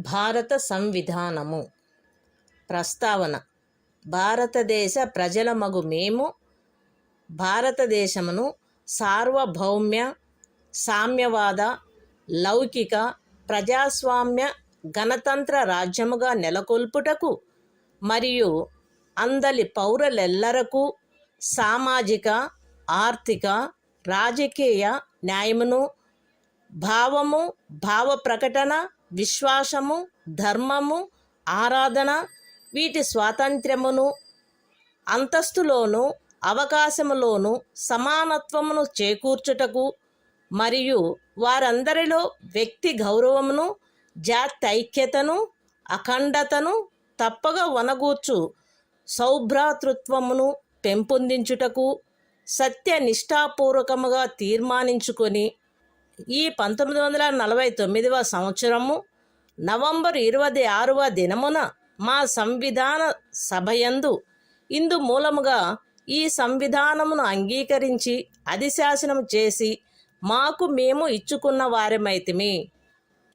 భారత సంవిధానము. ప్రస్తావన: భారతదేశ ప్రజలమగు మేము భారతదేశమును సార్వభౌమ్య, సామ్యవాద, లౌకిక, ప్రజాస్వామ్య, గణతంత్ర రాజ్యముగా నెలకొల్పుటకు మరియు అందలి పౌరులెల్లరకు సామాజిక, ఆర్థిక, రాజకీయ న్యాయమును, భావము, భావ ప్రకటన, విశ్వాసము, ధర్మము, ఆరాధన వీటి స్వాతంత్ర్యమును, అంతస్తులోను అవకాశములోను సమానత్వమును చేకూర్చుటకు మరియు వారందరిలో వ్యక్తి గౌరవమును, జాత్యైక్యతను, అఖండతను తప్పగా వనగూర్చు సౌభ్రాతృత్వమును పెంపొందించుటకు సత్యనిష్టాపూర్వకముగా తీర్మానించుకొని ఈ 1949వ సంవత్సరము నవంబర్ 26వ దినమున మా సంవిధాన సభయందు ఇందు మూలముగా ఈ సంవిధానమును అంగీకరించి అధిశాసనం చేసి మాకు మేము ఇచ్చుకున్న వారమైతిమి.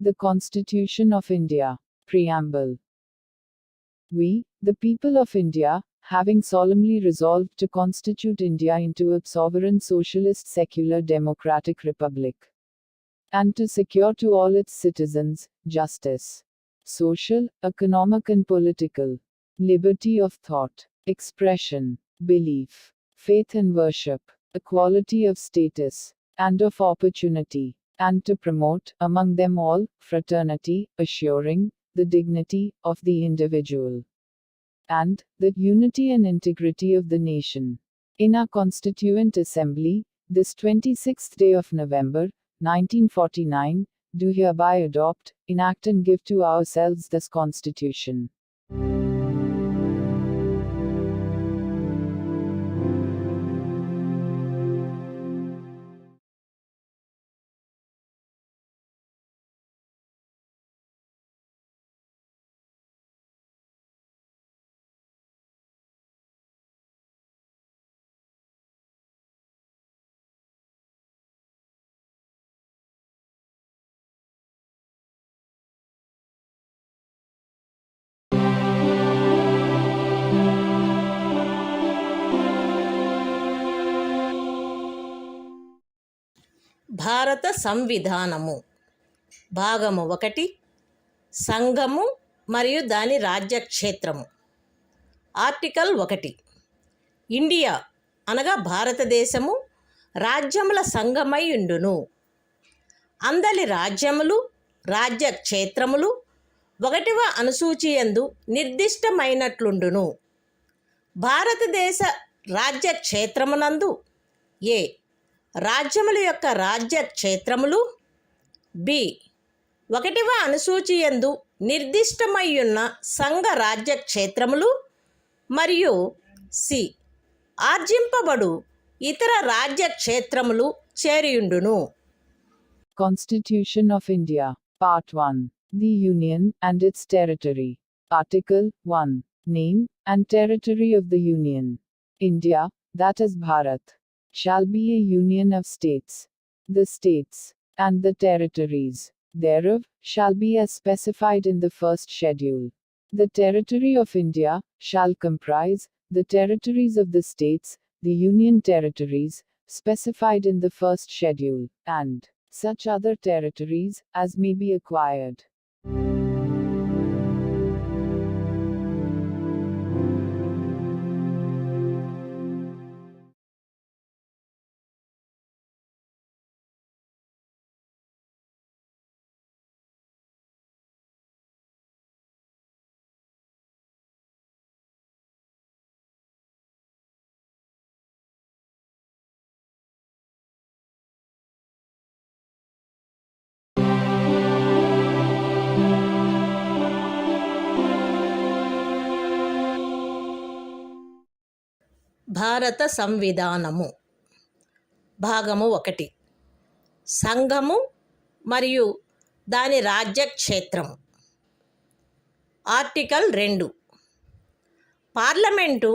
The Constitution of India. Preamble. We, the people of India, having solemnly resolved to constitute India into a sovereign socialist secular democratic republic, and to secure to all its citizens justice, social, economic and political, liberty of thought, expression, belief, faith and worship, equality of status and of opportunity, and to promote, among them all, fraternity, assuring the dignity of the individual and the unity and integrity of the nation. In our Constituent Assembly, this 26th day of November, 1949, do hereby adopt, enact and give to ourselves this Constitution. భారత సంవిధానము. భాగము 1. సంఘము మరియు దాని రాజ్యక్షేత్రము. Article 1. India అనగా భారతదేశము రాజ్యముల సంఘమై ఉండును. అందలి రాజ్యములు, రాజ్యక్షేత్రములు 1వ అనుసూచియందు నిర్దిష్టమైనట్లుండును. భారతదేశ రాజ్యక్షేత్రమునందు ఏ రాజ్యముల యొక్క రాజ్యక్షేత్రములు, బి 1వ అనుసూచియందు నిర్దిష్టమయ్యున్న సంఘ రాజ్యక్షేత్రములు మరియు సి ఆర్జింపబడు ఇతర రాజ్యక్షేత్రములు చేరియుండును. Constitution of India. Part 1. The Union and its territory. Article 1. Name and territory of the Union. India, that is Bharat, shall be a union of states. The states, and the territories, thereof, shall be as specified in the first schedule. The territory of India shall comprise the territories of the states, the union territories, specified in the first schedule, and such other territories as may be acquired. భారత సంవిధానము. భాగము 1. సంఘము మరియు దాని రాజ్యక్షేత్రము. Article 2. Parliament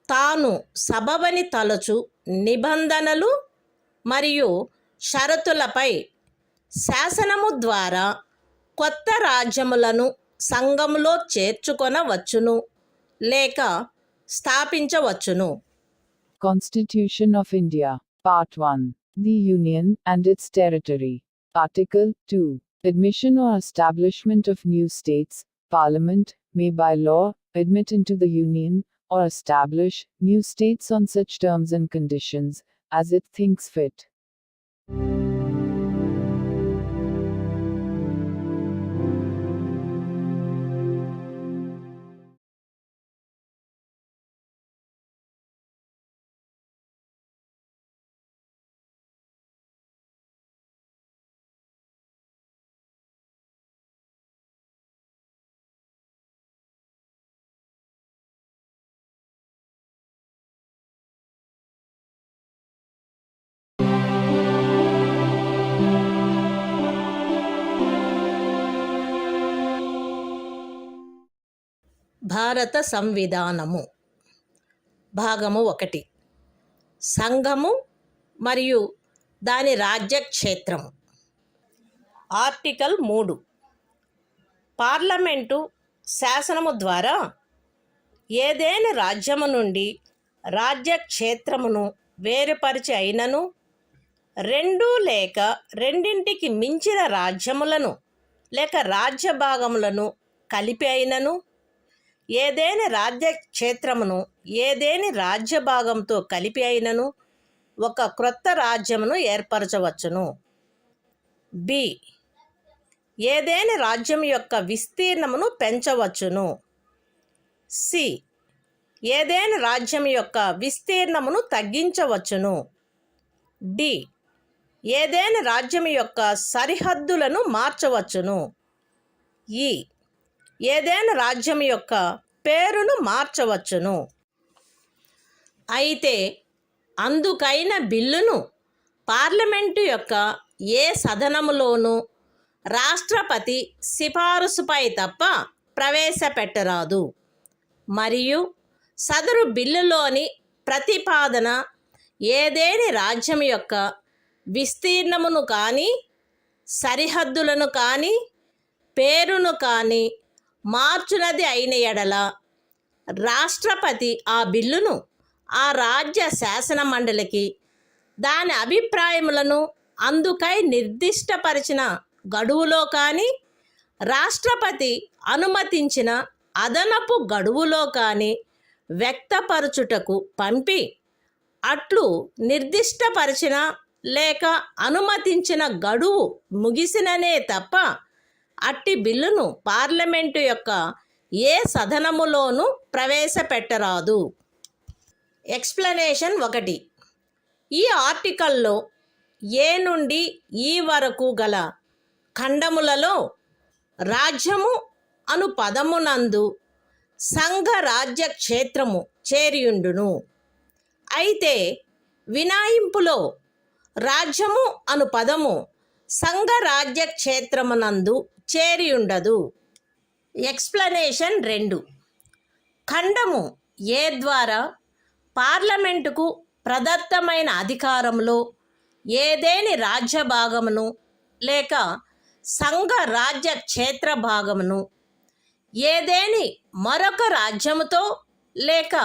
తాను సబబని తలచు నిబంధనలు మరియు షరతులపై శాసనము ద్వారా కొత్త రాజ్యములను సంఘములో చేర్చుకొనవచ్చును లేక స్థాపించవచ్చును. Constitution of India. Part 1. The Union and its territory. Article 2. Admission or establishment of new states. Parliament may by law admit into the Union or establish new states on such terms and conditions as it thinks fit. భారత సంవిధానము. భాగము 1. సంఘము మరియు దాని రాజ్యక్షేత్రము. Article 3. Parliament శాసనము ద్వారా ఏదేని రాజ్యము నుండి రాజ్యక్షేత్రమును వేరుపరిచి అయినను 2 లేక రెండింటికి మించిన రాజ్యములను లేక రాజ్య భాగములను కలిపి అయినను ఏదేని రాజ్యక్షేత్రమును ఏదేని రాజ్య భాగంతో కలిపి అయినను ఒక క్రొత్త రాజ్యమును ఏర్పరచవచ్చును. బి. ఏదేని రాజ్యం యొక్క విస్తీర్ణమును పెంచవచ్చును. సి. ఏదేని రాజ్యం యొక్క విస్తీర్ణమును తగ్గించవచ్చును. డి. ఏదేని రాజ్యం యొక్క సరిహద్దులను మార్చవచ్చును. ఈ. ఏదేని రాజ్యం యొక్క పేరును మార్చవచ్చును. అయితే అందుకైన బిల్లును పార్లమెంటు యొక్క ఏ సదనములోనూ రాష్ట్రపతి సిఫారసుపై తప్ప ప్రవేశపెట్టరాదు. మరియు సదరు బిల్లులోని ప్రతిపాదన ఏదేని రాజ్యం యొక్క విస్తీర్ణమును కానీ సరిహద్దులను కానీ పేరును కానీ మార్చునది అయిన ఎడల రాష్ట్రపతి ఆ బిల్లును ఆ రాజ్య శాసన మండలికి దాని అభిప్రాయములను అందుకై నిర్దిష్టపరిచిన గడువులో కానీ రాష్ట్రపతి అనుమతించిన అదనపు గడువులో కానీ వ్యక్తపరచుటకు పంపి అట్లు నిర్దిష్టపరిచిన లేక అనుమతించిన గడువు ముగిసిననే తప్ప అట్టి బిల్లును పార్లమెంటు యొక్క ఏ సదనములోనూ ప్రవేశపెట్టరాదు. ఎక్స్ప్లనేషన్ 1. ఈ ఆర్టికల్లో ఏ నుండి ఈ వరకు గల ఖండములలో రాజ్యము అను పదమునందు సంఘ రాజ్య క్షేత్రము చేరియుండును. అయితే వినాయింపులో రాజ్యము అను పదము సంఘ రాజ్య క్షేత్రమునందు చేరియుండదు. ఎక్స్ప్లనేషన్ 2. ఖండము ఏ ద్వారా పార్లమెంటుకు ప్రదత్తమైన అధికారంలో ఏదేని రాజ్య భాగమును లేక సంఘ రాజ్య క్షేత్ర భాగమును ఏదేని మరొక రాజ్యముతో లేక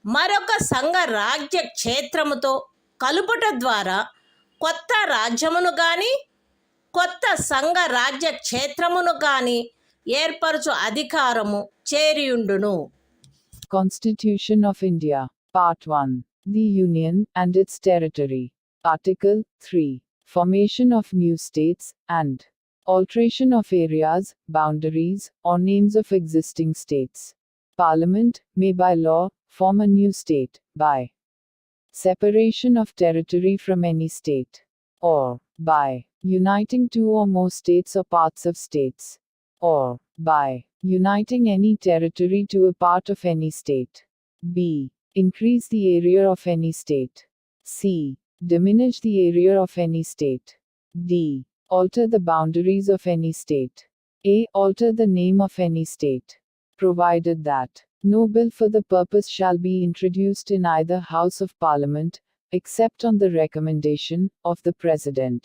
మరొక సంఘ రాజ్య క్షేత్రముతో కలుపుట ద్వారా కొత్త రాజ్యమును కానీ కొత్త సంఘ రాజ్య క్షేత్రమును కానీ ఏర్పరచు అధికారము చేరియుండును. Constitution of India. Part 1. The Union and its territory. Article 3. Formation of new states and alteration of areas, boundaries, or names of existing states. Parliament may by law form a new state by separation of territory from any state, or by uniting two or more states or parts of states, or by uniting any territory to a part of any state. B. Increase the area of any state. C. Diminish the area of any state. D. Alter the boundaries of any state. A. Alter the name of any state. Provided that no bill for the purpose shall be introduced in either House of Parliament, except on the recommendation of the President.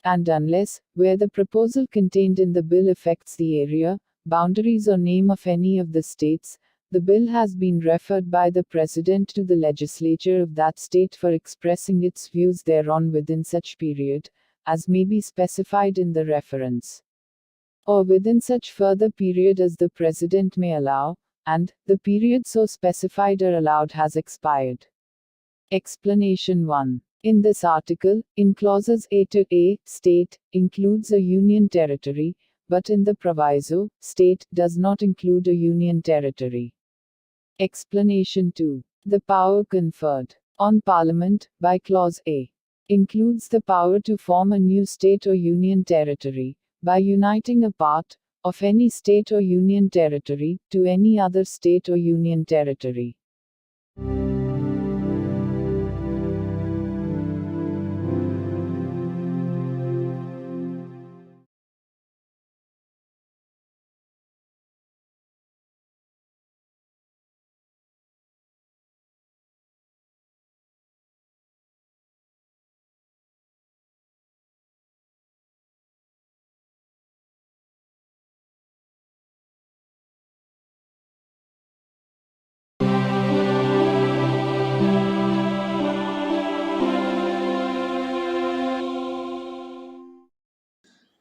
and unless, where the proposal contained in the bill affects the area, boundaries or name of any of the states, the bill has been referred by the President to the legislature of that state for expressing its views thereon within such period, as may be specified in the reference, or within such further period as the President may allow, and, the period so specified or allowed has expired. Explanation 1. In this article, in clauses A to A, state includes a union territory, but in the proviso, state does not include a union territory. Explanation 2. The power conferred on Parliament by clause A includes the power to form a new state or union territory by uniting a part of any state or union territory to any other state or union territory.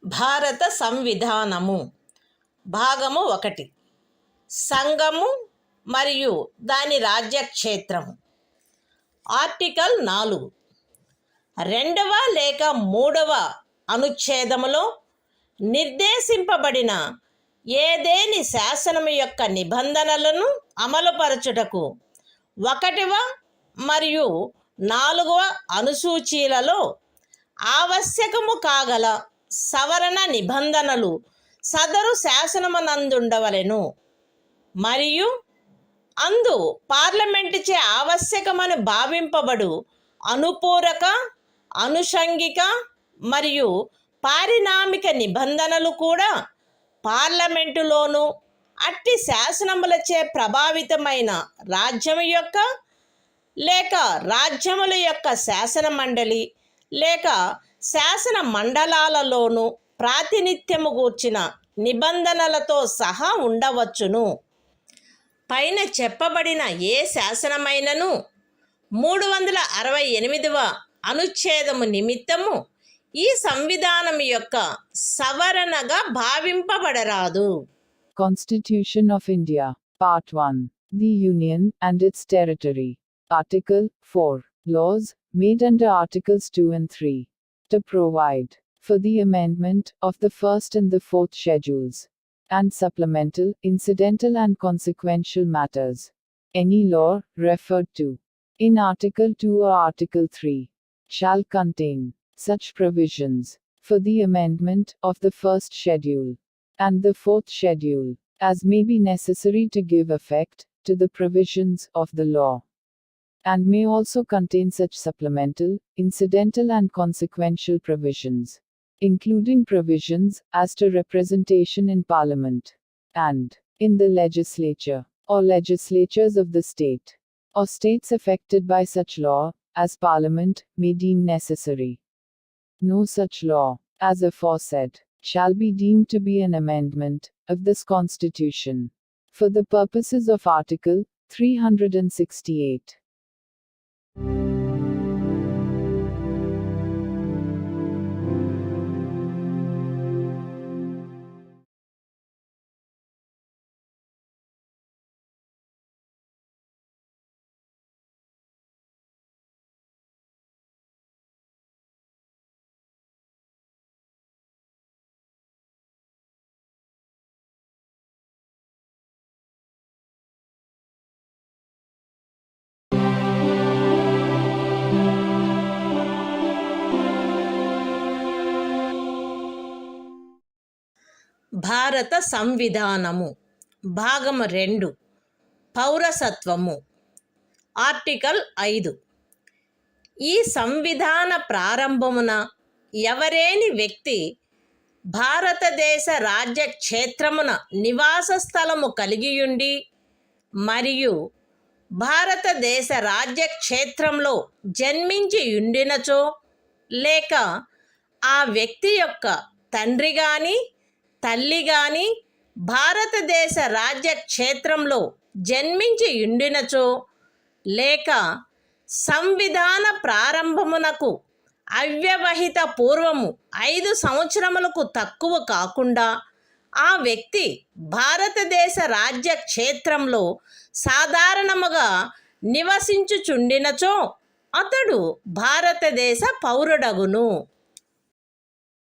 భారత సంవిధానము భాగము 1. సంఘము మరియు దాని రాజ్యక్షేత్రము. Article 4. 2వ లేక 3వ అనుచ్ఛేదములో నిర్దేశింపబడిన ఏదేని శాసనము యొక్క నిబంధనలను అమలుపరచుటకు 1వ మరియు 4వ అనుసూచీలలో ఆవశ్యకము కాగల సవరణ నిబంధనలు సదరు శాసనమునందుండవలెను మరియు అందు పార్లమెంటుచే ఆవశ్యకమని భావింపబడు అనుపూరక, అనుషంగిక మరియు పారిణామిక నిబంధనలు కూడా పార్లమెంటులోను అట్టి శాసనములచే ప్రభావితమైన రాజ్యము యొక్క లేక రాజ్యముల యొక్క శాసన మండలి లేక శాసన మండలాలలోనూ ప్రాతినిధ్యము గూర్చిన నిబంధనలతో సహా ఉండవచ్చును. పైన చెప్పబడిన ఏ శాసనమైనను 368వ అనుచ్ఛేదము నిమిత్తము ఈ సంవిధానం యొక్క సవరణగా భావింపబడరాదు. Constitution of India. Part 1. The Union and its territory. Article 4. Laws made under Articles 2 and 3. To provide for the amendment of the first and the fourth schedules, and supplemental, incidental and consequential matters. Any law referred to in Article 2 or Article 3 shall contain such provisions for the amendment of the first schedule and the fourth schedule as may be necessary to give effect to the provisions of the law, and may also contain such supplemental, incidental and consequential provisions, including provisions as to representation in Parliament, and in the legislature, or legislatures of the state, or states affected by such law, as Parliament may deem necessary. No such law, as aforesaid, shall be deemed to be an amendment of this Constitution, for the purposes of Article 368. భారత సంవిధానము భాగము 2. పౌరసత్వము. Article 5. ఈ సంవిధాన ప్రారంభమున ఎవరేని వ్యక్తి భారతదేశ రాజ్య క్షేత్రమున నివాస స్థలము కలిగియుండి మరియు భారతదేశ రాజ్య క్షేత్రంలో జన్మించి ఉండినచో లేక ఆ వ్యక్తి యొక్క తండ్రి గాని తల్లి గాని భారతదేశ రాజ్య క్షేత్రంలో జన్మించి ఉండినచో లేక సంవిధాన ప్రారంభమునకు అవ్యవహిత పూర్వము 5 సంవత్సరములకు తక్కువ కాకుండా ఆ వ్యక్తి భారతదేశ రాజ్య క్షేత్రంలో సాధారణముగా నివసించుచుండినచో అతడు భారతదేశ పౌరుడగును.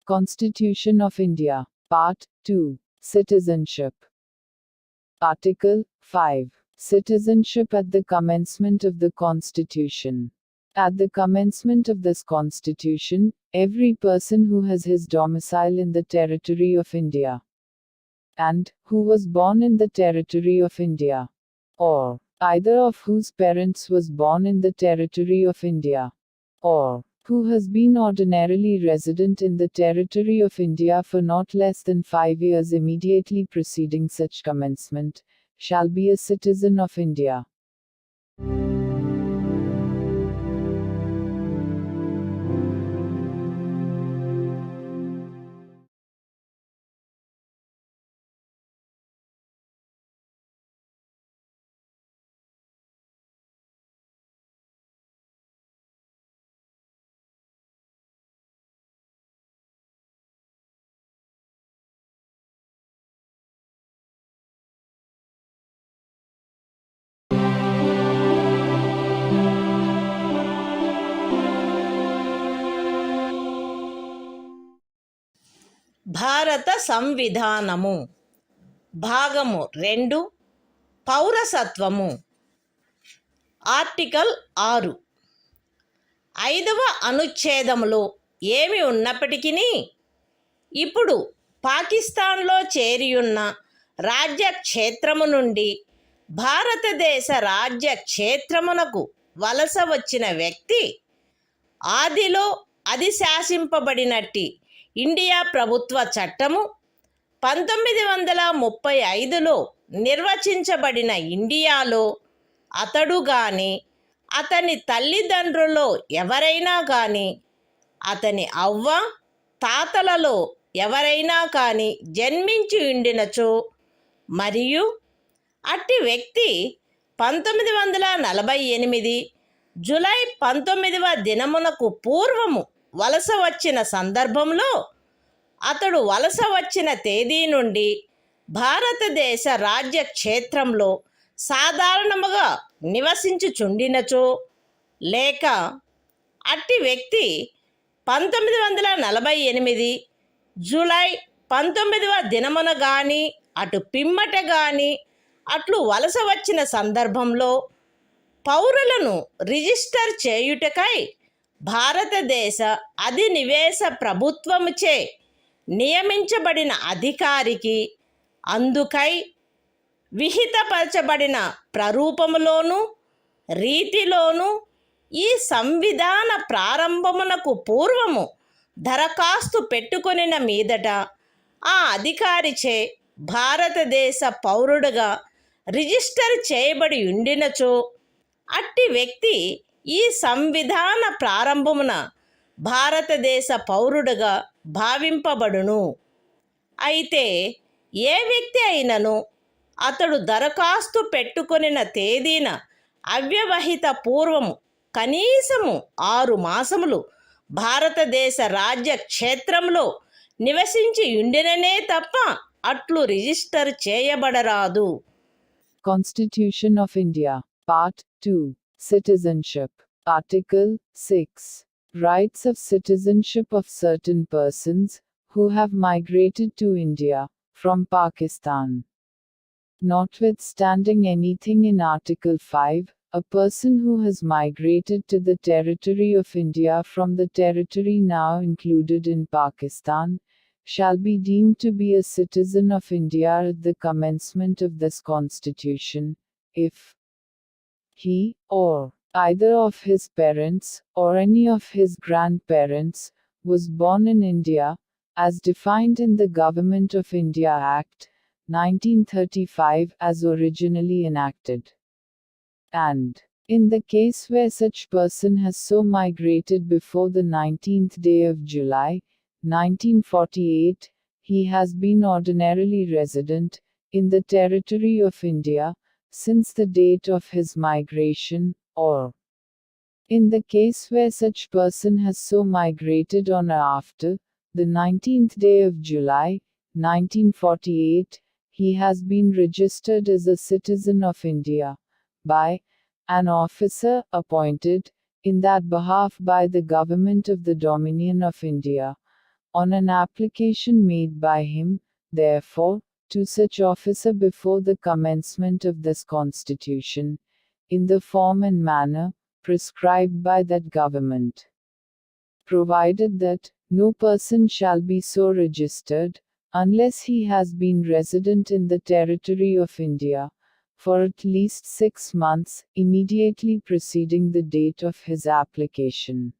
Constitution of India, Part 2, Citizenship. Article 5. Citizenship at the commencement of the Constitution. At the commencement of this Constitution, every person who has his domicile in the territory of India, and who was born in the territory of India, or either of whose parents was born in the territory of India, or who has been ordinarily resident in the territory of India for not less than 5 years immediately preceding such commencement, shall be a citizen of India. భారత సంవిధానము భాగము 2 పౌరసత్వము. Article 6. 5వ అనుచ్ఛేదములో ఏమి ఉన్నప్పటికీ ఇప్పుడు పాకిస్తాన్లో చేరియున్న రాజ్య క్షేత్రము నుండి భారతదేశ రాజ్య క్షేత్రమునకు వలస వచ్చిన వ్యక్తి ఆదిలో అది శాసింపబడినట్టి ఇండియా ప్రభుత్వ చట్టము 1935లో నిర్వచించబడిన ఇండియాలో అతడు గాని అతని తల్లిదండ్రులలో ఎవరైనా కానీ అతని అవ్వ తాతలలో ఎవరైనా కానీ జన్మించి ఉండినచో మరియు అట్టి వ్యక్తి 1948 జూలై 19వ దినమునకు పూర్వము వలస వచ్చిన సందర్భంలో అతడు వలస వచ్చిన తేదీ నుండి భారతదేశ రాజ్య క్షేత్రంలో సాధారణముగా నివసించుచుండినచో లేక అట్టి వ్యక్తి 1948 జూలై 19వ దినమున గాని అటు పిమ్మట గాని అట్లు వలస వచ్చిన సందర్భంలో పౌరులను రిజిస్టర్ చేయుటకై భారతదేశ అధినివేశ ప్రభుత్వముచే నియమించబడిన అధికారికి అందుకై విహితపరచబడిన ప్రరూపములోను రీతిలోను ఈ సంవిధాన ప్రారంభమునకు పూర్వము దరఖాస్తు పెట్టుకొనిన మీదట ఆ అధికారిచే భారతదేశ పౌరుడుగా రిజిస్టర్ చేయబడి ఉండినచో అట్టి వ్యక్తి ఈ సంవిధాన ప్రారంభమున భారతదేశ పౌరుడుగా భావింపబడును. అయితే ఏ వ్యక్తి అయినను అతడు దరఖాస్తు పెట్టుకొనిన తేదీన అవ్యవహిత పూర్వము కనీసము 6 మాసములు భారతదేశ రాజ్య క్షేత్రంలో నివసించి ఉండిననే తప్ప అట్లు register చేయబడరాదు. Constitution of India, Part 2, Citizenship. Article 6. Rights of citizenship of certain persons who have migrated to India from Pakistan. Notwithstanding anything in Article 5, a person who has migrated to the territory of India from the territory now included in Pakistan shall be deemed to be a citizen of India at the commencement of this Constitution, if he, or either of his parents, or any of his grandparents, was born in India, as defined in the Government of India Act, 1935 as originally enacted. And, in the case where such person has so migrated before the 19th day of July, 1948, he has been ordinarily resident in the territory of India since the date of his migration, or in the case where such person has so migrated on or after the 19th day of July, 1948, he has been registered as a citizen of India by an officer appointed in that behalf by the Government of the Dominion of India, on an application made by him, therefore, to such officer before the commencement of this Constitution, in the form and manner prescribed by that government. Provided that no person shall be so registered, unless he has been resident in the territory of India for at least 6 months, immediately preceding the date of his application.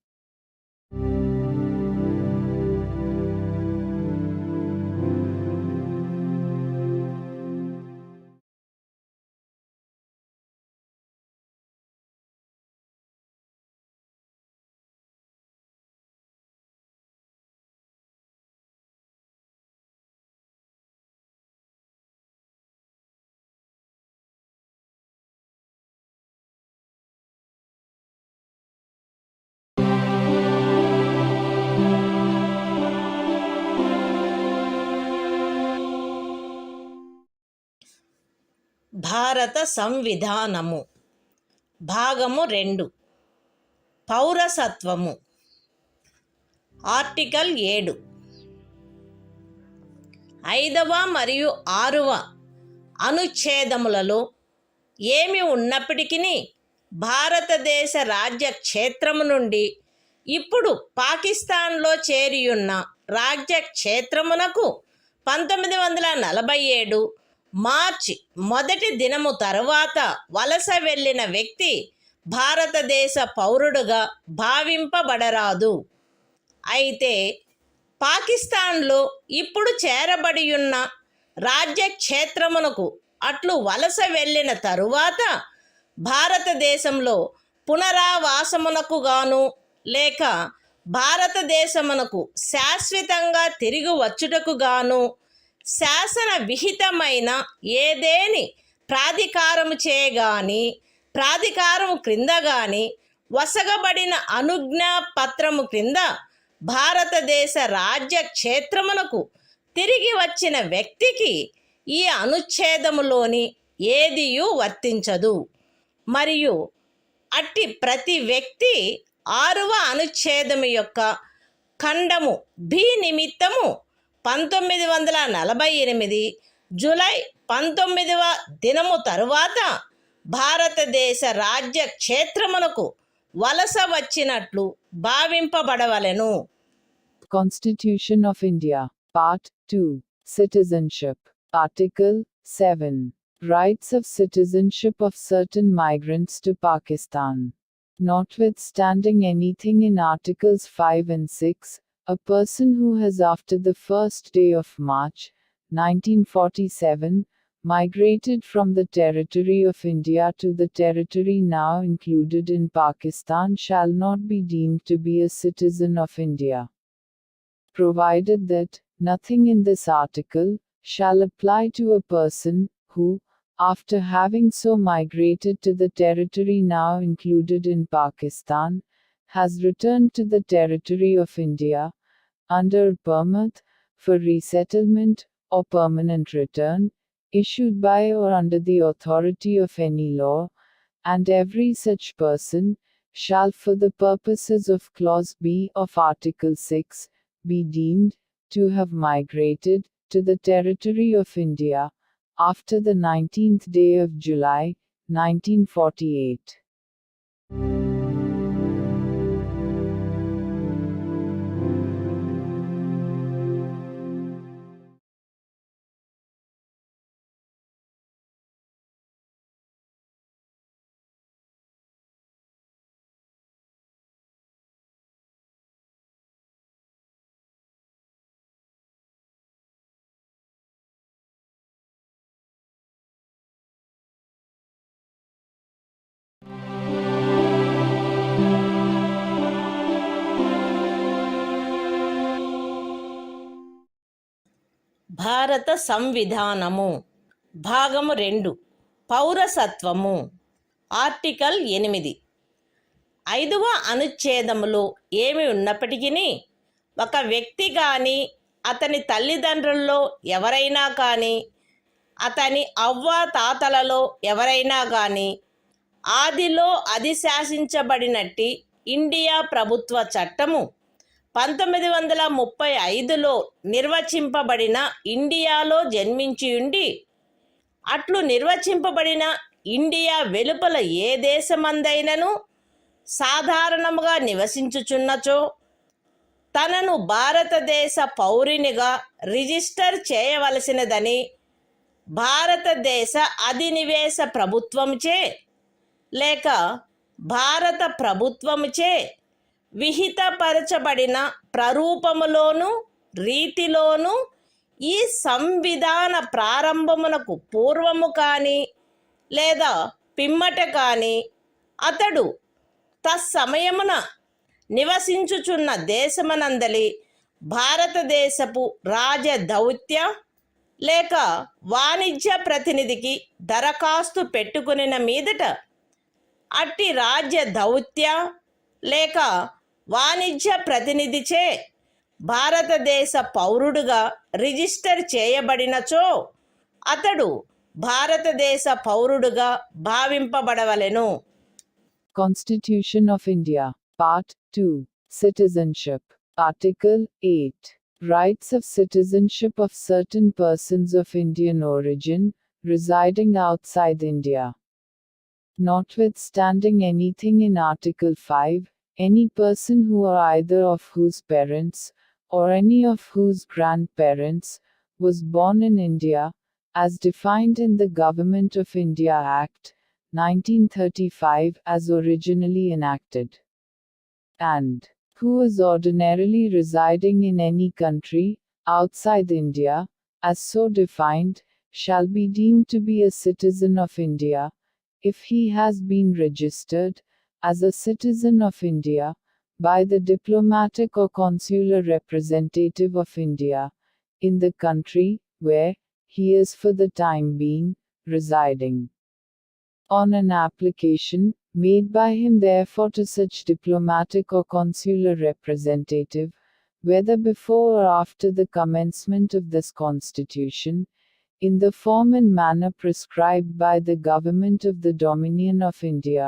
భారత సంవిధానము భాగము 2 పౌరసత్వము article 7 5వ మరియు 6వ అనుచ్ఛేదములలో ఏమి ఉన్నప్పటికీ భారతదేశ రాజ్య క్షేత్రము నుండి ఇప్పుడు పాకిస్తాన్లో చేరియున్న రాజ్య క్షేత్రమునకు 1947 మార్చి 1 దినము తరువాత వలస వెళ్ళిన వ్యక్తి భారతదేశ పౌరుడుగా భావింపబడరాదు. అయితే పాకిస్తాన్లో ఇప్పుడు చేరబడి ఉన్న రాజ్య క్షేత్రమునకు అట్లు వలస వెళ్ళిన తరువాత భారతదేశంలో పునరావాసమునకు గాను లేక భారతదేశమునకు శాశ్వతంగా తిరిగి వచ్చుటకు గాను శాసన విహితమైన ఏదేని ప్రాధికారము చేయగాని ప్రాధికారము క్రింద గాని వసగబడిన అనుజ్ఞా పత్రము క్రింద భారతదేశ రాజ్య క్షేత్రమునకు తిరిగి వచ్చిన వ్యక్తికి ఈ అనుచ్ఛేదములోని ఏదియూ వర్తించదు. మరియు అట్టి ప్రతి వ్యక్తి 6వ అనుచ్ఛేదము యొక్క ఖండము బి నిమిత్తము 1948 జూలై 19వ దినము తరువాత భారతదేశ రాజ్య క్షేత్రమునకు వలస వచ్చినట్లు భావింపబడవలెను. Constitution of India, Part 2, Citizenship, Article 7, Rights of citizenship of certain migrants to Pakistan. Notwithstanding anything in Articles 5 and 6, a person who has after the first day of March, 1947, migrated from the territory of India to the territory now included in Pakistan shall not be deemed to be a citizen of India. Provided that nothing in this article shall apply to a person who, after having so migrated to the territory now included in Pakistan, has returned to the territory of India under a permit for resettlement or permanent return, issued by or under the authority of any law, and every such person shall for the purposes of Clause B of Article 6 be deemed to have migrated to the territory of India after the 19th day of July, 1948. భారత సంవిధానము భాగము 2 పౌరసత్వము article 8 5వ అనుచ్ఛేదములో ఏమి ఉన్నప్పటికీ ఒక వ్యక్తి కానీ అతని తల్లిదండ్రుల్లో ఎవరైనా కానీ అతని అవ్వ తాతలలో ఎవరైనా కానీ ఆదిలో అధిశాసించబడినట్టి ఇండియా ప్రభుత్వ చట్టము 1935లో నిర్వచింపబడిన ఇండియాలో జన్మించి ఉండి అట్లు నిర్వచింపబడిన ఇండియా వెలుపల ఏ దేశమందైనను సాధారణముగా నివసించుచున్నచో తనను భారతదేశ పౌరునిగా రిజిస్టర్ చేయవలసినదని భారతదేశ అధినివేశ ప్రభుత్వముచే లేక భారత ప్రభుత్వముచే విహితపరచబడిన ప్రరూపములోను రీతిలోను ఈ సంవిధాన ప్రారంభమునకు పూర్వము కానీ లేదా పిమ్మట కానీ అతడు తత్సమయమున నివసించుచున్న దేశమనందలి భారతదేశపు రాజదౌత్య లేక వాణిజ్య ప్రతినిధికి దరఖాస్తు పెట్టుకునిన మీదట అట్టి రాజ్య దౌత్య లేక వాణిజ్య ప్రతినిధిచే భారతదేశ పౌరుడుగా రిజిస్టర్ చేయబడినచో అతడు భారతదేశ పౌరుడుగా భావింపబడవలెను. Constitution of India, Part 2, Citizenship, Article 8. Rights of citizenship of certain persons of Indian origin, residing outside India. Notwithstanding anything in Article 5, any person who or either of whose parents, or any of whose grandparents, was born in India, as defined in the Government of India Act, 1935 as originally enacted, and who is ordinarily residing in any country, outside India, as so defined, shall be deemed to be a citizen of India, if he has been registered, as a citizen of India, by the diplomatic or consular representative of India, in the country, where, he is for the time being, residing. On an application, made by him therefore to such diplomatic or consular representative, whether before or after the commencement of this Constitution, in the form and manner prescribed by the Government of the Dominion of India,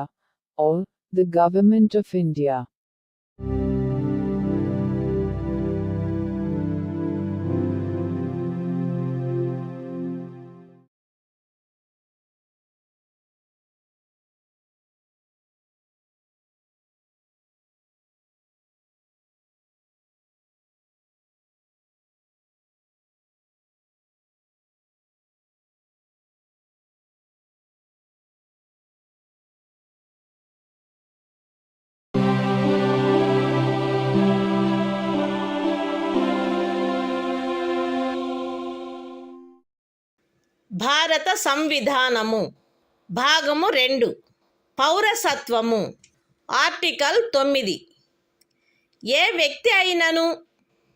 or, the Government of India. భారత సంవిధానము భాగము 2 పౌరసత్వము article 9 ఏ వ్యక్తి అయినను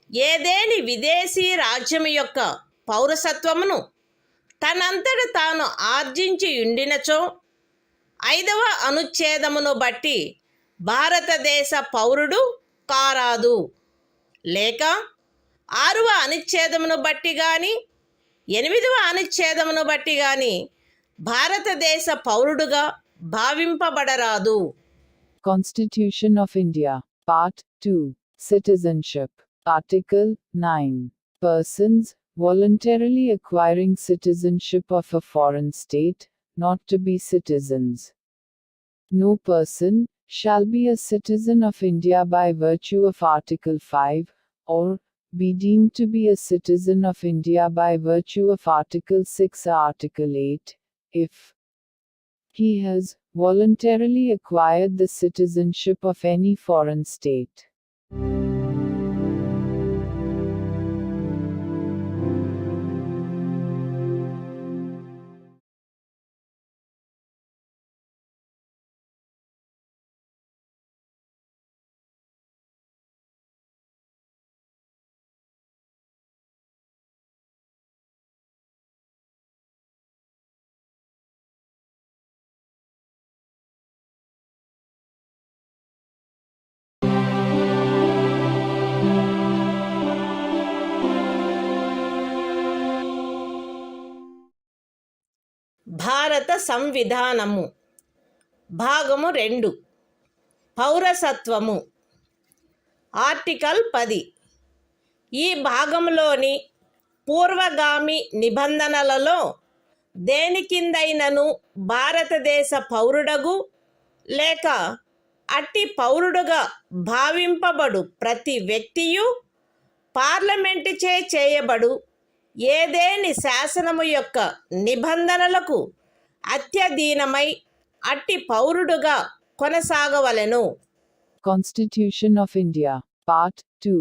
ఏదేని విదేశీ రాజ్యము యొక్క పౌరసత్వమును తనంతట తాను ఆర్జించి ఉండినచో 5వ అనుచ్ఛేదమును బట్టి భారతదేశ పౌరుడు కారాదు, లేక 6వ అనుచ్ఛేదమును బట్టి గాని 8వ అనుచ్ఛేదమును బట్టి గాని భారతదేశ పౌరుడుగా భావింపబడరాదు. Constitution of India, Part 2, Citizenship, Article 9. Persons, voluntarily acquiring citizenship of a foreign state, not to be citizens. No person shall be a citizen of India by virtue of Article 5, or be deemed to be a citizen of India by virtue of Article 6 or Article 8, if he has voluntarily acquired the citizenship of any foreign state. భారత సంవిధానము భాగము 2 పౌరసత్వము article 10 ఈ భాగంలోని పూర్వగామి నిబంధనలలో దేని కిందైనను భారతదేశ పౌరుడగు లేక అట్టి పౌరుడుగా భావింపబడు ప్రతి వ్యక్తియు పార్లమెంటుచే చేయబడు ఏదేని శాసనము యొక్క నిబంధనలకు అత్యధీనమై అట్టి పౌరుడుగా కొనసాగవలెను. Constitution of India, Part 2,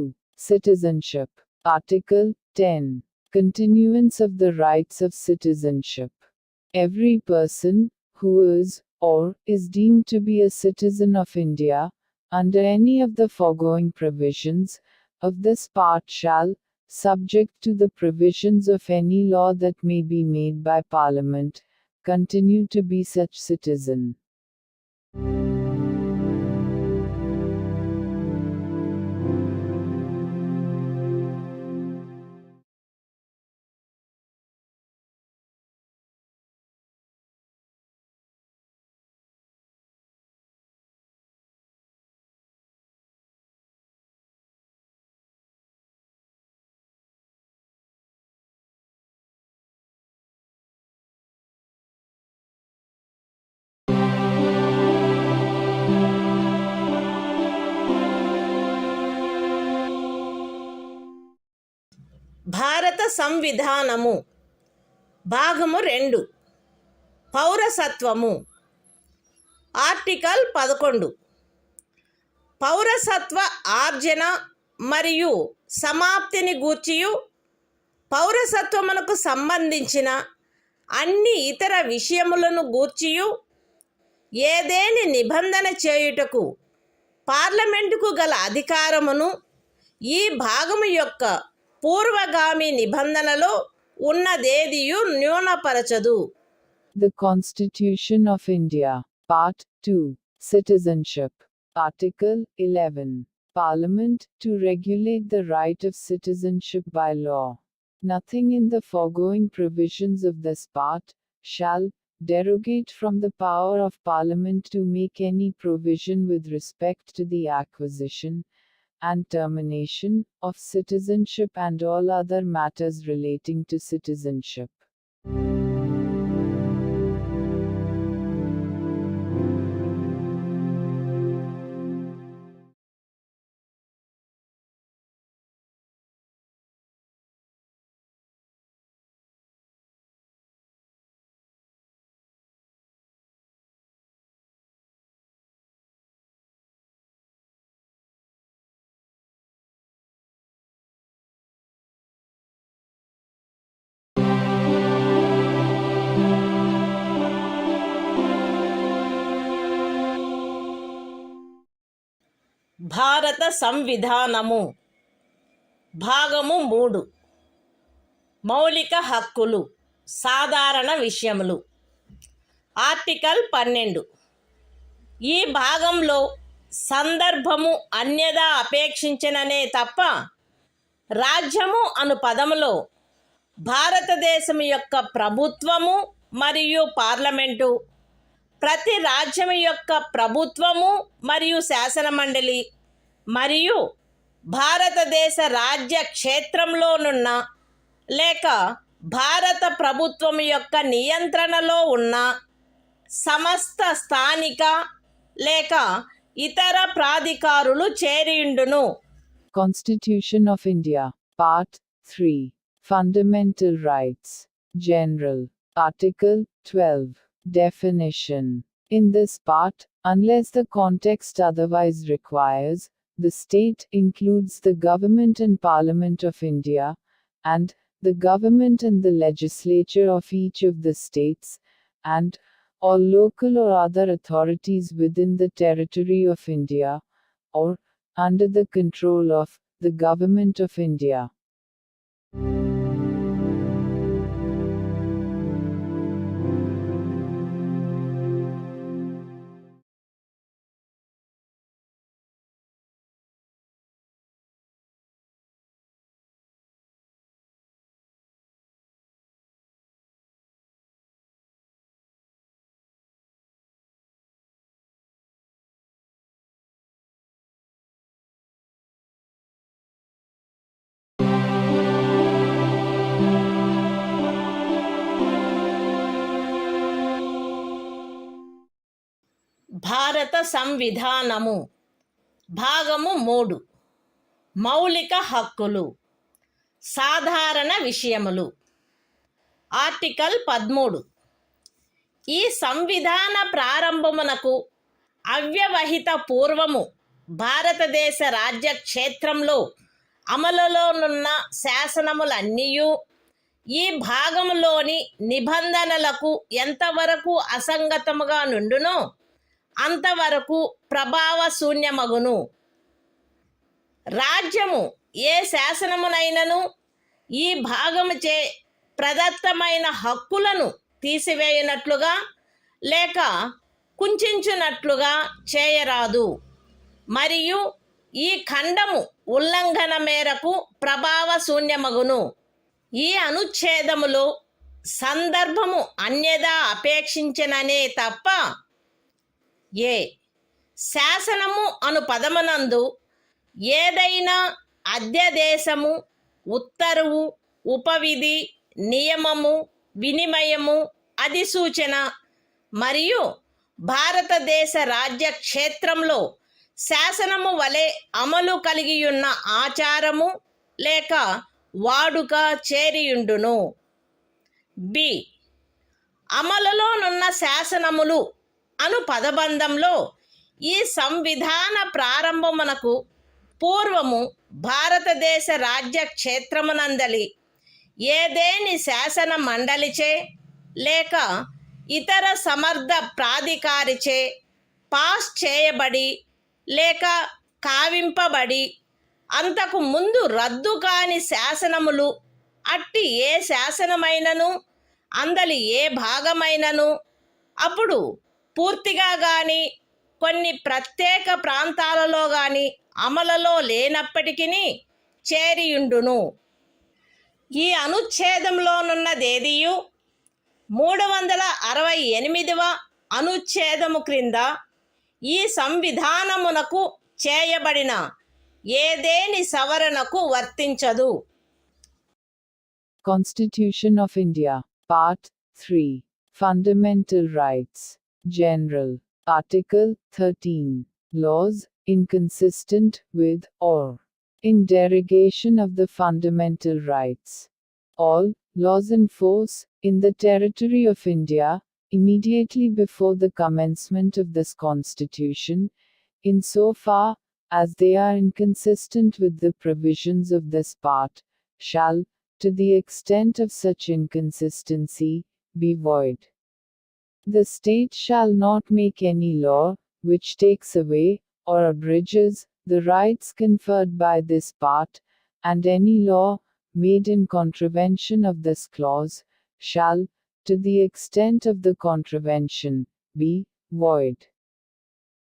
Citizenship, Article 10, Continuance of the Rights of Citizenship. Every person, who is, or is deemed to be a citizen of India, under any of the foregoing provisions, of this part shall, subject to the provisions of any law that may be made by Parliament, continue to be such citizen. భారత సంవిధానము భాగము 2 పౌరసత్వము article 11 పౌరసత్వ ఆర్జన మరియు సమాప్తిని గూర్చియు పౌరసత్వమునకు సంబంధించిన అన్ని ఇతర విషయములను గూర్చియు ఏదేని నిబంధన చేయుటకు పార్లమెంటుకు గల అధికారమును ఈ భాగము యొక్క పూర్వగామి నిబంధనలో ఉన్నదేదియు న్యూనపరచదు. The Constitution of India, Part 2, Citizenship, Article 11, Parliament, to regulate the right of citizenship by law. Nothing in the foregoing provisions of this part shall derogate from the power of Parliament to make any provision with respect to the acquisition and termination of citizenship and all other matters relating to citizenship. భారత సంవిధానము భాగము 3 మౌలిక హక్కులు సాధారణ విషయములు article 12 ఈ భాగంలో సందర్భము అన్యదా అపేక్షించిననే తప్ప రాజ్యము అను పదములో భారతదేశం యొక్క ప్రభుత్వము మరియు పార్లమెంటు ప్రతి రాజ్యము యొక్క ప్రభుత్వము మరియు శాసనమండలి మరియు భారతదేశ రాజ్య క్షేత్రంలోనున్న లేక భారత ప్రభుత్వం యొక్క నియంత్రణలో ఉన్న సమస్త స్థానిక లేక ఇతర ప్రాధికారులు చేరియుండును. Constitution of India, Part 3, Fundamental Rights, General, Article 12, Definition. In this part, unless the context otherwise requires, the state includes the government and Parliament of India, and the government and the legislature of each of the states, and all local or other authorities within the territory of India, or under the control of the Government of India. భారత సంవిధానము భాగము 3 మౌలిక హక్కులు సాధారణ విషయములు article 13 ఈ సంవిధాన ప్రారంభమునకు అవ్యవహిత పూర్వము భారతదేశ రాజ్య క్షేత్రంలో అమలులోనున్న శాసనములన్నీయు ఈ భాగములోని నిబంధనలకు ఎంతవరకు అసంగతముగా నుండునో అంతవరకు ప్రభావశూన్యమగును. రాజ్యము ఏ శాసనమునైనను ఈ భాగముచే ప్రదత్తమైన హక్కులను తీసివేయనట్లుగా లేక కుంచునట్లుగా చేయరాదు. మరియు ఈ ఖండము ఉల్లంఘన మేరకు ప్రభావశూన్యమగును. ఈ అనుచ్ఛేదములో సందర్భము అన్యదా అపేక్షించననే తప్ప ఏ శాసనము అను పదమునందు ఏదైనా అధ్యదేశము, ఉత్తర్వు, ఉపవిధి, నియమము, వినిమయము, అధిసూచన మరియు భారతదేశ రాజ్య క్షేత్రంలో శాసనము వలె అమలు కలిగియున్న ఆచారము లేక వాడుక చేరియుండును. బి అమలులోనున్న శాసనములు అను పదబంధంలో ఈ సంవిధాన ప్రారంభమునకు పూర్వము భారతదేశ రాజ్య క్షేత్రమునందలి ఏదేని శాసన మండలిచే లేక ఇతర సమర్థ ప్రాధికారిచే పాస్ చేయబడి లేక కావింపబడి అంతకు ముందు రద్దు కాని శాసనములు అట్టి ఏ శాసనమైనను అందలి ఏ భాగమైనను అప్పుడు పూర్తిగా కానీ కొన్ని ప్రత్యేక ప్రాంతాలలో కానీ అమలులో లేనప్పటికీ చేరియుండును. ఈ అనుచ్ఛేదంలోనున్నదేదియు 368వ అనుచ్ఛేదము క్రింద ఈ సంవిధానమునకు చేయబడిన ఏదేని సవరణకు వర్తించదు. Constitution of India, Part 3, Fundamental Rights, General, Article 13, Laws inconsistent with or in derogation of the fundamental rights. All laws in force in the territory of India immediately before the commencement of this Constitution, in so far as they are inconsistent with the provisions of this part, shall, to the extent of such inconsistency, be void. The state shall not make any law which takes away or abridges the rights conferred by this part, and any law made in contravention of this clause shall, to the extent of the contravention, be void.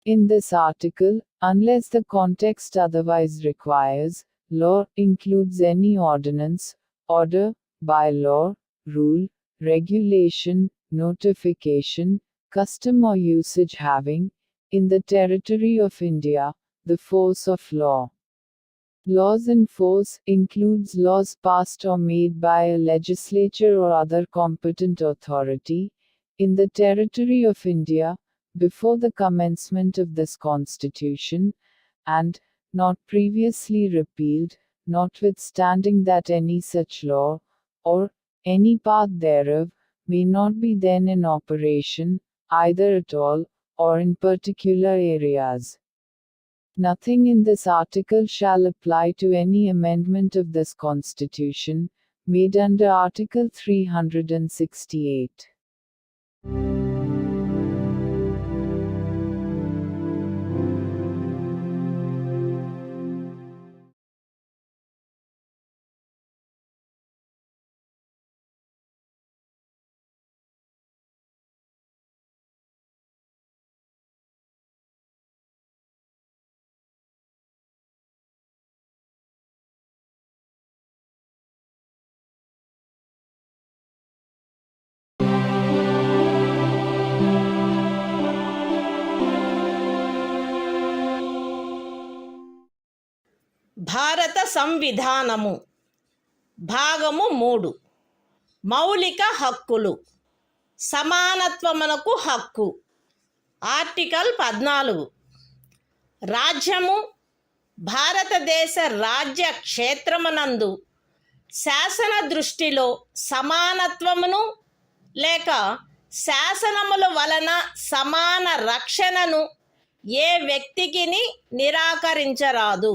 In this article, unless the context otherwise requires, law includes any ordinance, order, bylaw, rule, regulation, notification, custom or usage having, in the territory of India, the force of law. Laws in force includes laws passed or made by a legislature or other competent authority, in the territory of India, before the commencement of this Constitution, and, not previously repealed, notwithstanding that any such law, or any part thereof, may not be then in operation, either at all, or in particular areas. Nothing in this article shall apply to any amendment of this Constitution, made under Article 368. భారత సంవిధానము భాగము 3 మౌలిక హక్కులు సమానత్వమునకు హక్కు article 14 రాజ్యము భారతదేశ రాజ్య క్షేత్రమునందు శాసన దృష్టిలో సమానత్వమును లేక శాసనముల వలన సమాన రక్షణను ఏ వ్యక్తికిని నిరాకరించరాదు.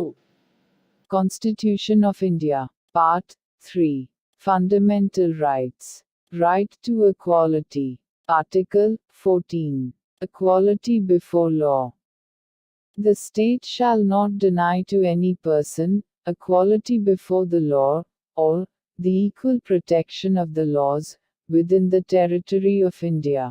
Constitution of India, Part 3. Fundamental Rights. Right to Equality. Article 14. Equality before law. The state shall not deny to any person equality before the law, or the equal protection of the laws within the territory of India.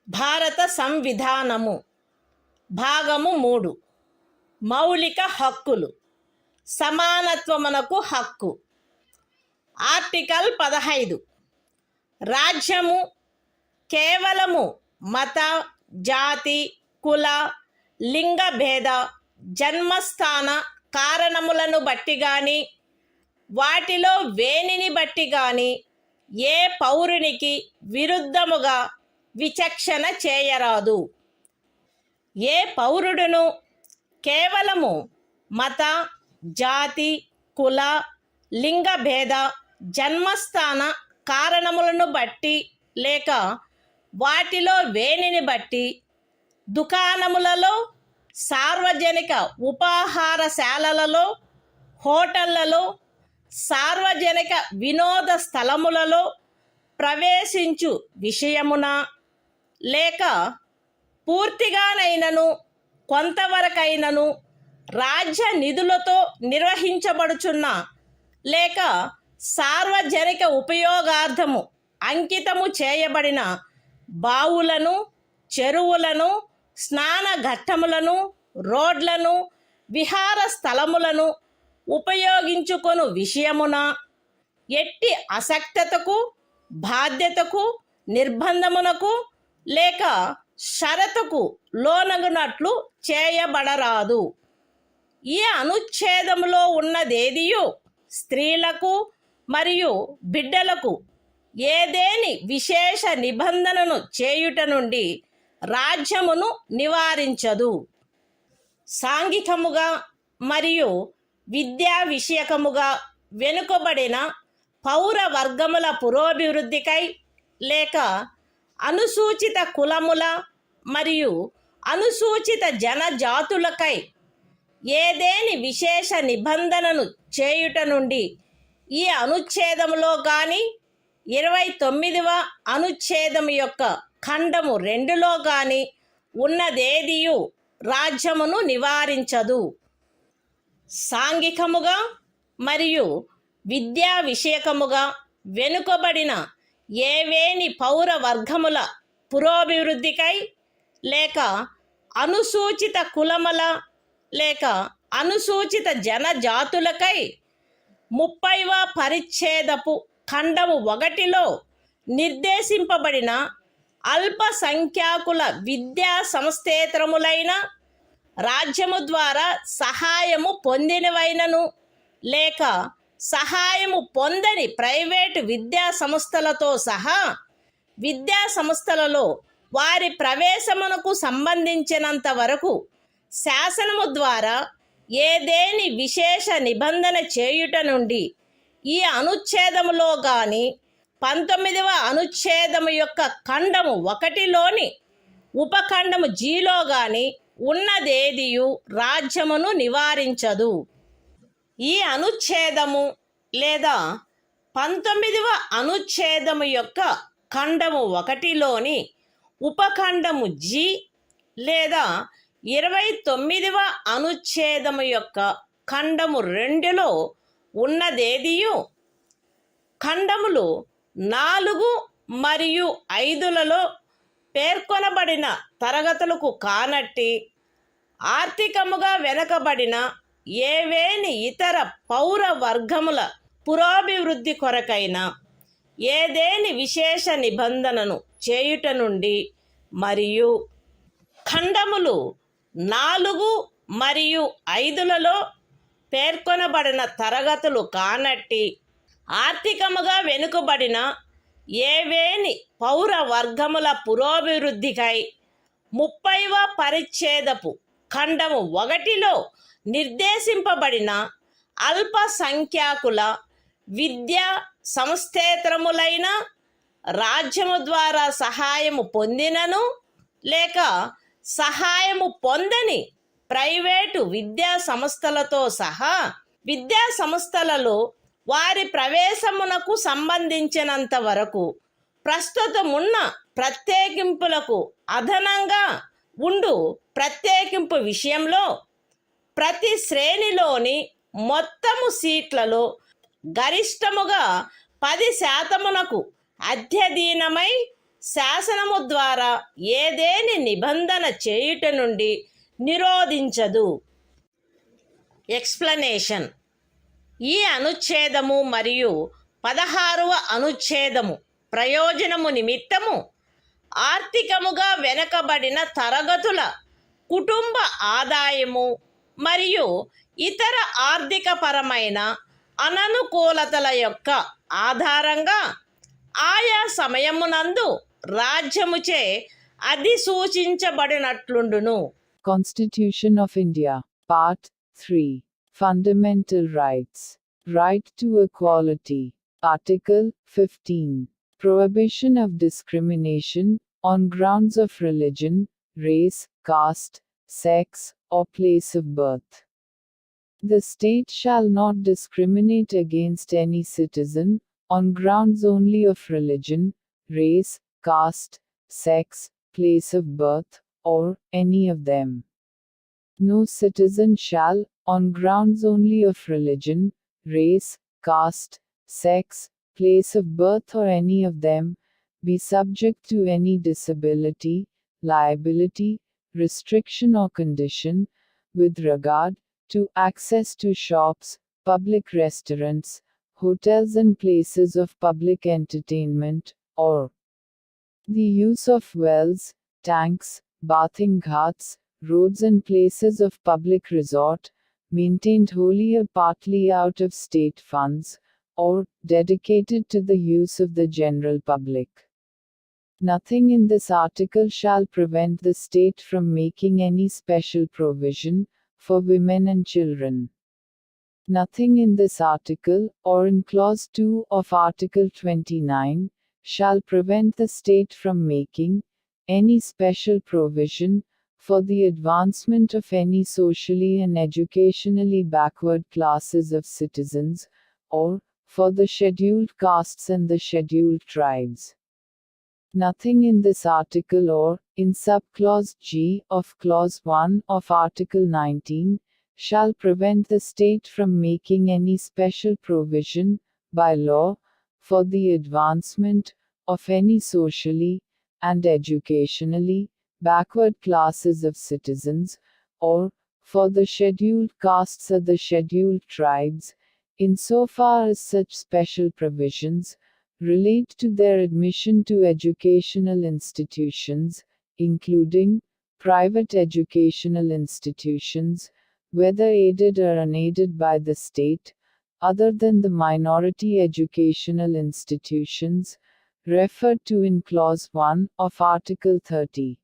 భారత సంవిధానము భాగము 3 మౌలిక హక్కులు సమానత్వమునకు హక్కు. Article 15 రాజ్యము కేవలము మత, జాతి, కుల, లింగ భేద, జన్మస్థాన కారణములను బట్టి గాని వాటిలో వేనిని బట్టి గాని ఏ పౌరునికి విరుద్ధముగా విచక్షణ చేయరాదు. ఏ పౌరుడును కేవలము మత, జాతి, కుల, లింగ భేద, జన్మస్థాన కారణములను బట్టి లేక వాటిలో వేనిని బట్టి దుకాణములలో, సార్వజనిక ఉపాహారశాలలలో, హోటళ్లలో, సార్వజనిక వినోద స్థలములలో ప్రవేశించు విషయమున లేక పూర్తిగానైనను కొంతవరకైనను రాజ్య నిధులతో నిర్వహించబడుచున్న లేక సార్వజనిక ఉపయోగార్థము అంకితము చేయబడిన బావులను, చెరువులను, స్నాన ఘట్టములను, రోడ్లను, విహార స్థలములను ఉపయోగించుకొను విషయమున ఎట్టి అసక్తతకు, బాధ్యతకు, నిర్బంధమునకు లేక షరతుకు లోనగునట్లు చేయబడరాదు. ఈ అనుచ్ఛేదములో ఉన్నదేదియు స్త్రీలకు మరియు బిడ్డలకు ఏదేని విశేష నిబంధనను చేయుట నుండి రాజ్యమును నివారించదు. సాంఘికముగా మరియు విద్యా విషయకముగా వెనుకబడిన పౌర వర్గముల పురోభివృద్ధికై లేక అనుసూచిత కులముల మరియు అనుసూచిత జనజాతులకై ఏదేని విశేష నిబంధనను చేయుట నుండి ఈ అనుచ్ఛేదములో గాని 29వ అనుచ్ఛేదము యొక్క ఖండము 2లో గాని ఉన్నదేదియు రాజ్యమును నివారించదు. సాంఘికముగా మరియు విద్యా విషయకముగా వెనుకబడిన ఏవేని పౌర వర్గముల పురోభివృద్ధికై లేక అనుసూచిత కులముల లేక అనుసూచిత జనజాతులకై 30వ పరిచ్ఛేదపు ఖండము 1లో నిర్దేశింపబడిన అల్పసంఖ్యాకుల విద్యా సంస్థేతరములైన రాజ్యము ద్వారా సహాయము పొందినవైనను లేక సహాయము పొందని ప్రైవేటు విద్యా సంస్థలతో సహా విద్యా సంస్థలలో వారి ప్రవేశమునకు సంబంధించినంత వరకు శాసనము ద్వారా ఏదేని విశేష నిబంధన చేయుట నుండి ఈ అనుచ్ఛేదములో గాని 19వ అనుచ్ఛేదము యొక్క ఖండము 1లోని ఉపఖండము జీలో గాని ఉన్నదేదియు రాజ్యమును నివారించదు. ఈ అనుచ్ఛేదము లేదా 19వ అనుచ్ఛేదము యొక్క ఖండము 1లోని ఉపఖండము జి లేదా 29వ అనుచ్ఛేదము యొక్క ఖండము 2లో ఉన్నదేదియు ఖండములు 4 మరియు 5లలో పేర్కొనబడిన తరగతులకు కానట్టి ఆర్థికముగా వెనుకబడిన ఏవేని ఇతర పౌర వర్గముల పురోభివృద్ధి కొరకైన ఏదేని విశేష నిబంధనను చేయుట నుండి మరియు ఖండములు 4 మరియు 5లలో పేర్కొనబడిన తరగతులు కానట్టి ఆర్థికముగా వెనుకబడిన ఏవేని పౌర వర్గముల పురోభివృద్ధికై 30వ పరిచ్ఛేదపు ఖండము 1లో నిర్దేశింపబడిన అల్పసంఖ్యాకుల విద్యా సంస్థేతరములైన రాజ్యము ద్వారా సహాయము పొందినను లేక సహాయము పొందని ప్రైవేటు విద్యా సంస్థలతో సహా విద్యా సంస్థలలో వారి ప్రవేశమునకు సంబంధించినంత వరకు ప్రస్తుతమున్న ప్రత్యేకింపులకు అదనంగా ఉండు ప్రత్యేకింపు విషయంలో ప్రతి శ్రేణిలోని మొత్తము సీట్లలో గరిష్టముగా 10% అధ్యధీనమై శాసనము ద్వారా ఏదేని నిబంధన చేయుట నుండి నిరోధించదు. ఎక్స్ప్లనేషన్. ఈ అనుచ్ఛేదము మరియు 16వ అనుచ్ఛేదము ప్రయోజనము నిమిత్తము ఆర్థికముగా వెనుకబడిన తరగతుల కుటుంబ ఆదాయము మరియు ఇతర ఆర్థికపరమైన అననుకూలతల యొక్క ఆధారంగా ఆయా సమయమునందు రాజ్యముచే అధిసూచించబడినట్లుండును. Constitution of India, Part 3. Fundamental Rights. Right to Equality. Article 15. Prohibition of discrimination on grounds of religion, race, caste, sex, or place of birth. The state shall not discriminate against any citizen on grounds only of religion, race, caste, sex, place of birth, or any of them. No citizen shall, on grounds only of religion, race, caste, sex, place of birth, or any of them, be subject to any disability, liability, restriction, or condition, with regard to access to shops, public restaurants, hotels, and places of public entertainment, or the use of wells, tanks, bathing ghats, roads, and places of public resort, maintained wholly or partly out of state funds, or dedicated to the use of the general public. Nothing in this article shall prevent the state from making any special provision for women and children. Nothing in this article, or in Clause 2 of Article 29, shall prevent the state from making any special provision for the advancement of any socially and educationally backward classes of citizens, or for the scheduled castes and the scheduled tribes. Nothing in this article or in subclause G of Clause 1 of Article 19 shall prevent the state from making any special provision, by law, for the advancement of any socially and educationally backward classes of citizens, or for the scheduled castes or the scheduled tribes, insofar as such special provisions relate to their admission to educational institutions, including private educational institutions, whether aided or unaided by the state, other than the minority educational institutions referred to in Clause 1 of Article 30.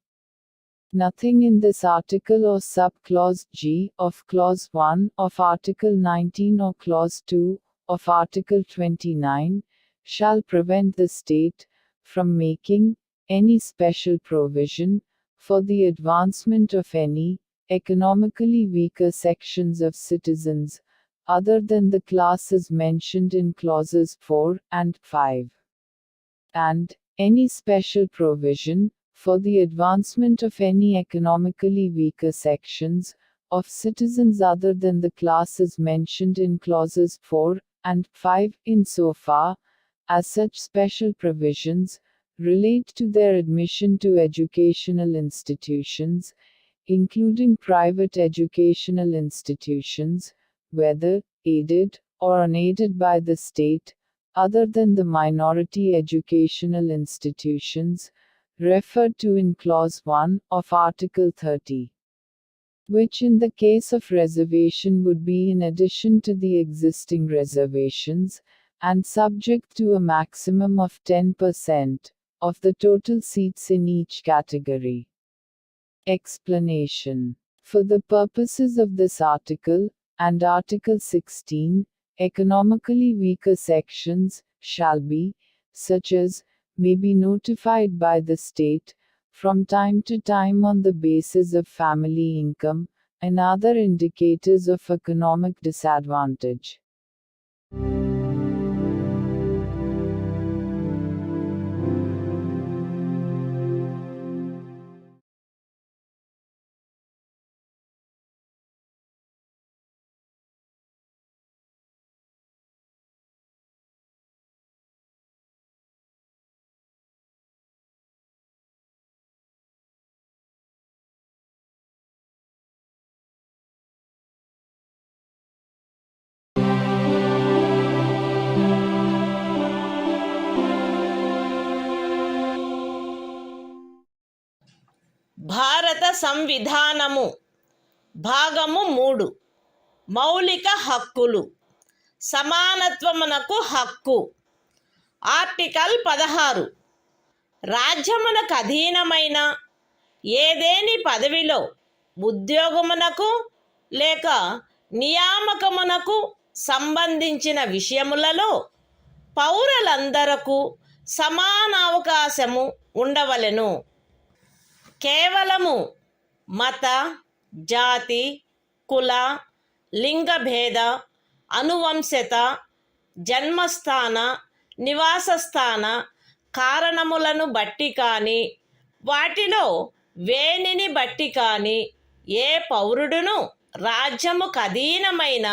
Nothing in this article or subclause G of Clause 1 of Article 19 or Clause 2 of Article 29 shall prevent the state from making any special provision for the advancement of any economically weaker sections of citizens, other than the classes mentioned in Clauses 4 and 5. And any special provision for the advancement of any economically weaker sections, of citizens other than the classes mentioned in clauses 4 and 5 insofar as such special provisions relate to their admission to educational institutions, including private educational institutions, whether aided or unaided by the state, other than the minority educational institutions referred to in Clause 1 of Article 30, which in the case of reservation would be in addition to the existing reservations, and subject to a maximum of 10% of the total seats in each category. Explanation. For the purposes of this article, and Article 16, economically weaker sections shall be, such as, may be notified by the state, from time to time on the basis of family income, and other indicators of economic disadvantage. భారత సంవిధానము భాగము 3 మౌలిక హక్కులు సమానత్వమునకు హక్కు. Article 16 రాజ్యమునకు అధీనమైన ఏదేని పదవిలో ఉద్యోగమునకు లేక నియామకమునకు సంబంధించిన విషయములలో పౌరులందరకు సమాన అవకాశము ఉండవలెను. కేవలము మత, జాతి, కుల, లింగభేద, అనువంశత, జన్మస్థాన, నివాసస్థాన కారణములను బట్టి కానీ వాటిలో వేనిని బట్టి కానీ ఏ పౌరుడును రాజ్యముకు అధీనమైన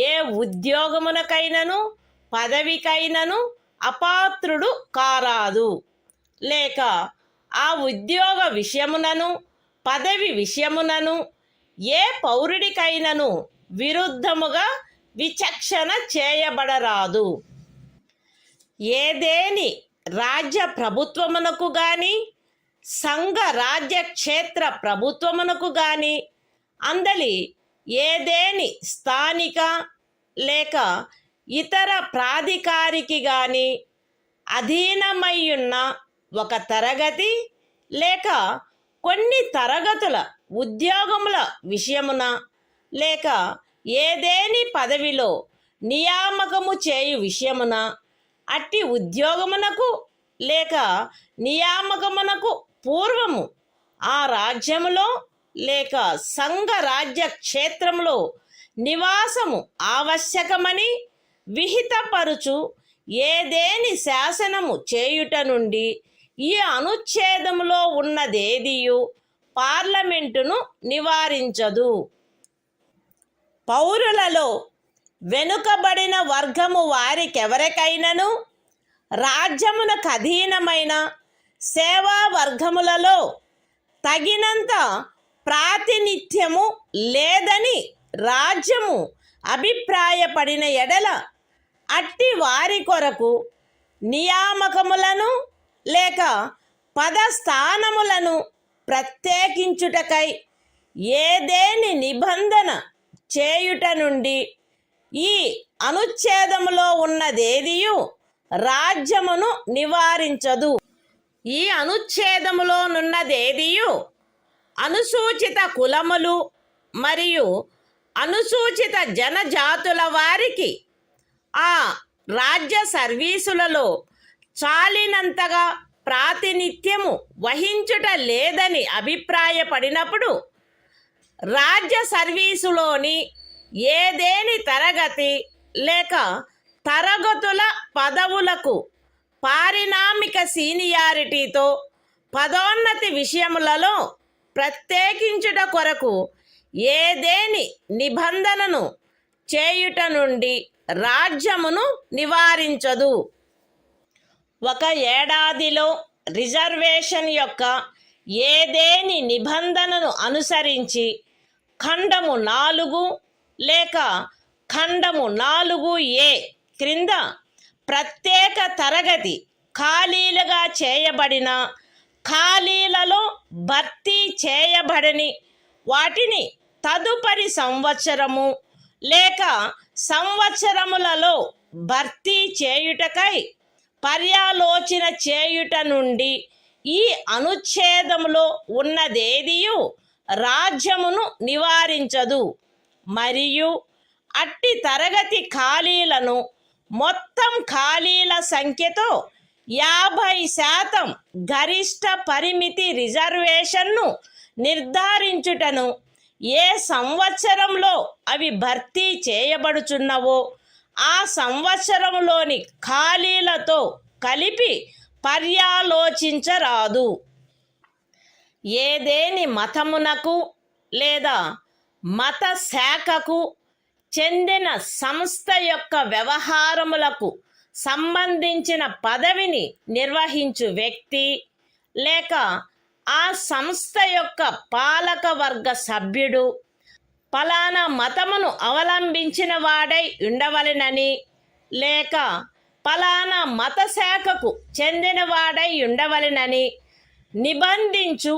ఏ ఉద్యోగమునకైనను పదవికైనను అపాత్రుడు కారాదు. లేక ఆ ఉద్యోగ విషయమునను పదవి విషయమునను ఏ పౌరుడికైనను విరుద్ధముగా విచక్షణ చేయబడరాదు. ఏదేని రాజ్య ప్రభుత్వమునకు గాని సంఘ రాజ్య క్షేత్ర ప్రభుత్వమునకు గాని అందలి ఏదేని స్థానిక లేక ఇతర ప్రాధికారికి గాని అధీనమయ్యున్న ఒక తరగతి లేక కొన్ని తరగతుల ఉద్యోగముల విషయమున లేక ఏదేని పదవిలో నియామకము చేయు విషయమున అట్టి ఉద్యోగమునకు లేక నియామకమునకు పూర్వము ఆ రాజ్యములో లేక సంఘ రాజ్య క్షేత్రంలో నివాసము ఆవశ్యకమని విహితపరుచు ఏదేని శాసనము చేయుట నుండి ఈ అనుచ్ఛేదములో ఉన్నదేదియు పార్లమెంటును నివారించదు. పౌరులలో వెనుకబడిన వర్గము వారికెవరికైనను రాజ్యమునకు అధీనమైన సేవా వర్గములలో తగినంత ప్రాతినిధ్యము లేదని రాజ్యము అభిప్రాయపడిన ఎడల అట్టి వారి కొరకు నియామకములను లేక పదస్థానములను ప్రత్యేకించుటకై ఏదేని నిబంధన చేయుట నుండి ఈ అనుచ్ఛేదములో ఉన్నదేదియు రాజ్యమును నివారించదు. ఈ అనుచ్ఛేదములోనున్నదేదియు అనుసూచిత కులములు మరియు అనుసూచిత జనజాతుల వారికి ఆ రాజ్య సర్వీసులలో చాలినంతగా ప్రాతినిధ్యము వహించుట లేదని అభిప్రాయపడినప్పుడు రాజ్య సర్వీసులోని ఏదేని తరగతి లేక తరగతుల పదవులకు పారిణామిక సీనియారిటీతో పదోన్నతి విషయములలో ప్రత్యేకించుట కొరకు ఏదేని నిబంధనను చేయుట నుండి రాజ్యమును నివారించదు. ఒక ఏడాదిలో రిజర్వేషన్ యొక్క ఏదేని నిబంధనను అనుసరించి ఖండము 4 లేక ఖండము 4A క్రింద ప్రత్యేక తరగతి ఖాళీలుగా చేయబడిన ఖాళీలలో భర్తీ చేయబడని వాటిని తదుపరి సంవత్సరము లేక సంవత్సరములలో భర్తీ చేయుటకై పర్యాలోచన చేయుట నుండి ఈ అనుచ్ఛేదములో ఉన్నదేదియు రాజ్యమును నివారించదు. మరియు అట్టి తరగతి ఖాళీలను మొత్తం ఖాళీల సంఖ్యతో 50% గరిష్ట పరిమితి రిజర్వేషన్ను నిర్ధారించుటను ఏ సంవత్సరంలో అవి భర్తీ చేయబడుచున్నవో ఆ సంవత్సరంలోని ఖాళీలతో కలిపి పర్యాలోచించరాదు. ఏదేని మతమునకు లేదా మత శాఖకు చెందిన సంస్థ యొక్క వ్యవహారములకు సంబంధించిన పదవిని నిర్వహించు వ్యక్తి లేక ఆ సంస్థ యొక్క పాలక వర్గ సభ్యుడు ఫలానా మతమును అవలంబించిన వాడై ఉండవలెనని లేక ఫలానా మత శాఖకు చెందినవాడై ఉండవలెనని నిబంధించు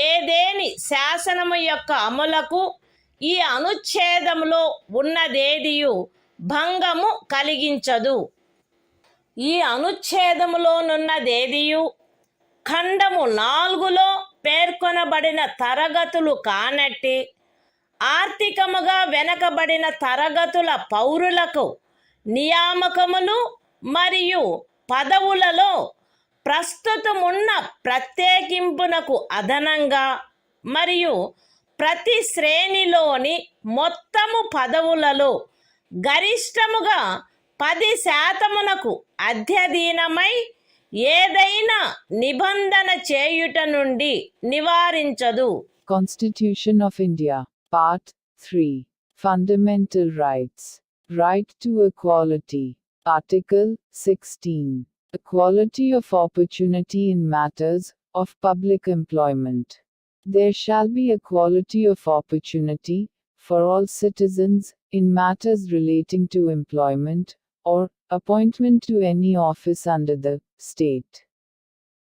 ఏదేని శాసనము యొక్క అమలుకు ఈ అనుచ్ఛేదములో ఉన్నదేదియు భంగము కలిగించదు. ఈ అనుచ్ఛేదములోనున్నదేదియు ఖండము 4లో పేర్కొనబడిన తరగతులు కానట్టి ఆర్థికముగా వెనకబడిన తరగతుల పౌరులకు నియామకములు మరియు పదవులలో ప్రస్తుతమున్న ప్రత్యేకింపునకు అదనంగా మరియు ప్రతి శ్రేణిలోని మొత్తము పదవులలో గరిష్టముగా 10% అధ్యధీనమై ఏదైనా నిబంధన చేయుట నుండి నివారించదు. Constitution of India, Part 3. Fundamental Rights. Right to Equality. Article 16. Equality of opportunity in matters of public employment. There shall be equality of opportunity for all citizens in matters relating to employment or appointment to any office under the state.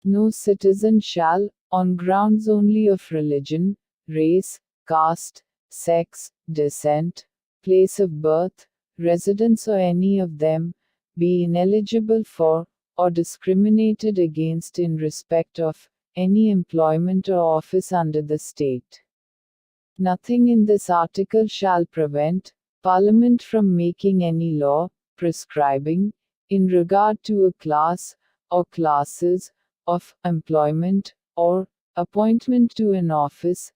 No citizen shall, on grounds only of religion, race, caste, sex, descent, place of birth, residence or any of them, be ineligible for, or discriminated against in respect of, any employment or office under the state. Nothing in this article shall prevent Parliament from making any law, prescribing, in regard to a class, or classes, of employment, or appointment to an office,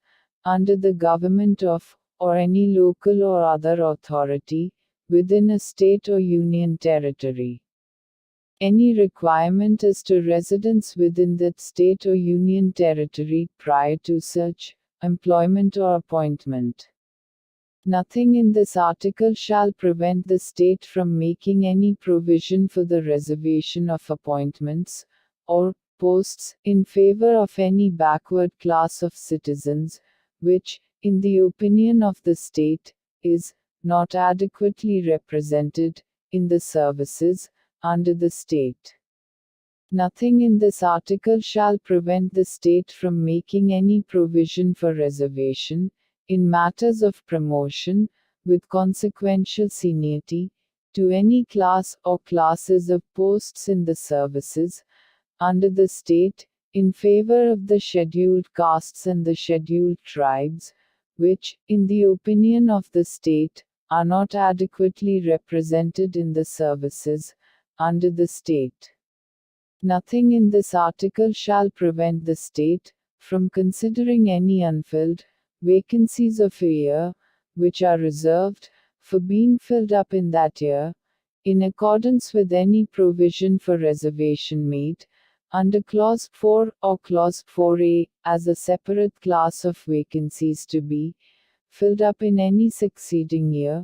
under the government of, or any local or other authority, within a state or union territory. Any requirement as to residence within that state or union territory prior to such employment or appointment. Nothing in this article shall prevent the state from making any provision for the reservation of appointments, or posts, in favor of any backward class of citizens, which, in the opinion of the state, is not adequately represented in the services under the state. Nothing in this article shall prevent the state from making any provision for reservation, in matters of promotion, with consequential seniority, to any class or classes of posts in the services under the state, in favor of the scheduled castes and the scheduled tribes, which, in the opinion of the state, are not adequately represented in the services under the state. Nothing in this article shall prevent the state from considering any unfilled vacancies of a year, which are reserved for being filled up in that year, in accordance with any provision for reservation made under Clause 4 or Clause 4A, as a separate class of vacancies to be filled up in any succeeding year,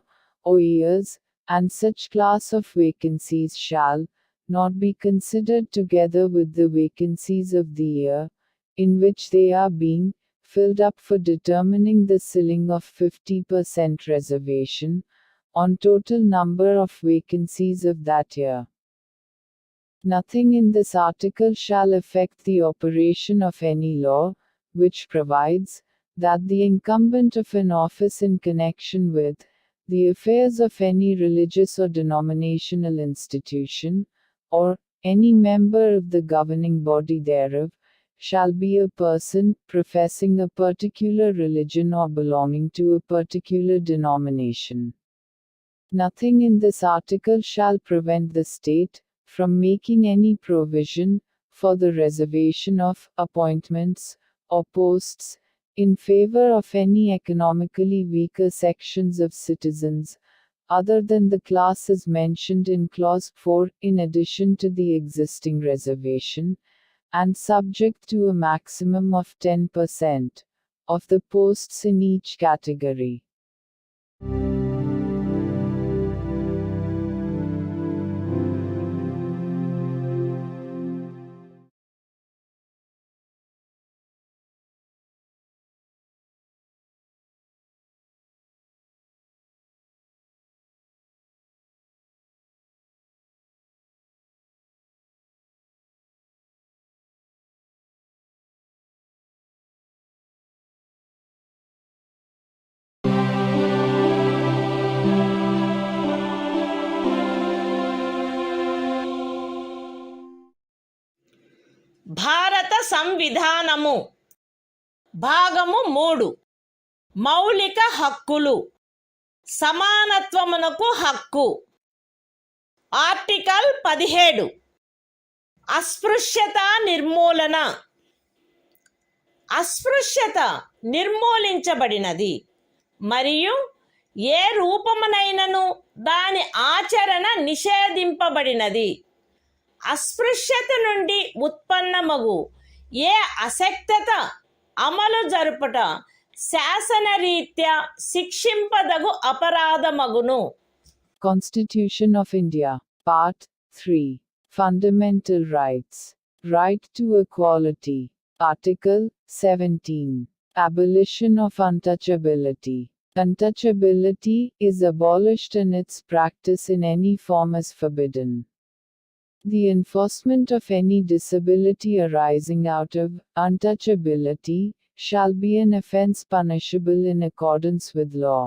or years, and such class of vacancies shall not be considered together with the vacancies of the year in which they are being filled up for determining the ceiling of 50% reservation on total number of vacancies of that year. Nothing in this article shall affect the operation of any law, which provides that the incumbent of an office in connection with the affairs of any religious or denominational institution, or any member of the governing body thereof, shall be a person professing a particular religion or belonging to a particular denomination. Nothing in this article shall prevent the state from making any provision for the reservation of appointments or posts in favor of any economically weaker sections of citizens, other than the classes mentioned in Clause 4, in addition to the existing reservation, and subject to a maximum of 10% of the posts in each category. భారత సంవిధానము భాగము 3 మౌలిక హక్కులు సమానత్వమునకు హక్కు article 17 అస్పృశ్యత నిర్మూలన అస్పృశ్యత నిర్మూలించబడినది మరియు ఏ రూపమునైనను దాని ఆచరణ నిషేధింపబడినది. అస్పృశ్యత నుండి ఉత్పన్నమగు ఏ అసక్తత అమలు జరుపుట శాసనరీత్యా శిక్షింపదగు అపరాధమగును. Constitution of India, Part 3. Fundamental Rights. Right to Equality. Article 17. Abolition of untouchability. Untouchability is abolished and its practice in any form is forbidden. The enforcement of any disability arising out of untouchability shall be an offense punishable in accordance with law.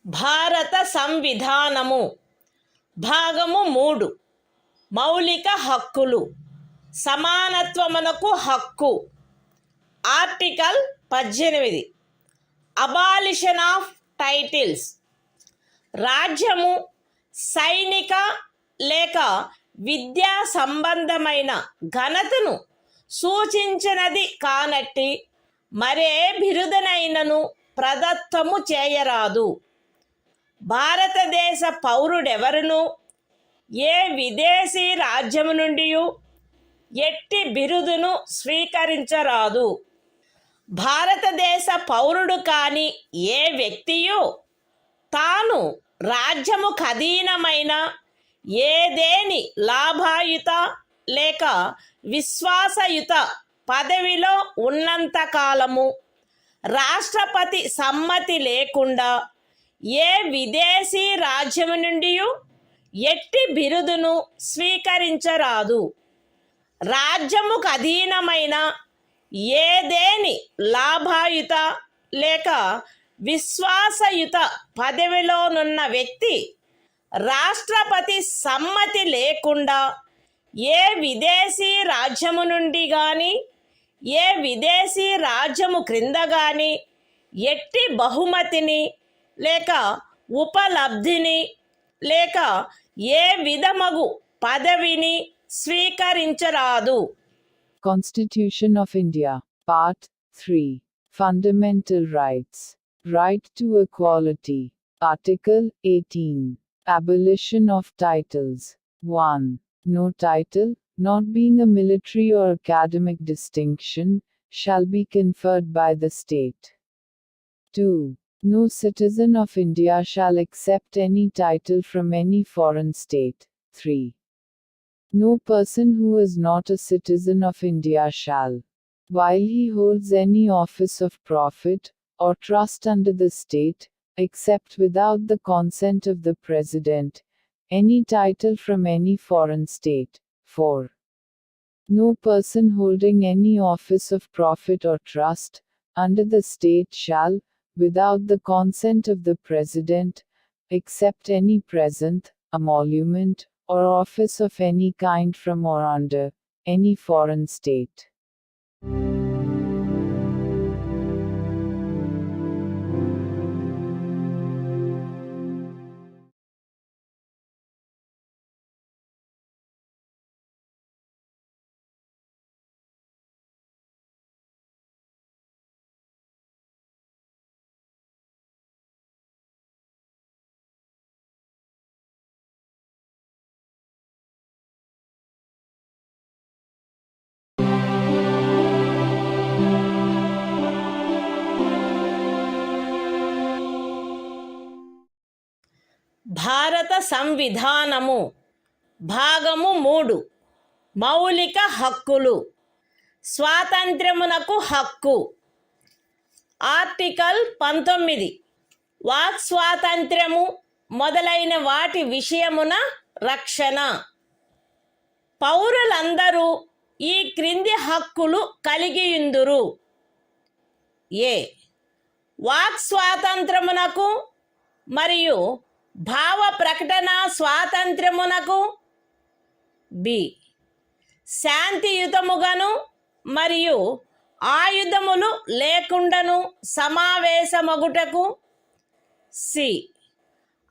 భారత సంవిధానము భాగము 3 మౌలిక హక్కులు సమానత్వమునకు హక్కు article 18 abolition of titles రాజ్యము సైనిక లేక విద్యా సంబంధమైన ఘనతను సూచించినది కానట్టి మరే బిరుదనైనను ప్రదత్తము చేయరాదు. భారతదేశ పౌరుడెవరును ఏ విదేశీ రాజ్యము నుండి ఎట్టి బిరుదును స్వీకరించరాదు. భారతదేశ పౌరుడు కాని ఏ వ్యక్తియు తాను రాజ్యము ఖదీనమైన ఏదేని లాభాయుత లేక విశ్వాసయుత పదవిలో ఉన్నంత కాలము రాష్ట్రపతి సమ్మతి లేకుండా ఏ విదేశీ రాజ్యము నుండి ఎట్టి బిరుదును స్వీకరించరాదు. రాజ్యముకు అధీనమైన ఏదేని లాభాయుత లేక విశ్వాసయుత పదవిలోనున్న వ్యక్తి రాష్ట్రపతి సమ్మతి లేకుండా ఏ విదేశీ రాజ్యము నుండి కానీ ఏ విదేశీ రాజ్యము క్రింద కానీ ఎట్టి బహుమతిని లేక ఉపలబ్ధిని లేక ఏ విధమగు పదవిని స్వీకరించరాదు. Constitution of India, Part 3. Fundamental Rights. Right to Equality. Article 18. Abolition of Titles. 1. No title, not being a military or academic distinction, shall be conferred by the state. 2. No citizen of India shall accept any title from any foreign state. 3. No person who is not a citizen of India shall, while he holds any office of profit or trust under the state, accept without the consent of the President, any title from any foreign state. 4. No person holding any office of profit or trust under the state shall, without the consent of the President, accept any present, emolument, or office of any kind from or under any foreign state. భారత సంవిధానము భాగము 3 మౌలిక హక్కులు. స్వాతంత్ర్యమునకు హక్కు. Article 19 walk స్వాతంత్ర్యము మొదలైన వాటి విషయమున రక్షణ. పౌరులందరూ ఈ క్రింది హక్కులు కలిగియుందురు. ఏ వాక్ స్వాతంత్రమునకు మరియు భావ ప్రకటన స్వాతంత్ర్యమునకు. బి శాంతియుతముగాను మరియు ఆయుధములు లేకుండాను సమావేశమగుటకు. సి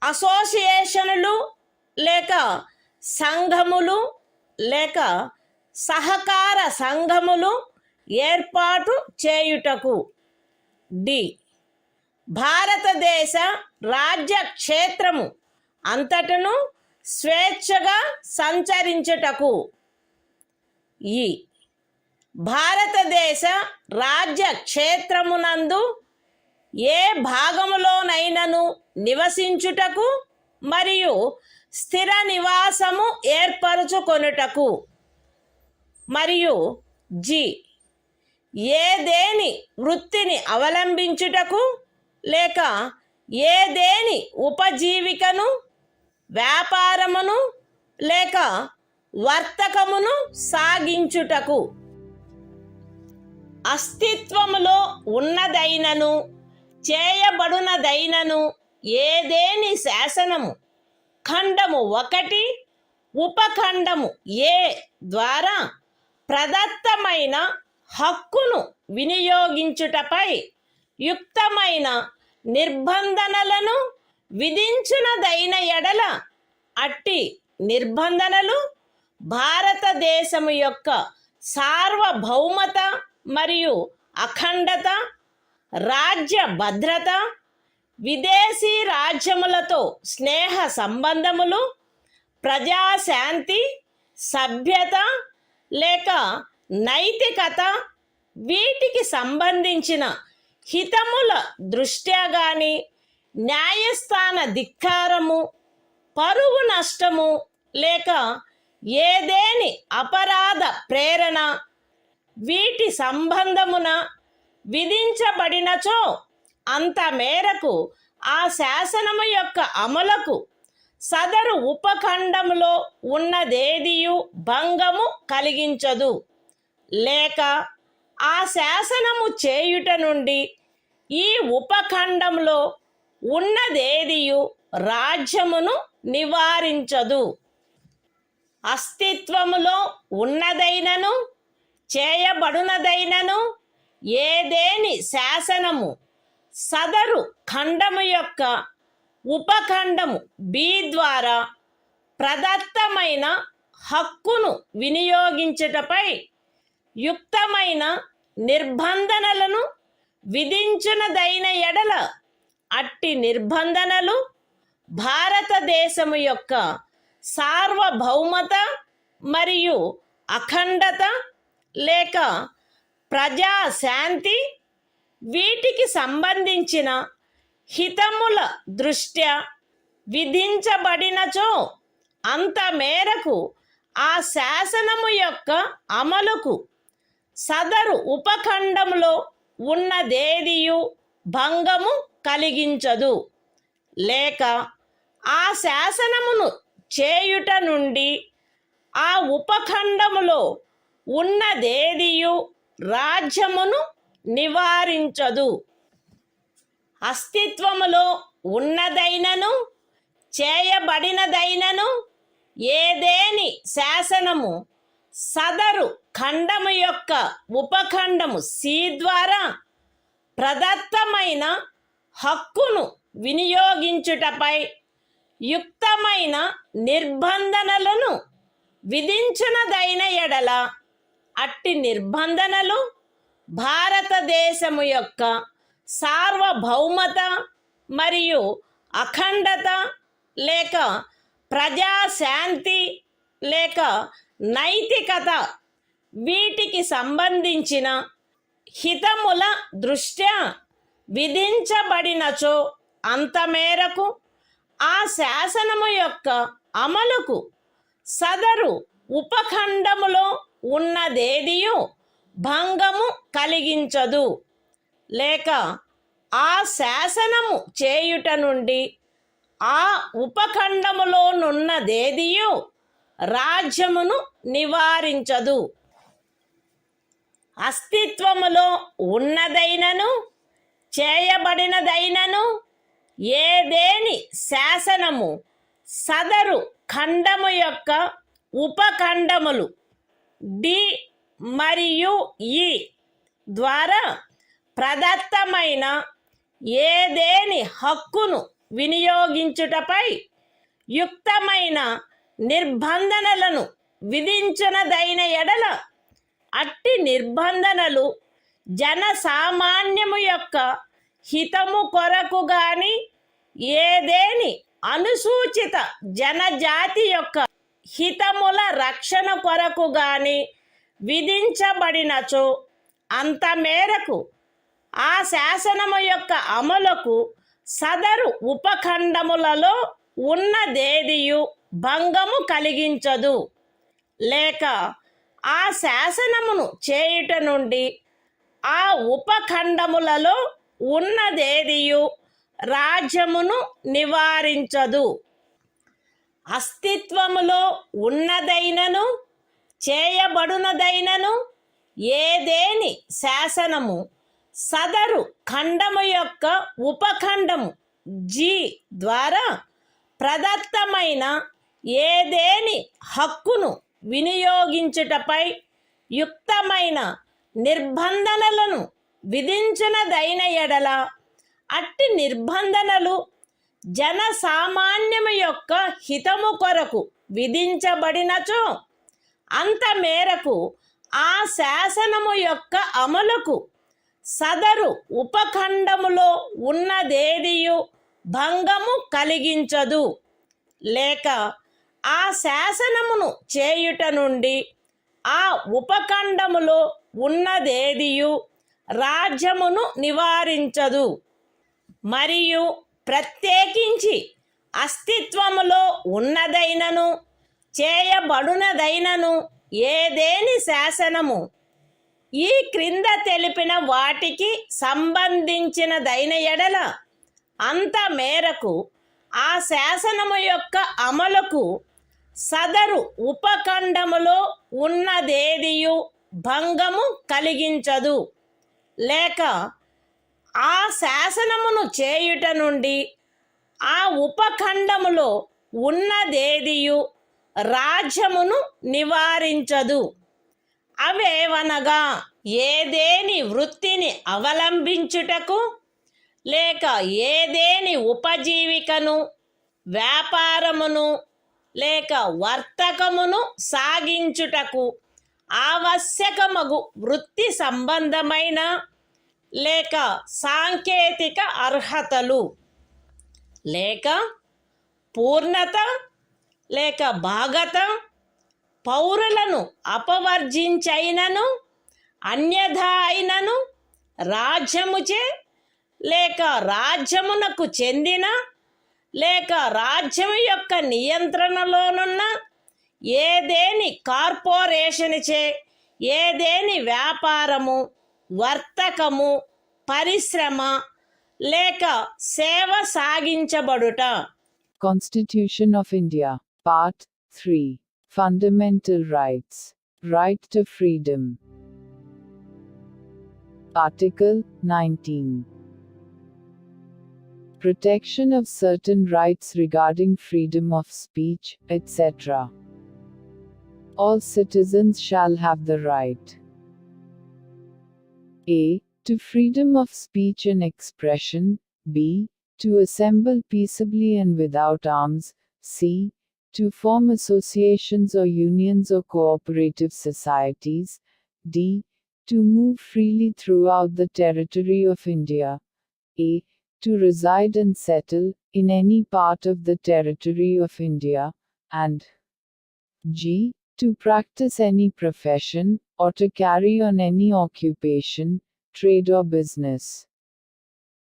అసోసియేషనులు లేక సంఘములు లేక సహకార సంఘములు ఏర్పాటు చేయుటకు. డి భారతదేశ రాజ్య క్షేత్రము అంతటను స్వేచ్ఛగా సంచరించుటకు. ఈ భారతదేశ రాజ్య క్షేత్రమునందు ఏ భాగములోనైనను నివసించుటకు మరియు స్థిర నివాసము ఏర్పరచుకొనుటకు. మరియు జి ఏదేని వృత్తిని అవలంబించుటకు లేక ఏదేని ఉపజీవికను వ్యాపారమును లేక వర్తకమును సాగించుటకు. అస్తిత్వములో ఉన్నదైనను చేయబడునదైనను ఏదేని శాసనము ఖండము 1 ఉపఖండము ఏ ద్వారా ప్రదత్తమైన హక్కును వినియోగించుటపై యుక్తమైన నిర్బంధనలను విధించునదైన ఎడల అట్టి నిర్బంధనలు భారతదేశము యొక్క సార్వభౌమత మరియు అఖండత, రాజ్య భద్రత, విదేశీ రాజ్యములతో స్నేహ సంబంధములు, ప్రజాశాంతి, సభ్యత లేక నైతికత వీటికి సంబంధించిన హితముల దృష్ట్యా గాని న్యాయస్థాన ధిక్కారము, పరువు నష్టము లేక ఏదేని అపరాధ ప్రేరణ వీటి సంబంధమున విధించబడినచో అంత మేరకు ఆ శాసనము యొక్క అమలుకు సదరు ఉపఖండములో ఉన్నదేదియు భంగము కలిగించదు, లేక ఆ శాసనము చేయుట నుండి ఈ ఉపఖండంలో ఉన్నదేదియు రాజ్యమును నివారించదు. అస్తిత్వములో ఉన్నదైనను చేయబడునదైనను ఏదేని శాసనము సదరు ఖండము యొక్క ఉపఖండము బి ద్వారా ప్రదత్తమైన హక్కును వినియోగించుటపై యుక్తమైన నిర్బంధనలను విధించునదైన ఎడల అట్టి నిర్బంధనలు భారతదేశము యొక్క సార్వభౌమత మరియు అఖండత లేక ప్రజాశాంతి వీటికి సంబంధించిన హితముల దృష్ట్యా విధించబడినచో అంత మేరకు ఆ శాసనము యొక్క అమలుకు సదరు ఉపఖండంలో ఉన్నదేదియు భంగము కలిగించదు, లేక ఆ శాసనమును చేయుట నుండి ఆ ఉపఖండములో ఉన్నదేదియు రాజ్యమును నివారించదు. అస్తిత్వములో ఉన్నదైనను చేయబడినదైనను ఏదేని శాసనము సదరు ఖండము యొక్క ఉపఖండము సి ద్వారా ప్రదత్తమైన హక్కును వినియోగించుటపై యుక్తమైన నిర్బంధనలను విధించునదైన ఎడల అట్టి నిర్బంధనలు భారతదేశము యొక్క సార్వభౌమత మరియు అఖండత లేక ప్రజాశాంతి లేక నైతికత వీటికి సంబంధించిన హితముల దృష్ట్యా విధించబడినచో అంత మేరకు ఆ శాసనము యొక్క అమలుకు సదరు ఉపఖండములో ఉన్నదేదియు భంగము కలిగించదు, లేక ఆ శాసనము చేయుట నుండి ఆ ఉపఖండములోనున్నదేదియు రాజ్యమును నివారించదు. అస్తిత్వములో ఉన్నదైనను చేయబడినదైనను ఏదేని శాసనము సదరు ఖండము యొక్క ఉపఖండములు డి మరియు ఈ ద్వారా ప్రదత్తమైన ఏదేని హక్కును వినియోగించుటపై యుక్తమైన నిర్బంధనలను విధించునదైన ఎడల అట్టి నిర్బంధనలు జనసామాన్యము యొక్క హితము కొరకు గాని ఏదేని అనుసూచిత జనజాతి యొక్క హితముల రక్షణ కొరకు గాని విధించబడినచో అంత మేరకు ఆ శాసనము యొక్క అమలుకు సదరు ఉపఖండములలో ఉన్నదేదియు భంగము కలిగించదు, లేక ఆ శాసనమును చేయుట నుండి ఆ ఉపఖండములలో ఉన్నదేదియు రాజ్యమును నివారించదు. అస్తిత్వములో ఉన్నదైనను చేయబడునదైనను ఏదేని శాసనము సదరు ఖండము యొక్క ఉపఖండము జి ద్వారా ప్రదత్తమైన ఏదేని హక్కును వినియోగించుటపై యుక్తమైన నిర్బంధనలను విధించునదైన ఎడల అట్టి నిర్బంధనలు జనసామాన్యము యొక్క హితము కొరకు విధించబడినచో అంత మేరకు ఆ శాసనము యొక్క అమలుకు సదరు ఉపఖండములో ఉన్నదేదియు భంగము కలిగించదు, లేక ఆ శాసనమును చేయుట నుండి ఆ ఉపఖండములో ఉన్నదేదియు రాజ్యమును నివారించదు. మరియు ప్రత్యేకించి అస్తిత్వములో ఉన్నదైనను చేయబడునదైనను ఏదేని శాసనము ఈ క్రింద తెలిపిన వాటికి సంబంధించినదైన ఎడల అంత మేరకు ఆ శాసనము యొక్క అమలుకు సదరు ఉపఖండములో ఉన్నదేదియు భంగము కలిగించదు, లేక ఆ శాసనమును చేయుట నుండి ఆ ఉపఖండములో ఉన్నదేదియు రాజ్యమును నివారించదు. అవేవనగా ఏదేని వృత్తిని అవలంబించుటకు లేక ఏదేని ఉపజీవికను, వ్యాపారమును లేక వర్తకమును సాగించుటకు ఆవశ్యకమగు వృత్తి సంబంధమైన లేక సాంకేతిక అర్హతలు లేక పూర్ణత లేక భాగత పౌరులను అపవర్జించైనను అన్యథా అయినను రాజ్యముచే లేక రాజ్యమునకు చెందిన లేక రాజ్యము యొక్క నియంత్రణలోనున్న ఏదేని కార్పొరేషన్చే ఏదేని వ్యాపారము, వర్తకము, పరిశ్రమ లేక సేవ సాగించబడుట. Constitution of India, Part 3. Fundamental Rights. Right to Freedom. Article 19. Protection of certain rights regarding freedom of speech, etc. All citizens shall have the right a. to freedom of speech and expression, b. to assemble peaceably and without arms, c. to form associations or unions or cooperative societies, d. to move freely throughout the territory of India, a. to reside and settle in any part of the territory of India, and g. to practice any profession, or to carry on any occupation, trade or business.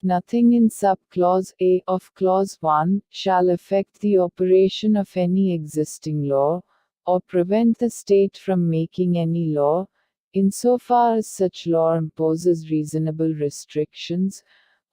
Nothing in sub-clause A of clause 1 shall affect the operation of any existing law, or prevent the state from making any law, insofar as such law imposes reasonable restrictions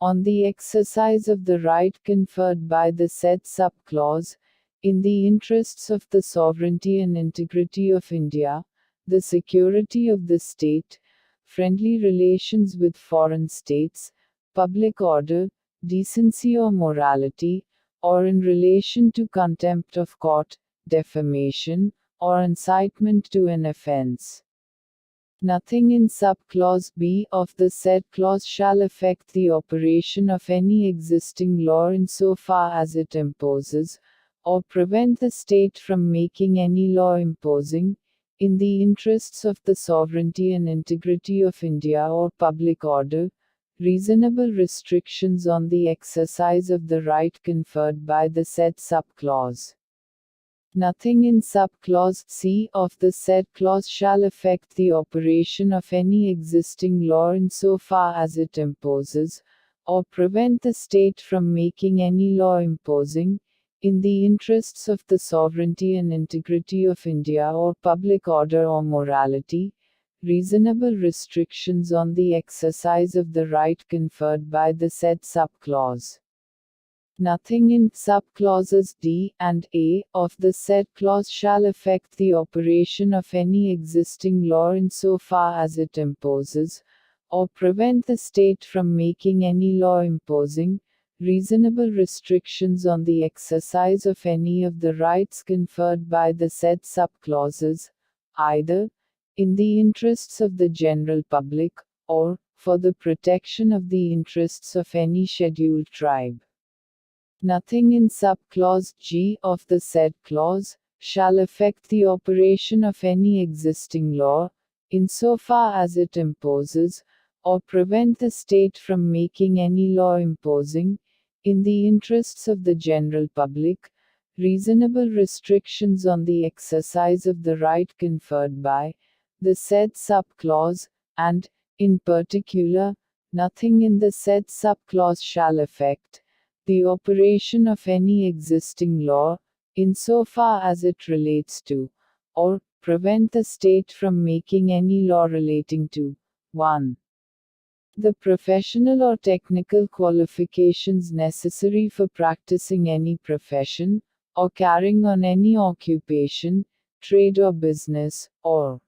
on the exercise of the right conferred by the said sub-clause, in the interests of the sovereignty and integrity of India, the security of the state, friendly relations with foreign states, public order, decency or morality, or in relation to contempt of court, defamation, or incitement to an offense. Nothing in sub-clause B of the said clause shall affect the operation of any existing law insofar as it imposes, or prevent the state from making any law imposing, in the interests of the sovereignty and integrity of India or public order, reasonable restrictions on the exercise of the right conferred by the said sub-clause. Nothing in sub-clause C of the said clause shall affect the operation of any existing law insofar as it imposes, or prevent the state from making any law imposing, in the interests of the sovereignty and integrity of India or public order or morality, reasonable restrictions on the exercise of the right conferred by the said sub-clause. Nothing in sub-clauses D and A of the said clause shall affect the operation of any existing law insofar as it imposes, or prevent the state from making any law imposing, reasonable restrictions on the exercise of any of the rights conferred by the said sub-clauses, either in the interests of the general public, or for the protection of the interests of any scheduled tribe. Nothing in sub-clause G of the said clause shall affect the operation of any existing law, insofar as it imposes, or prevent the state from making any law imposing, in the interests of the general public, reasonable restrictions on the exercise of the right conferred by the said sub-clause, and, in particular, nothing in the said sub-clause shall affect the operation of any existing law, insofar as it relates to, or prevent the state from making any law relating to 1. The professional or technical qualifications necessary for practicing any profession, or carrying on any occupation, trade or business, or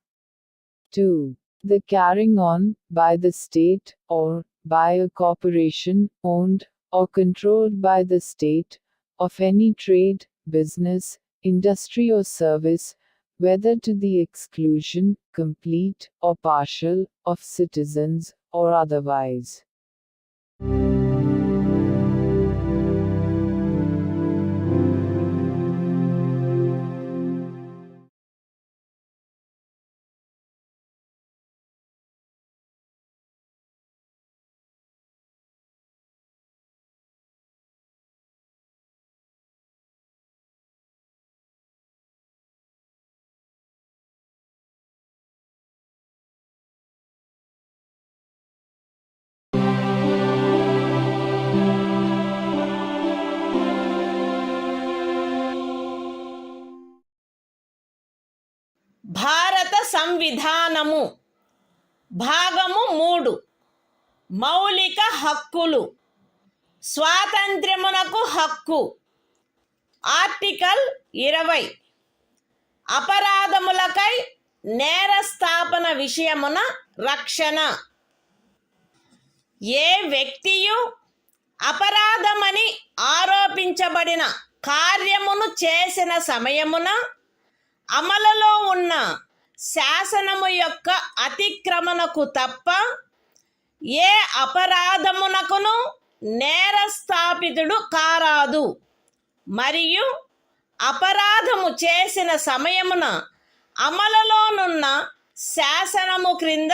2. The carrying on, by the state, or by a corporation, owned or controlled by the state, of any trade, business, industry or service, whether to the exclusion, complete or partial, of citizens, or otherwise. భారత సంవిధానము భాగము 3 మౌలిక హక్కులు స్వాతంత్ర్యమునకు హక్కు article 20 అపరాధములకై నేరస్థాపన విషయమున రక్షణ ఏ వ్యక్తియు అపరాధమని ఆరోపించబడిన కార్యమును చేసిన సమయమున అమలులో ఉన్న శాసనము యొక్క అతిక్రమణకు తప్ప ఏ అపరాధమునకును నేరస్థాపితుడు కారాదు మరియు అపరాధము చేసిన సమయమున అమలులోనున్న శాసనము క్రింద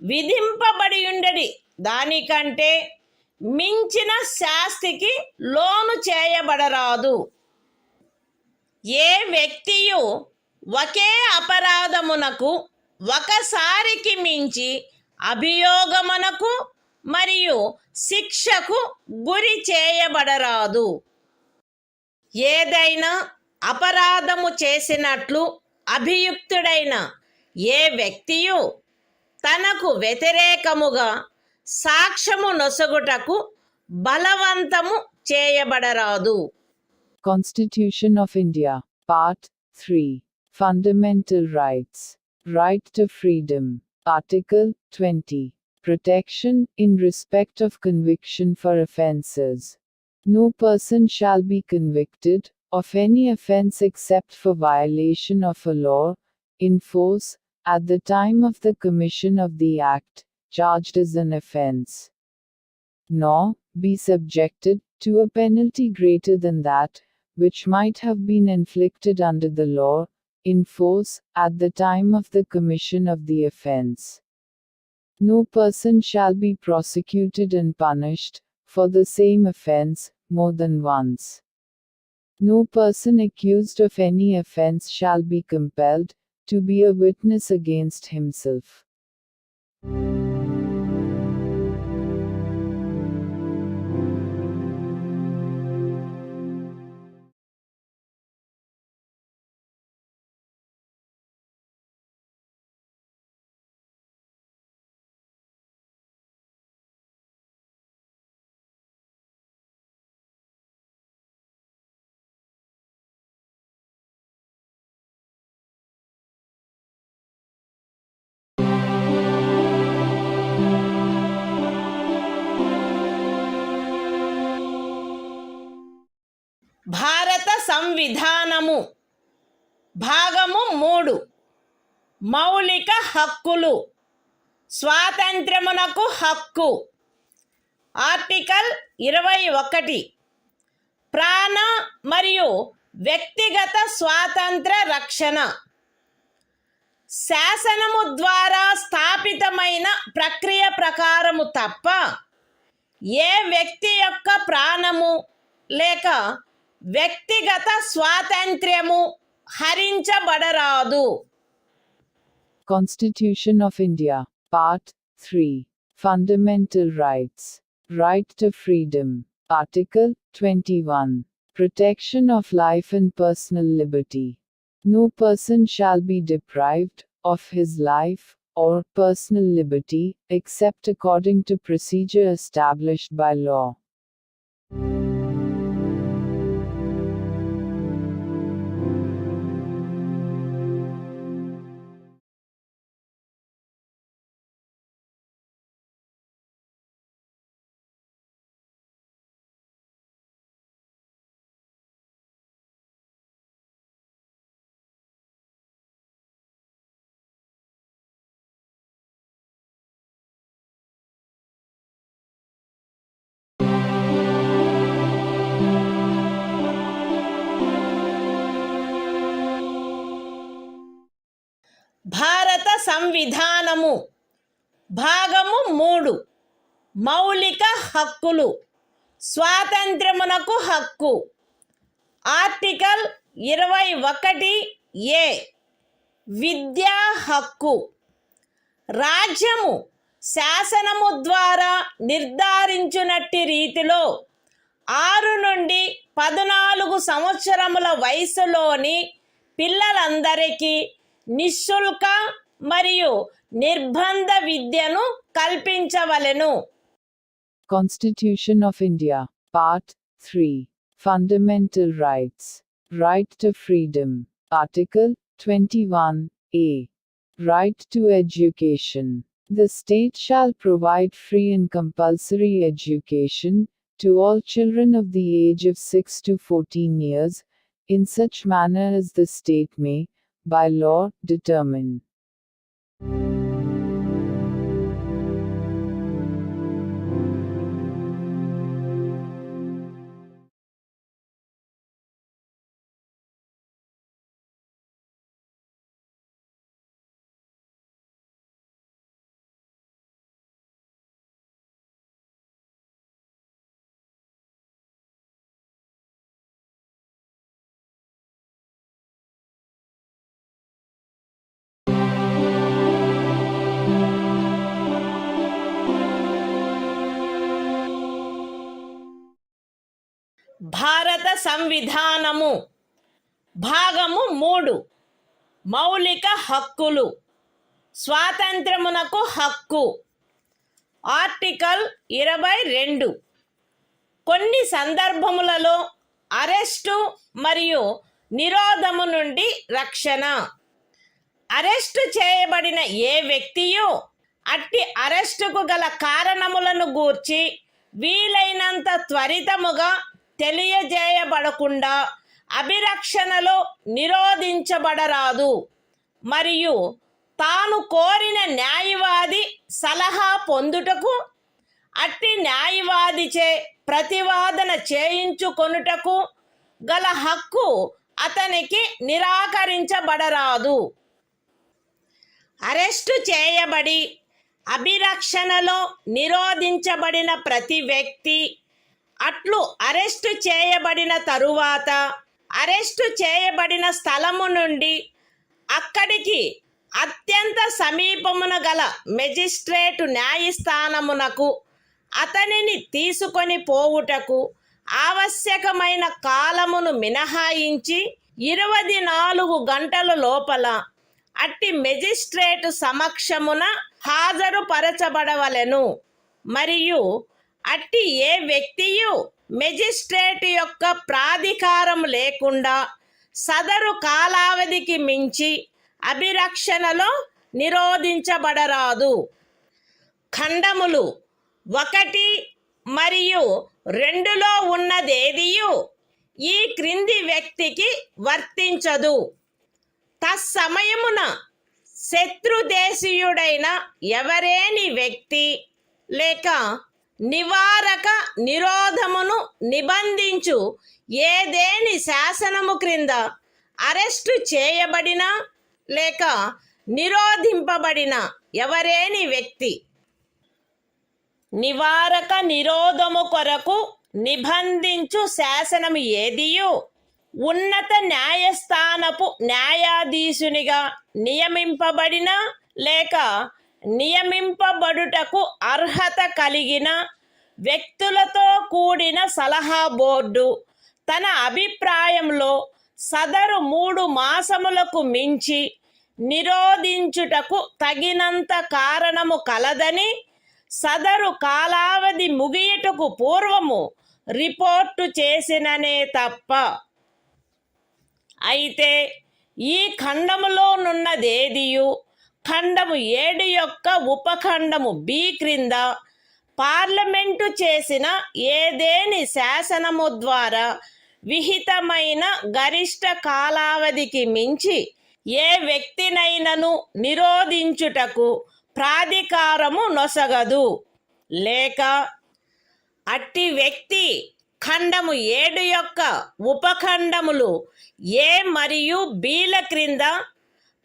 విధింపబడి ఉండడి దానికంటే మించిన శాస్తికి లోను చేయబడరాదు ఏ వ్యక్తియు ఒకే అపరాధమునకు ఒకసారికి మించి అభియోగమునకు మరియు శిక్షకు గురి చేయబడరాదు ఏదైనా అపరాధము చేసినట్లు అభియుక్తుడైన ఏ వ్యక్తియు తనకు వ్యతిరేకముగా సాక్ష్యము నొసగుటకు బలవంతము చేయబడరాదు. Constitution of India, Part 3. Fundamental Rights. Right to Freedom. Article 20. Protection in respect of conviction for offences. No person shall be convicted of any offence except for violation of a law, in force, at the time of the commission of the act, charged as an offence, nor be subjected to a penalty greater than that which might have been inflicted under the law, in force, at the time of the commission of the offence. No person shall be prosecuted and punished for the same offence more than once. No person accused of any offence shall be compelled to be a witness against himself. భారత సంవిధానము భాగము 3 మౌలిక హక్కులు స్వాతంత్ర్యమునకు హక్కు article 21 ప్రాణ మరియు వ్యక్తిగత స్వాతంత్ర రక్షణ శాసనము ద్వారా స్థాపితమైన ప్రక్రియ ప్రకారము తప్ప ఏ వ్యక్తి యొక్క ప్రాణము లేక వ్యక్తిగత స్వాతంత్ర్యము హరించబడరాదు. Constitution of India, Part 3. Fundamental Rights. Right to Freedom. Article 21. Protection of life and personal liberty. No person shall be deprived of his life or personal liberty, except according to procedure established by law. హక్కులు. స్వాతంత్ర్యమునకు హక్కు. Article 21A విద్యా హక్కు. రాజ్యము శాసనము ద్వారా నిర్ధారించునట్టి రీతిలో 6 నుండి 14 సంవత్సరముల వయసులోని పిల్లలందరికీ నిశుల్క మరియు నిర్బంధ విద్యను కల్పించవలెను. Constitution of India, Part 3. Fundamental Rights. Right to Freedom. Article 21A. Right to Education. The state shall provide free and compulsory education to all children of the age of 6 to 14 years, in such manner as the state may, by law, determine. భారత సంవిధానము. భాగము 3. మౌలిక హక్కులు. స్వాతంత్ర్యమునకు హక్కు. Article 22. కొన్ని సందర్భములలో arrest మరియు నిరోధము నుండి రక్షణ. Arrest చేయబడిన ఏ వ్యక్తియు అట్టి అరెస్టుకు గల కారణములను గూర్చి వీలైనంత త్వరితముగా తెలియజేయబడకుండా అభిరక్షణలో నిరోధించబడరాదు మరియు తాను కోరిన న్యాయవాది సలహా పొందుటకు అట్టి న్యాయవాదిచే ప్రతివాదన చేయించుకొనుటకు గల హక్కు అతనికి నిరాకరించబడరాదు. అరెస్టు చేయబడి అభిరక్షణలో నిరోధించబడిన ప్రతి వ్యక్తి అట్లు అరెస్టు చేయబడిన తరువాత అరెస్టు చేయబడిన స్థలము నుండి అక్కడికి అత్యంత సమీపమున గల మెజిస్ట్రేటు న్యాయస్థానమునకు అతనిని తీసుకొని పోవుటకు ఆవశ్యకమైన కాలమును మినహాయించి 24 గంటల లోపల అట్టి మెజిస్ట్రేటు సమక్షమున హాజరుపరచబడవలెను మరియు అట్టి ఏ వ్యక్తియు మెజిస్ట్రేటు యొక్క ప్రాధికారం లేకుండా సదరు కాలావధికి మించి అభిరక్షణలో నిరోధించబడరాదు. ఖండములు 1 మరియు 2లో ఉన్నదేదియు ఈ క్రింది వ్యక్తికి వర్తించదు. తత్సమయమున శత్రుదేశీయుడైన ఎవరేని వ్యక్తి లేక నివారక నిరోధమును నిబంధించు ఏదేని శాసనము క్రింద అరెస్టు చేయబడిన లేక నిరోధింపబడిన ఎవరేని వ్యక్తి నివారక నిరోధము కొరకు నిబంధించు శాసనము ఏదియు ఉన్నత న్యాయస్థానపు న్యాయాధీశునిగా నియమింపబడిన లేక నియమింపబడుటకు అర్హత కలిగిన వ్యక్తులతో కూడిన సలహా బోర్డు తన అభిప్రాయంలో సదరు 3 మాసములకు మించి నిరోధించుటకు తగినంత కారణము కలదని సదరు కాలావధి ముగియుటకు పూర్వము రిపోర్టు చేసిననే తప్ప. అయితే ఈ ఖండములోనున్నదేదియు ఖండము 7 యొక్క ఉపఖండము B క్రింద పార్లమెంటు చేసిన ఏదేని శాసనము ద్వారా విహితమైన గరిష్ట కాలావధికి మించి ఏ వ్యక్తినైనను నిరోధించుటకు ప్రాధికారము నొసగదు లేక అట్టి వ్యక్తి ఖండము 7 యొక్క ఉపఖండములు A మరియు Bల క్రింద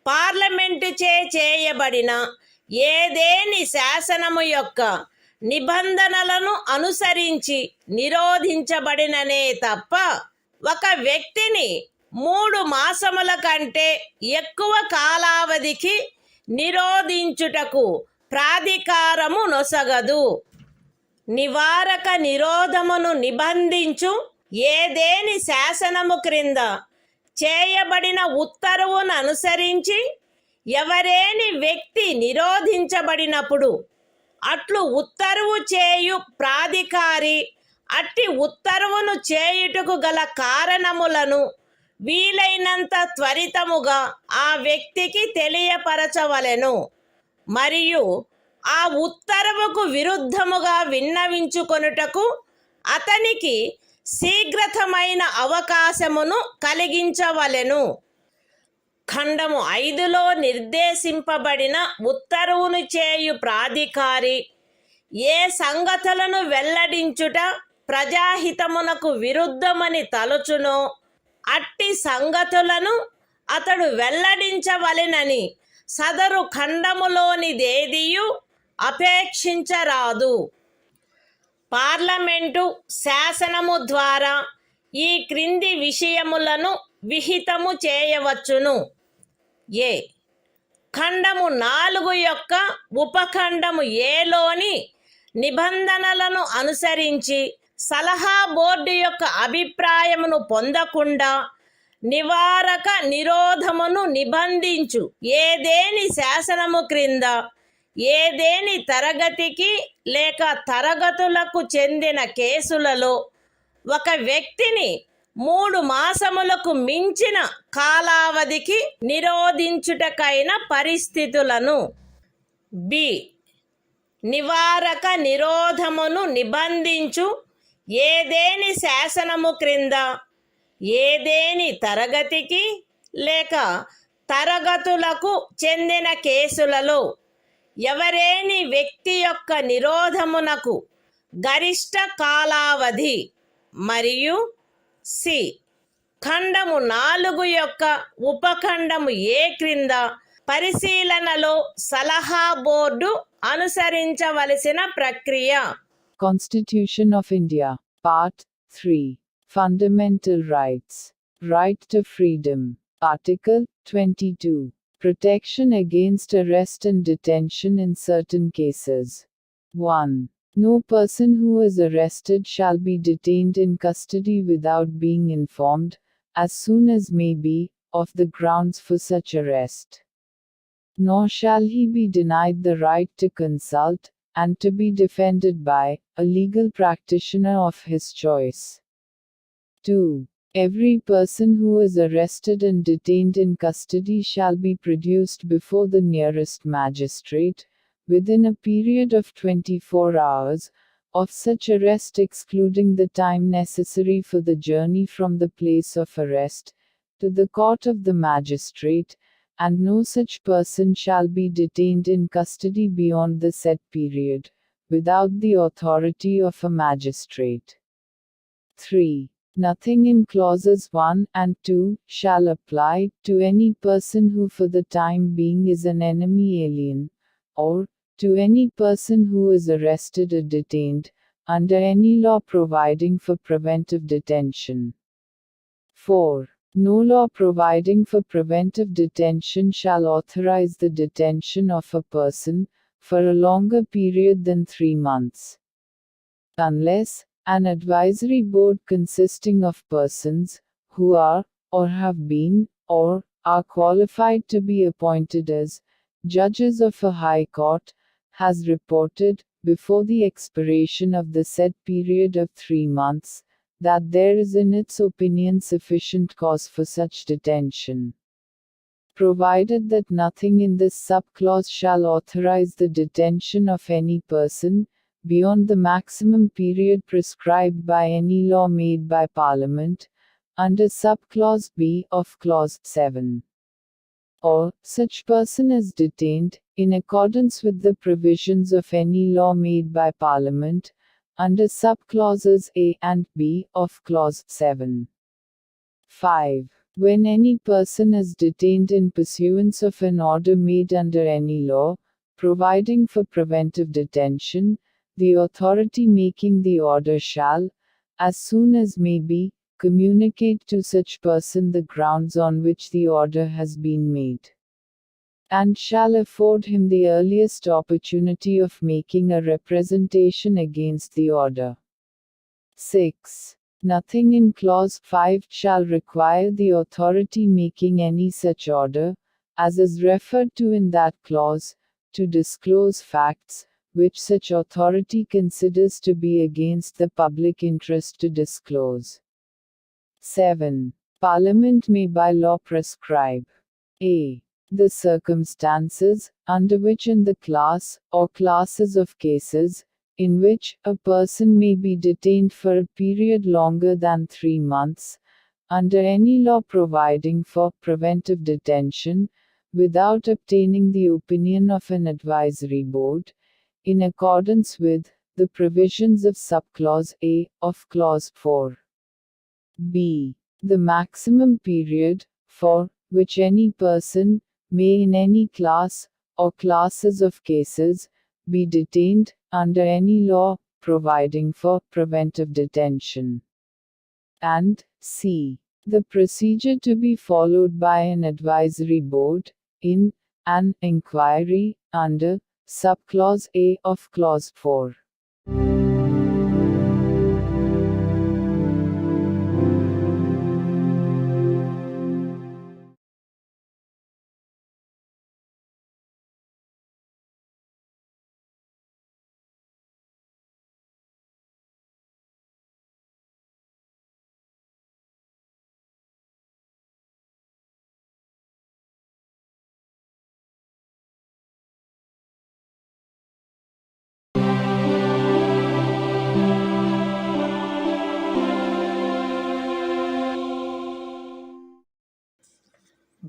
పార్లమెంటు చేయబడిన ఏదేని శాసనము యొక్క నిబంధనలను అనుసరించి నిరోధించబడిననే తప్ప ఒక వ్యక్తిని 3 మాసముల కంటే ఎక్కువ కాలావధికి నిరోధించుటకు ప్రాధికారము నొసగదు. నివారక నిరోధమును నిబంధించు ఏదేని శాసనము క్రింద చేయబడిన ఉత్తర్వును అనుసరించి ఎవరేని వ్యక్తి నిరోధించబడినప్పుడు అట్లు ఉత్తర్వు చేయు ప్రాధికారి అట్టి ఉత్తర్వును చేయుటకు గల కారణములను వీలైనంత త్వరితముగా ఆ వ్యక్తికి తెలియపరచవలెను. మరియు ఆ ఉత్తర్వుకు విరుద్ధముగా విన్నవించుకొనుటకు అతనికి శీఘ్రతమైన అవకాశమును కలిగించవలెను. ఖండము 5లో నిర్దేశింపబడిన ఉత్తర్వును చేయు ప్రాధికారి ఏ సంగతులను వెల్లడించుట ప్రజాహితమునకు విరుద్ధమని తలచునో అట్టి సంగతులను అతడు వెల్లడించవలెనని సదరు ఖండములోనిదేదియు అపేక్షించరాదు. పార్లమెంటు శాసనము ద్వారా ఈ క్రింది విషయములను విహితము చేయవచ్చును. ఏ. ఖండము 4 యొక్క ఉపఖండము ఏలోని నిబంధనలను అనుసరించి సలహా బోర్డు యొక్క అభిప్రాయమును పొందకుండా నివారక నిరోధమును నిబంధించు ఏదేని శాసనము క్రింద ఏదేని తరగతికి లేక తరగతులకు చెందిన కేసులలో ఒక వ్యక్తిని 3 మాసములకు మించిన కాలావధికి నిరోధించుటకైన పరిస్థితులను. బి. నివారక నిరోధమును నిబంధించు ఏదేని శాసనము క్రింద ఏదేని తరగతికి లేక తరగతులకు చెందిన కేసులలో ఎవరేని వ్యక్తి యొక్క నిరోధమునకు గరిష్ట కాలావధి. మరియు సి. ఖండము 4 యొక్క ఉపఖండము ఏ క్రింద పరిశీలనలో సలహా బోర్డు అనుసరించవలసిన ప్రక్రియ. Constitution of India, Part 3. Fundamental Rights. Right to Freedom. Article 22. Protection against arrest and detention in certain cases. 1. No person who is arrested shall be detained in custody without being informed, as soon as may be, of the grounds for such arrest. Nor shall he be denied the right to consult, and to be defended by, a legal practitioner of his choice. 2. Every person who is arrested and detained in custody shall be produced before the nearest magistrate, within a period of 24 hours, of such arrest excluding the time necessary for the journey from the place of arrest, to the court of the magistrate, and no such person shall be detained in custody beyond the set period, without the authority of a magistrate. 3. Nothing in clauses 1 and 2 shall apply to any person who for the time being is an enemy alien, or to any person who is arrested or detained, under any law providing for preventive detention. 4. No law providing for preventive detention shall authorize the detention of a person, for a longer period than 3 months. Unless, an advisory board consisting of persons, who are, or have been, or are qualified to be appointed as, judges of a high court, has reported, before the expiration of the said period of 3 months, that there is in its opinion sufficient cause for such detention. Provided that nothing in this subclause shall authorize the detention of any person, beyond the maximum period prescribed by any law made by Parliament, under subclause B of clause 7. Or, such person is detained, in accordance with the provisions of any law made by Parliament, under subclauses A and B of clause 7. 5. When any person is detained in pursuance of an order made under any law, providing for preventive detention, the authority making the order shall, as soon as may be, communicate to such person the grounds on which the order has been made, and shall afford him the earliest opportunity of making a representation against the order. 6. Nothing in clause 5 shall require the authority making any such order, as is referred to in that clause, to disclose facts, which such authority considers to be against the public interest to disclose. 7. Parliament may by law prescribe a. The circumstances, under which in the class, or classes of cases, in which a person may be detained for a period longer than 3 months, under any law providing for preventive detention, without obtaining the opinion of an advisory board, in accordance with the provisions of subclause A of clause 4. B. The maximum period, for which any person may in any class, or classes of cases, be detained, under any law, providing for preventive detention. And C. The procedure to be followed by an advisory board, in an inquiry, under subclause A of clause 4.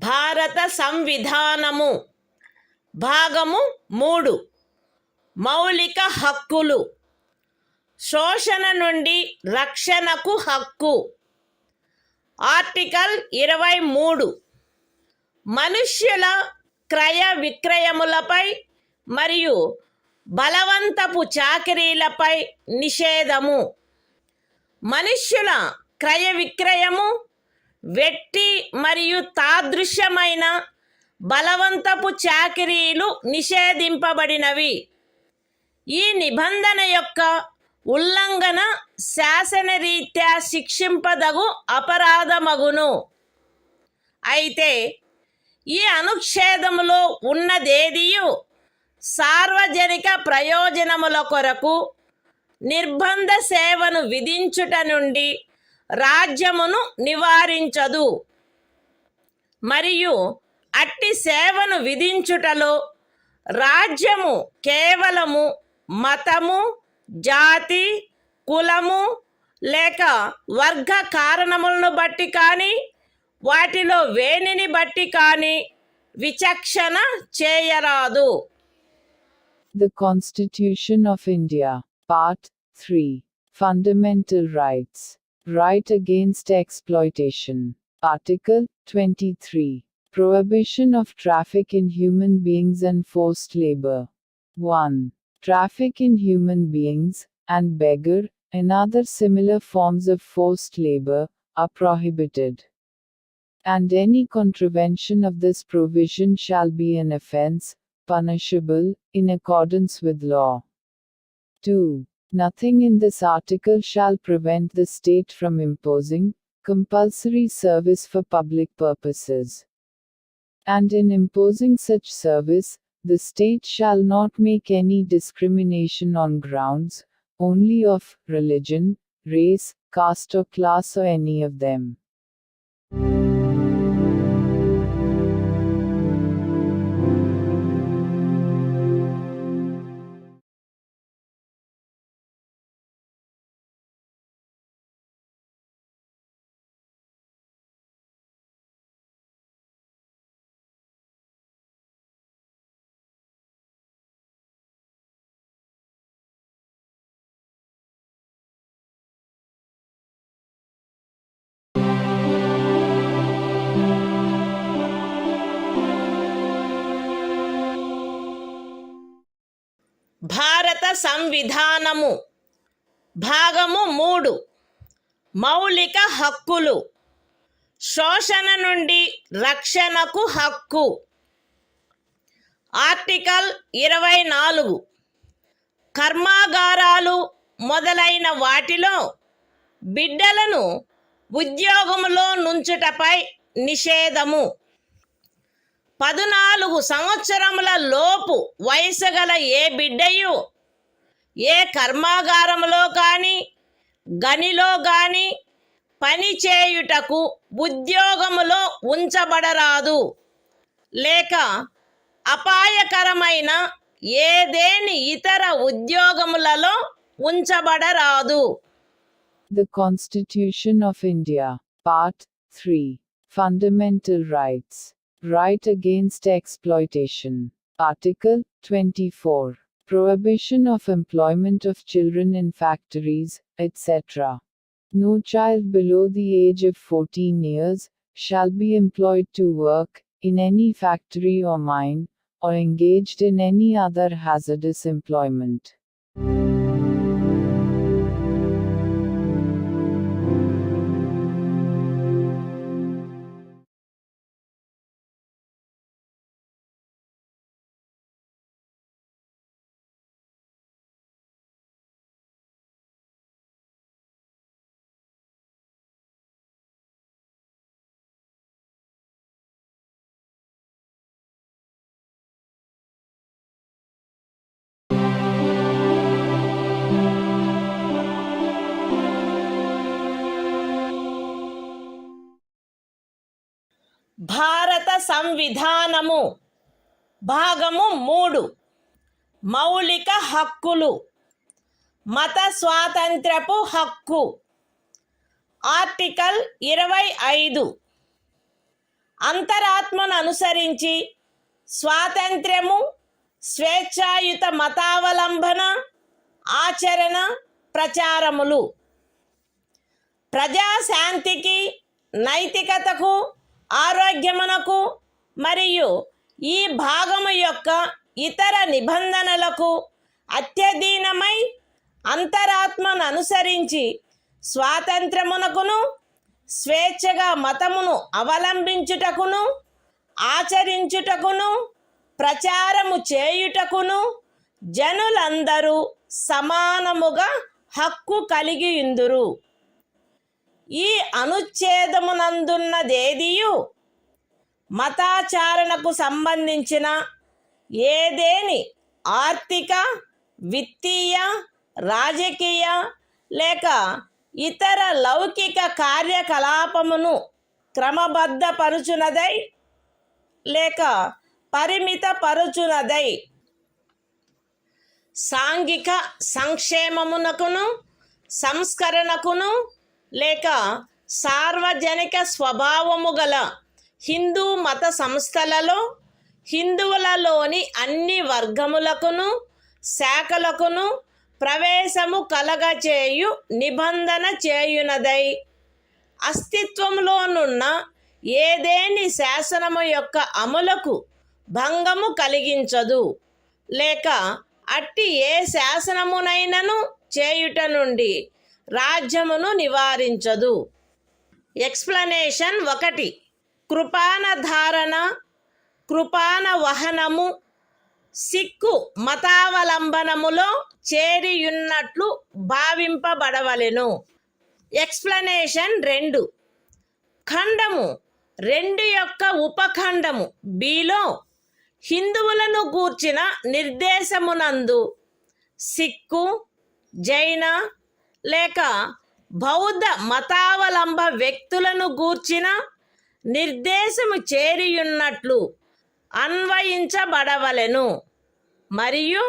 భారత సంవిధానము భాగము 3 మౌలిక హక్కులు శోషణ నుండి రక్షణకు హక్కు article 23 మనుష్యుల క్రయ విక్రయములపై మరియు బలవంతపు చాకిరీలపై నిషేధము మనుష్యుల క్రయ విక్రయము వెట్టి మరియు తాదృశ్యమైన బలవంతపు చాకిరీలు నిషేధింపబడినవి ఈ నిబంధన యొక్క ఉల్లంఘన శాసనరీత్యా శిక్షింపదగు అపరాధమగును అయితే ఈ అనుచ్ఛేదములో ఉన్నదేదియు సార్వజనిక ప్రయోజనముల కొరకు నిర్బంధ సేవను విధించుట నుండి రాజ్యమును నివారించదు మరియు అట్టి సేవను విధించుటలో రాజ్యము కేవలము మతము జాతి కులము లేక వర్గ కారణములను బట్టి కానీ వాటిలో వేనిని బట్టి కానీ విచక్షణ చేయరాదు. The Constitution of India, Part 3. Fundamental Rights. Right against exploitation. Article 23. Prohibition of traffic in human beings and forced labor. 1. Traffic in human beings, and beggar, and other similar forms of forced labor, are prohibited. And any contravention of this provision shall be an offense, punishable, in accordance with law. 2. Nothing in this article shall prevent the state from imposing compulsory service for public purposes. And in imposing such service, the state shall not make any discrimination on grounds, only of religion, race, caste or class or any of them. సంవిధానము భాగము 3 మౌలిక హక్కులు శోషణ నుండి రక్షణకు హక్కు article 24 కర్మాగారాలు మొదలైన వాటిలో బిడ్డలను ఉద్యోగములో నుంచుటపై నిషేధము 14 సంవత్సరముల లోపు వయసు గల ఏ బిడ్డయు ఏ కర్మాగారములో కానీ గనిలో కానీ పని చేయుటకు ఉద్యోగములో ఉంచబడరాదు లేక అపాయకరమైన ఏదేని ఇతర ఉద్యోగములలో ఉంచబడరాదు. The Constitution of India, Part 3. Fundamental Rights. Right against exploitation. Article 24. Prohibition of employment of children in factories, etc. No child below the age of 14 years shall be employed to work in any factory or mine, or engaged in any other hazardous employment. భారత సంవిధానము భాగము 3 మౌలిక హక్కులు మత స్వాతంత్ర్యపు హక్కు article 25 అంతరాత్మను అనుసరించి స్వాతంత్ర్యము స్వేచ్ఛాయుత మతావలంబన ఆచరణ ప్రచారములు ప్రజాశాంతికి నైతికతకు ఆరోగ్యమునకు మరియు ఈ భాగము యొక్క ఇతర నిబంధనలకు అత్యధీనమై అంతరాత్మను అనుసరించి స్వాతంత్రమునకును స్వేచ్ఛగా మతమును అవలంబించుటకును ఆచరించుటకును ప్రచారము చేయుటకును జనులందరూ సమానముగా హక్కు కలిగియుందురు. ఈ అనుచ్ఛేదమునందున్నదేదియు మతాచారణకు సంబంధించిన ఏదేని ఆర్థిక విత్తీయ రాజకీయ లేక ఇతర లౌకిక కార్యకలాపమును క్రమబద్ధపరుచునదై లేక పరిమితపరుచునదై సాంఘిక సంక్షేమమునకును సంస్కరణకును లేక సార్వజనిక స్వభావము గల హిందూ మత సంస్థలలో హిందువులలోని అన్ని వర్గములకును శాఖలకును ప్రవేశము కలగచేయు నిబంధన చేయునదై అస్తిత్వములోనున్న ఏదేని శాసనము యొక్క అమలుకు భంగము కలిగించదు లేక అట్టి ఏ శాసనమునైనను చేయుట నుండి రాజ్యమును నివారించదు. ఎక్స్ప్లనేషన్ 1 కృపాన ధారణ కృపాన వహనము సిక్కు మతావలంబనములో చేరియున్నట్లు భావింపబడవలెను. ఎక్స్ప్లనేషన్ 2 ఖండము 2 యొక్క ఉపఖండము బిలో హిందువులను గూర్చిన నిర్దేశమునందు సిక్కు జైన లేక బౌద్ధ మతావలంబ వ్యక్తులను గూర్చిన నిర్దేశము చేరియున్నట్లు అన్వయించబడవలెను మరియు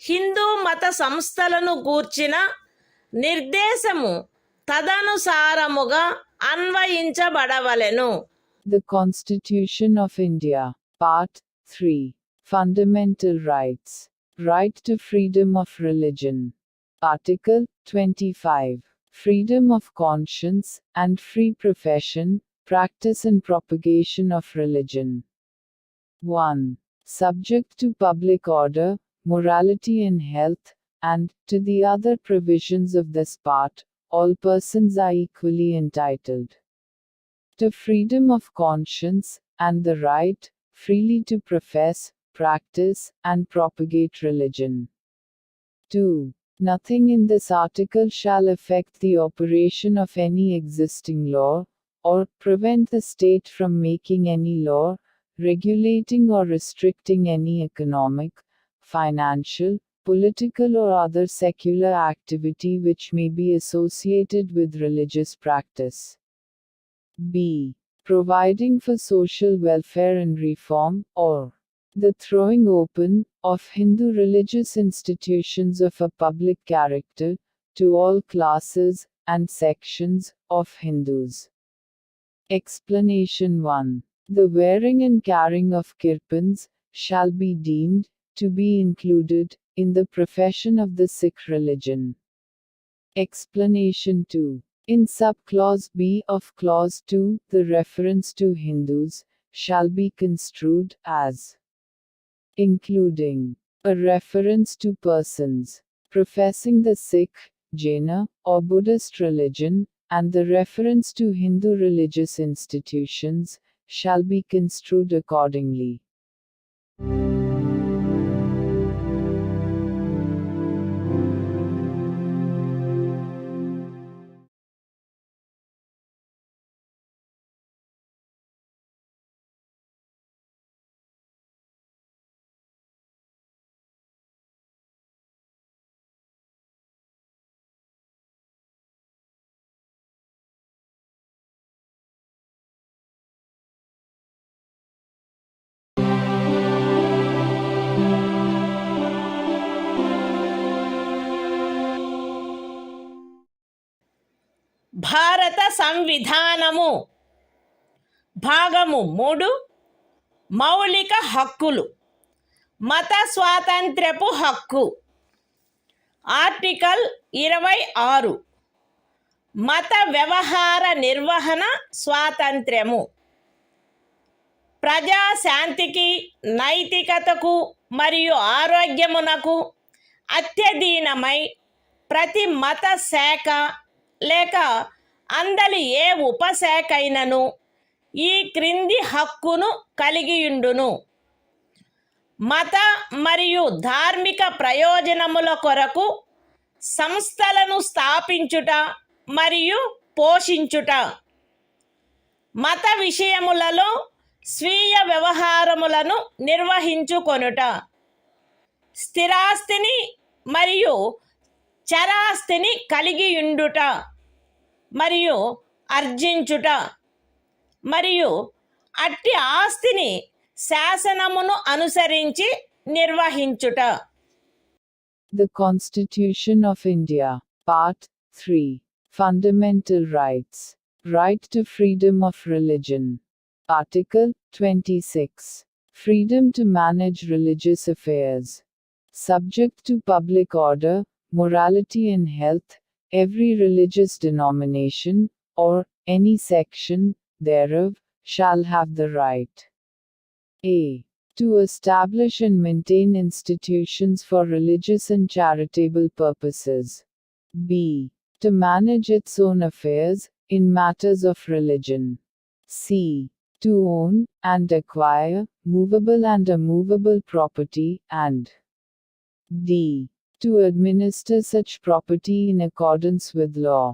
హిందూ మత సంస్థలను గూర్చిన నిర్దేశము తదనుసారముగా అన్వయించబడవలెను. The Constitution of India, Part 3. Fundamental Rights. Right to freedom of religion. Article 25. Freedom of conscience and free profession, practice and propagation of religion. 1. Subject to public order, morality and health, and, to the other provisions of this part, all persons are equally entitled to freedom of conscience, and the right, freely to profess, practice, and propagate religion. 2. Nothing in this article shall affect the operation of any existing law, or prevent the state from making any law, regulating or restricting any economic, financial, political or other secular activity which may be associated with religious practice. B. Providing for social welfare and reform, or the throwing open of Hindu religious institutions of a public character to all classes and sections of Hindus. Explanation 1. The wearing and carrying of kirpans shall be deemed to be included in the profession of the Sikh religion. Explanation 2. In subclause B of clause 2, the reference to Hindus shall be construed as including a reference to persons professing the Sikh, Jaina, or Buddhist religion, and the reference to Hindu religious institutions shall be construed accordingly. భారత సంవిధానము భాగము 3 మౌలిక హక్కులు మత స్వాతంత్ర్యపు హక్కు article 26 మత వ్యవహార నిర్వహణ స్వాతంత్ర్యము ప్రజాశాంతికి నైతికతకు మరియు ఆరోగ్యమునకు అత్యధీనమై ప్రతి మత శాఖ లేక అందలి ఏ ఉపశాఖైనను ఈ క్రింది హక్కును కలిగియుండును. మత మరియు ధార్మిక ప్రయోజనముల కొరకు సంస్థలను స్థాపించుట మరియు పోషించుట, మత విషయములలో స్వీయ వ్యవహారములను నిర్వహించుకొనుట, స్థిరాస్తిని మరియు చరాస్తిని కలిగియుండుట మరియు ఆర్జించుట, మరియు అట్టి ఆస్తిని శాసనమును అనుసరించి నిర్వహించుట. The Constitution of India, Part 3. Fundamental Rights. Right to freedom of religion. Article 26. Freedom to manage religious affairs. Subject to public order, morality and health, every religious denomination, or any section thereof, shall have the right a. to establish and maintain institutions for religious and charitable purposes. b. to manage its own affairs, in matters of religion. c. to own and acquire movable and immovable property, and d. to administer such property in accordance with law.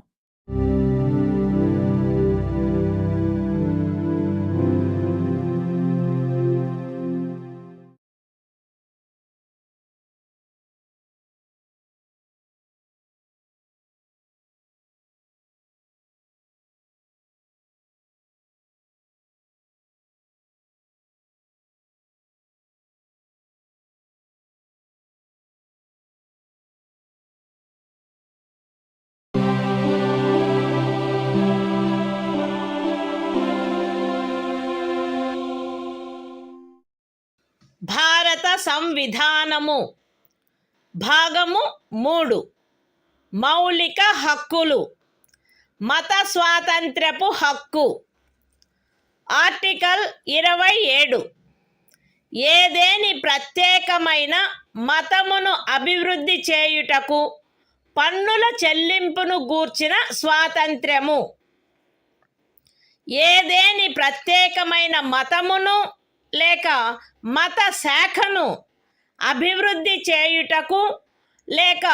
భారత సంవిధానము భాగము 3 మౌలిక హక్కులు మత స్వాతంత్ర్యపు హక్కు article 27 ఏదేని ప్రత్యేకమైన మతమును అభివృద్ధి చేయుటకు పన్నుల చెల్లింపును గూర్చిన స్వాతంత్ర్యము. ఏదేని ప్రత్యేకమైన మతమును లేక మత శాఖను అభివృద్ధి చేయుటకు లేక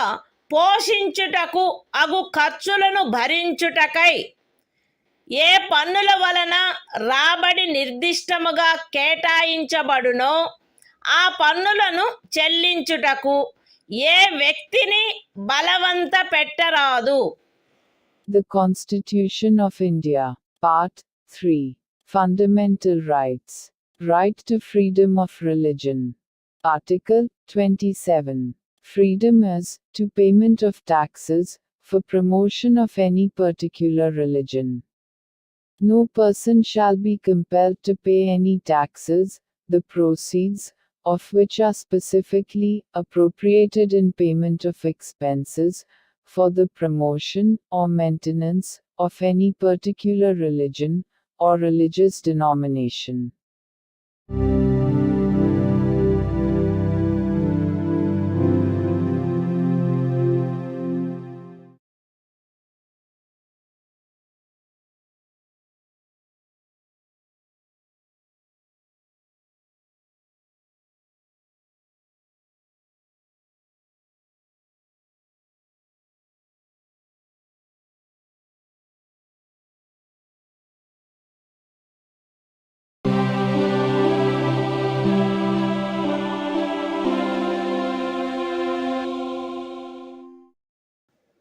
పోషించుటకు అగు ఖర్చులను భరించుటకై ఏ పన్నుల వలన రాబడి నిర్దిష్టముగా కేటాయించబడునో ఆ పన్నులను చెల్లించుటకు ఏ వ్యక్తిని బలవంత పెట్టరాదు. The Constitution of India, Part 3. Fundamental Rights. Right to freedom of religion. Article 27. Freedom is, to payment of taxes, for promotion of any particular religion. No person shall be compelled to pay any taxes, the proceeds of which are specifically appropriated in payment of expenses for the promotion or maintenance of any particular religion or religious denomination.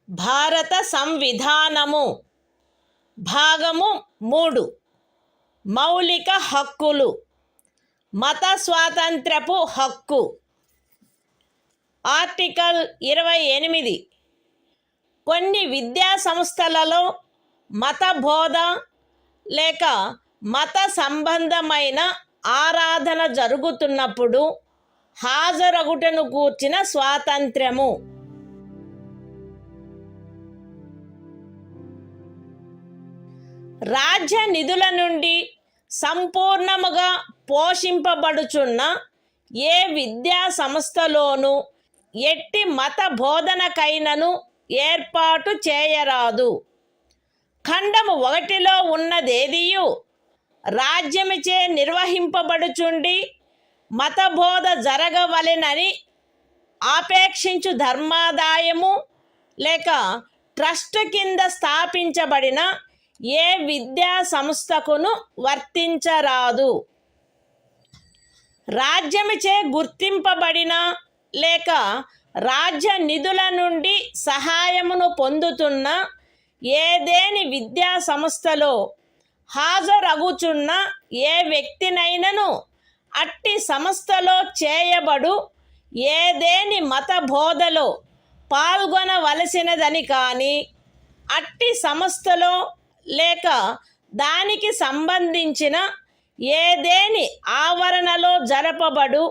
భారత సంవిధానము భాగము 3 మౌలిక హక్కులు. మత స్వాతంత్రపు హక్కు. Article 28. కొన్ని విద్యా సంస్థలలో మత బోధ లేక మత సంబంధమైన ఆరాధన జరుగుతున్నప్పుడు హాజరగుటను గూర్చిన స్వాతంత్ర్యము. రాజ్య నిధుల నుండి సంపూర్ణముగా పోషింపబడుచున్న ఏ విద్యా సంస్థలోనూ ఎట్టి మత బోధనకైనను ఏర్పాటు చేయరాదు. ఖండము 1లో ఉన్నదేదియు రాజ్యముచే నిర్వహింపబడుచుండి మతబోధ జరగవలెనని ఆపేక్షించు ధర్మాదాయము లేక ట్రస్ట్ కింద స్థాపించబడిన ఏ విద్యా సంస్థకును వర్తించరాదు. రాజ్యముచే గుర్తింపబడిన లేక రాజ్య నిధుల నుండి సహాయమును పొందుతున్న ఏదేని విద్యా సంస్థలో హాజరగుచున్న ఏ వ్యక్తినైనను అట్టి సంస్థలో చేయబడు ఏదేని మత బోధలో పాల్గొనవలసినదని కానీ అట్టి సంస్థలో లేక దానికి సంబంధించిన ఏదేని ఆవరణలో జరపబడు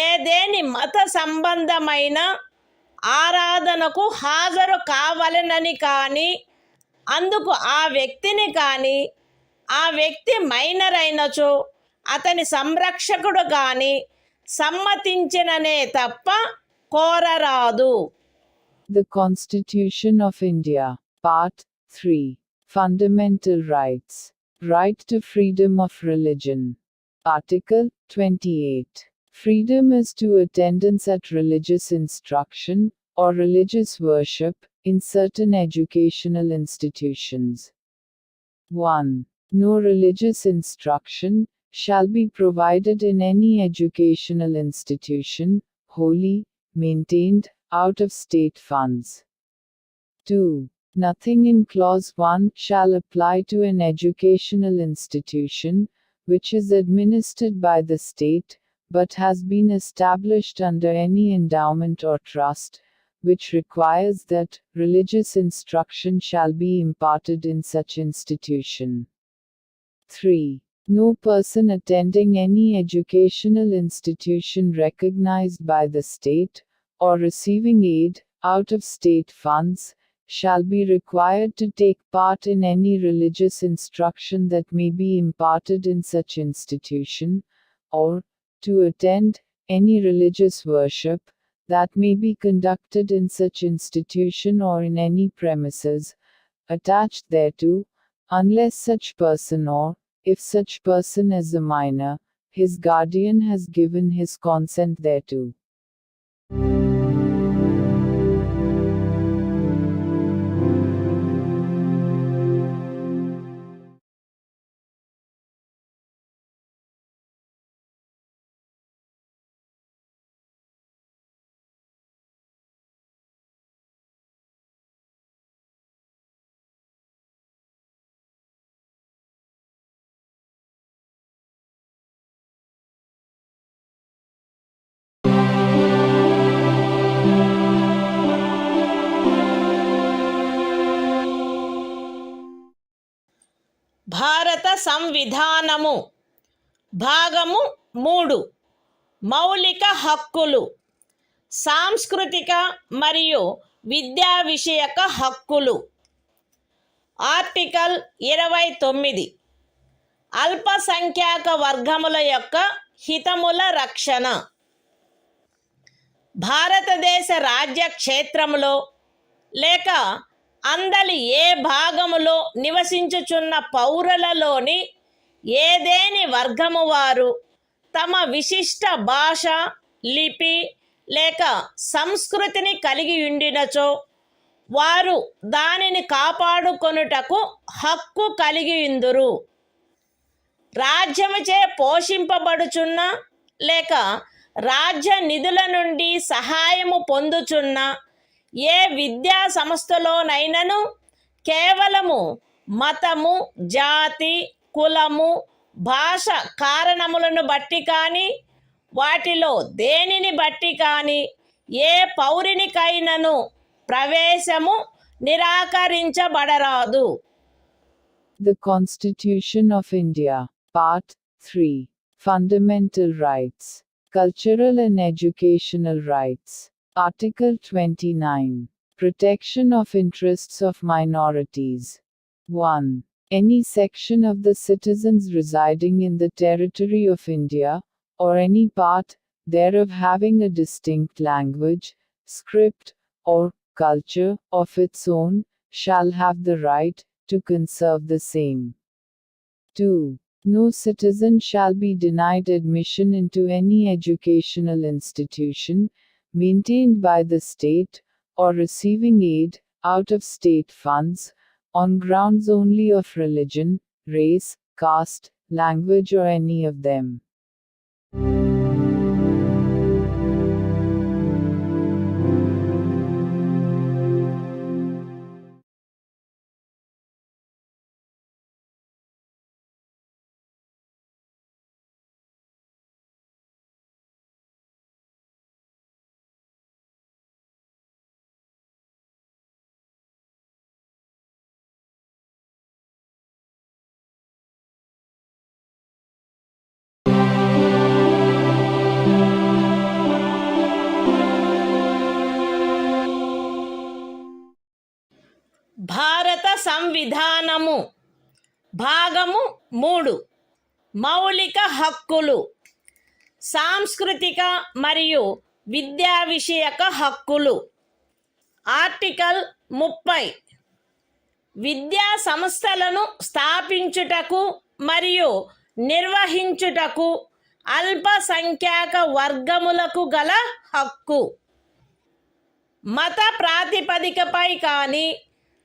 ఏదేని మత సంబంధమైన ఆరాధనకు హాజరు కావలెనని కానీ అందుకు ఆ వ్యక్తిని కానీ ఆ వ్యక్తి మైనర్ అయినచో అతని సంరక్షకుడు కానీ సమ్మతించిననే తప్ప కోరరాదు. The Constitution of India, Part 3. Fundamental Rights. Right to freedom of religion. Article 28. Freedom is to attendance at religious instruction or religious worship in certain educational institutions. 1. No religious instruction shall be provided in any educational institution, wholly maintained out of state funds. 2. Nothing in Clause 1 shall apply to an educational institution which is administered by the state, but has been established under any endowment or trust, which requires that religious instruction shall be imparted in such institution. 3. No person attending any educational institution recognized by the state, or receiving aid out of state funds, shall be required to take part in any religious instruction that may be imparted in such institution, or, to attend any religious worship that may be conducted in such institution or in any premises attached thereto, unless such person or, if such person is a minor, his guardian has given his consent thereto. భారత సంవిధానము భాగము 3 మౌలిక హక్కులు సాంస్కృతిక మరియు విద్యా విషయక హక్కులు article 29 అల్పసంఖ్యాక వర్గముల యొక్క హితముల రక్షణ భారతదేశ రాజ్య క్షేత్రములో లేక అందలి ఏ భాగములో నివసించుచున్న పౌరులలోని ఏదేని వర్గము వారు తమ విశిష్ట భాష లిపి లేక సంస్కృతిని కలిగి ఉండినచో వారు దానిని కాపాడుకొనుటకు హక్కు కలిగి ఉందురు. రాజ్యముచే పోషింపబడుచున్న లేక రాజ్య నిధుల నుండి సహాయము పొందుచున్న ఏ విద్యా సంస్థలోనైనను కేవలము మతము జాతి కులము భాష కారణములను బట్టి కానీ వాటిలో దేనిని బట్టి కానీ ఏ పౌరునికైనను ప్రవేశము నిరాకరించబడరాదు. The Constitution of India, Part 3, Fundamental Rights, Cultural and Educational Rights. Article 29. Protection of interests of minorities. 1. Any section of the citizens residing in the territory of India, or any part thereof having a distinct language, script, or culture of its own, shall have the right to conserve the same. 2. No citizen shall be denied admission into any educational institution maintained by the state, or receiving aid out of state funds, on grounds only of religion, race, caste, language or any of them. భారత సంవిధానము భాగము 3 మౌలిక హక్కులు సాంస్కృతిక మరియు విద్యా విషయక హక్కులు article 30 విద్యా సంస్థలను స్థాపించుటకు మరియు నిర్వహించుటకు అల్పసంఖ్యాక వర్గములకు గల హక్కు మత ప్రాతిపదికపై కానీ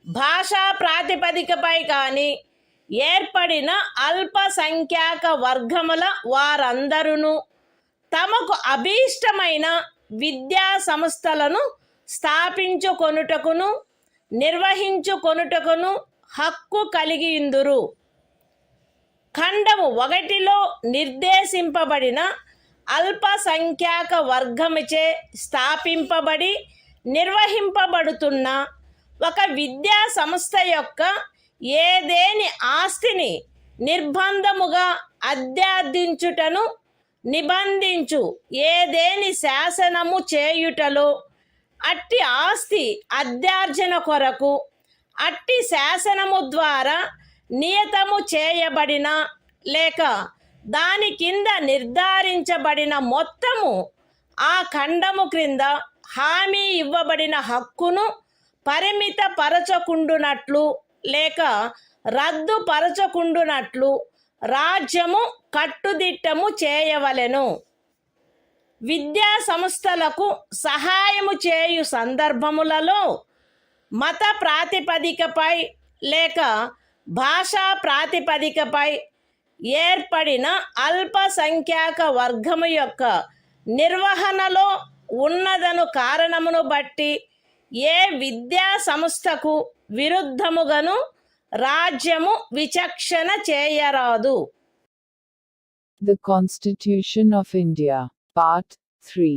భాషా ప్రాతిపదికపై కానీ ఏర్పడిన అల్పసంఖ్యాక వర్గముల వారందరూ తమకు అభీష్టమైన విద్యా సంస్థలను స్థాపించుకొనుటకును నిర్వహించుకొనుటకును హక్కు కలిగియుందురు. ఖండము 1లో నిర్దేశింపబడిన అల్పసంఖ్యాక వర్గముచే స్థాపింపబడి నిర్వహింపబడుతున్న ఒక విద్యా సంస్థ యొక్క ఏదేని ఆస్తిని నిర్బంధముగా అధ్యాదించుటను నిబంధించు ఏదేని శాసనము చేయుటలో అట్టి ఆస్తి అధ్యార్జన కొరకు అట్టి శాసనము ద్వారా నియతము చేయబడిన లేక దాని కింద నిర్ధారించబడిన మొత్తము ఆ ఖండము క్రింద హామీ ఇవ్వబడిన హక్కును పరిమితపరచకుండునట్లు లేక రద్దుపరచకుండునట్లు రాజ్యము కట్టుదిట్టము చేయవలెను. విద్యా సంస్థలకు సహాయము చేయు సందర్భములలో మత ప్రాతిపదికపై లేక భాషా ప్రాతిపదికపై ఏర్పడిన అల్పసంఖ్యాక వర్గము యొక్క నిర్వహణలో ఉన్నదను కారణమును బట్టి ఏ విద్యా సంస్థకు విరుద్ధముగాను రాజ్యము విచక్షణ చేయరాదు. The Constitution of India, Part 3,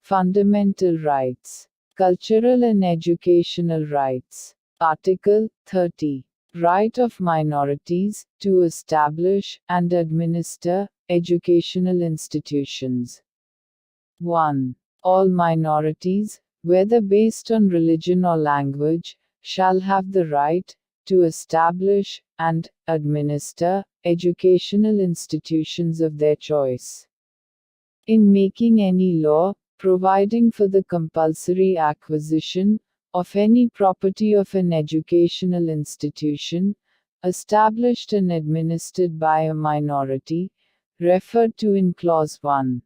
Fundamental Rights, Cultural and Educational Rights, Article 30, Right of minorities to establish and administer educational institutions. 1. All minorities, whether based on religion or language, shall have the right to establish and administer educational institutions of their choice. In making any law, providing for the compulsory acquisition of any property of an educational institution, established and administered by a minority, referred to in Clause 1.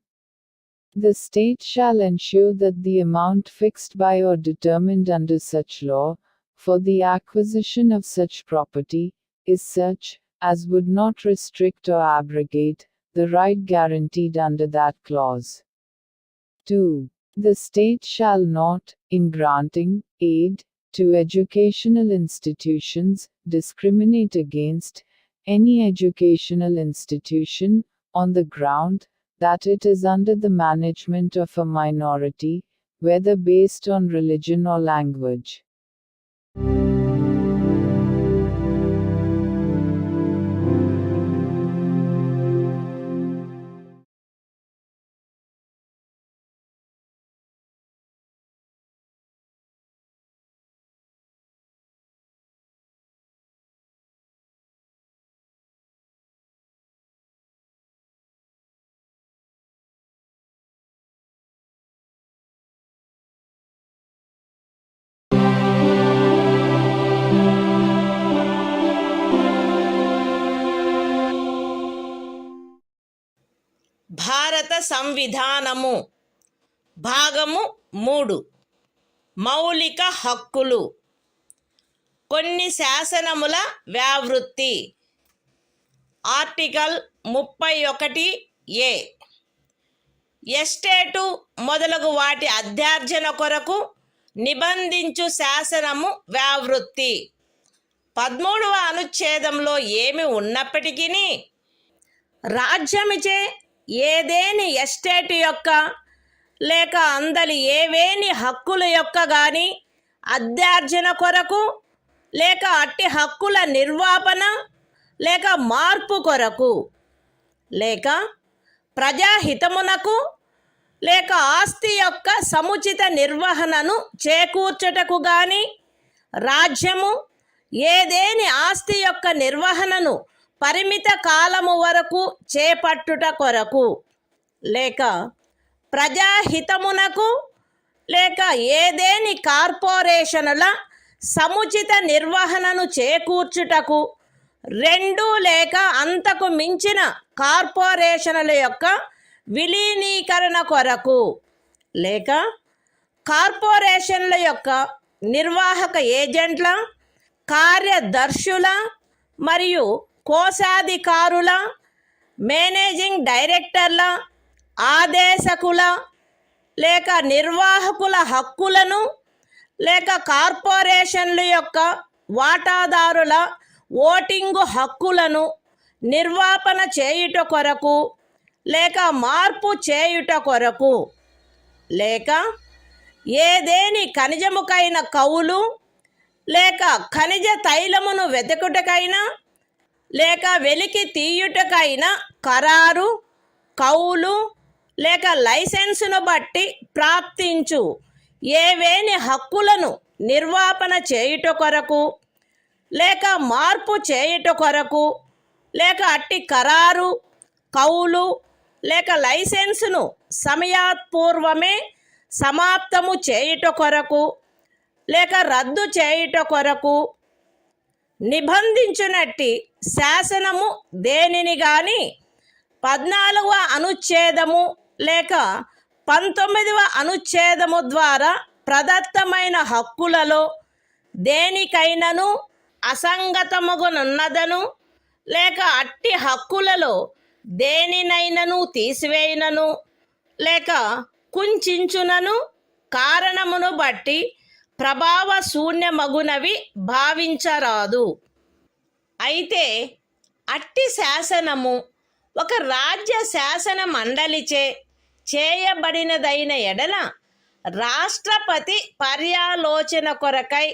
The state shall ensure that the amount fixed by or determined under such law, for the acquisition of such property, is such, as would not restrict or abrogate, the right guaranteed under that clause. 2. The state shall not, in granting aid to educational institutions, discriminate against any educational institution, on the ground that it is under the management of a minority, whether based on religion or language. భారత సంవిధానము భాగము 3 మౌలిక హక్కులు. కొన్ని శాసనముల వ్యావృత్తి. Article 31A. Estate మొదలగు వాటి అధ్యార్జన కొరకు నిబంధించు శాసనము వ్యావృత్తి. 13వ అనుచ్ఛేదంలో ఏమి ఉన్నప్పటికీ రాజ్యమిచే ఏదేని ఎస్టేటు యొక్క లేక అందలి ఏవేని హక్కుల యొక్క గాని అధ్యార్జన కొరకు లేక అట్టి హక్కుల నిర్వాపన లేక మార్పు కొరకు లేక ప్రజాహితమునకు లేక ఆస్తి యొక్క సముచిత నిర్వహణను చేకూర్చుటకు గాని రాజ్యము ఏదేని ఆస్తి యొక్క నిర్వహణను పరిమిత కాలము వరకు చేపట్టుట కొరకు లేక ప్రజాహితమునకు లేక ఏదేని కార్పొరేషనుల సముచిత నిర్వహణను చేకూర్చుటకు 2 లేక అంతకు మించిన కార్పొరేషనుల యొక్క విలీనీకరణ కొరకు లేక కార్పొరేషన్ల యొక్క నిర్వాహక ఏజెంట్ల, కార్యదర్శుల మరియు కోశాధికారుల, మేనేజింగ్ డైరెక్టర్ల, ఆదేశకుల లేక నిర్వాహకుల హక్కులను లేక కార్పొరేషన్ల యొక్క వాటాదారుల ఓటింగు హక్కులను నిర్వాపన చేయుట కొరకు లేక మార్పు చేయుట కొరకు లేక ఏదేని ఖనిజముకైన కౌలు లేక ఖనిజ తైలమును వెతుకుటకైనా లేక వెలికి తీయుటకైనా ఖరారు, కౌలు లేక లైసెన్సును బట్టి ప్రాప్తించు ఏవేని హక్కులను నిర్వాపన చేయుట కొరకు లేక మార్పు చేయుట కొరకు లేక అట్టి ఖరారు, కౌలు లేక లైసెన్సును సమయాత్పూర్వమే సమాప్తము చేయుట కొరకు లేక రద్దు చేయుట కొరకు నిబంధించునట్టి శాసనము దేనిని గాని 14వ అనుచ్ఛేదము లేక 19వ అనుచ్ఛేదము ద్వారా ప్రదత్తమైన హక్కులలో దేనికైనను అసంగతమగునున్నదను లేక అట్టి హక్కులలో దేనినైనను తీసివేయనను లేక కుంచించునను కారణమును బట్టి ప్రభావ శూన్యమగునవి భావించరాదు. అయితే అట్టి శాసనము ఒక రాజ్య శాసన మండలిచే చేయబడినదైన ఎడల రాష్ట్రపతి పర్యాలోచన కొరకై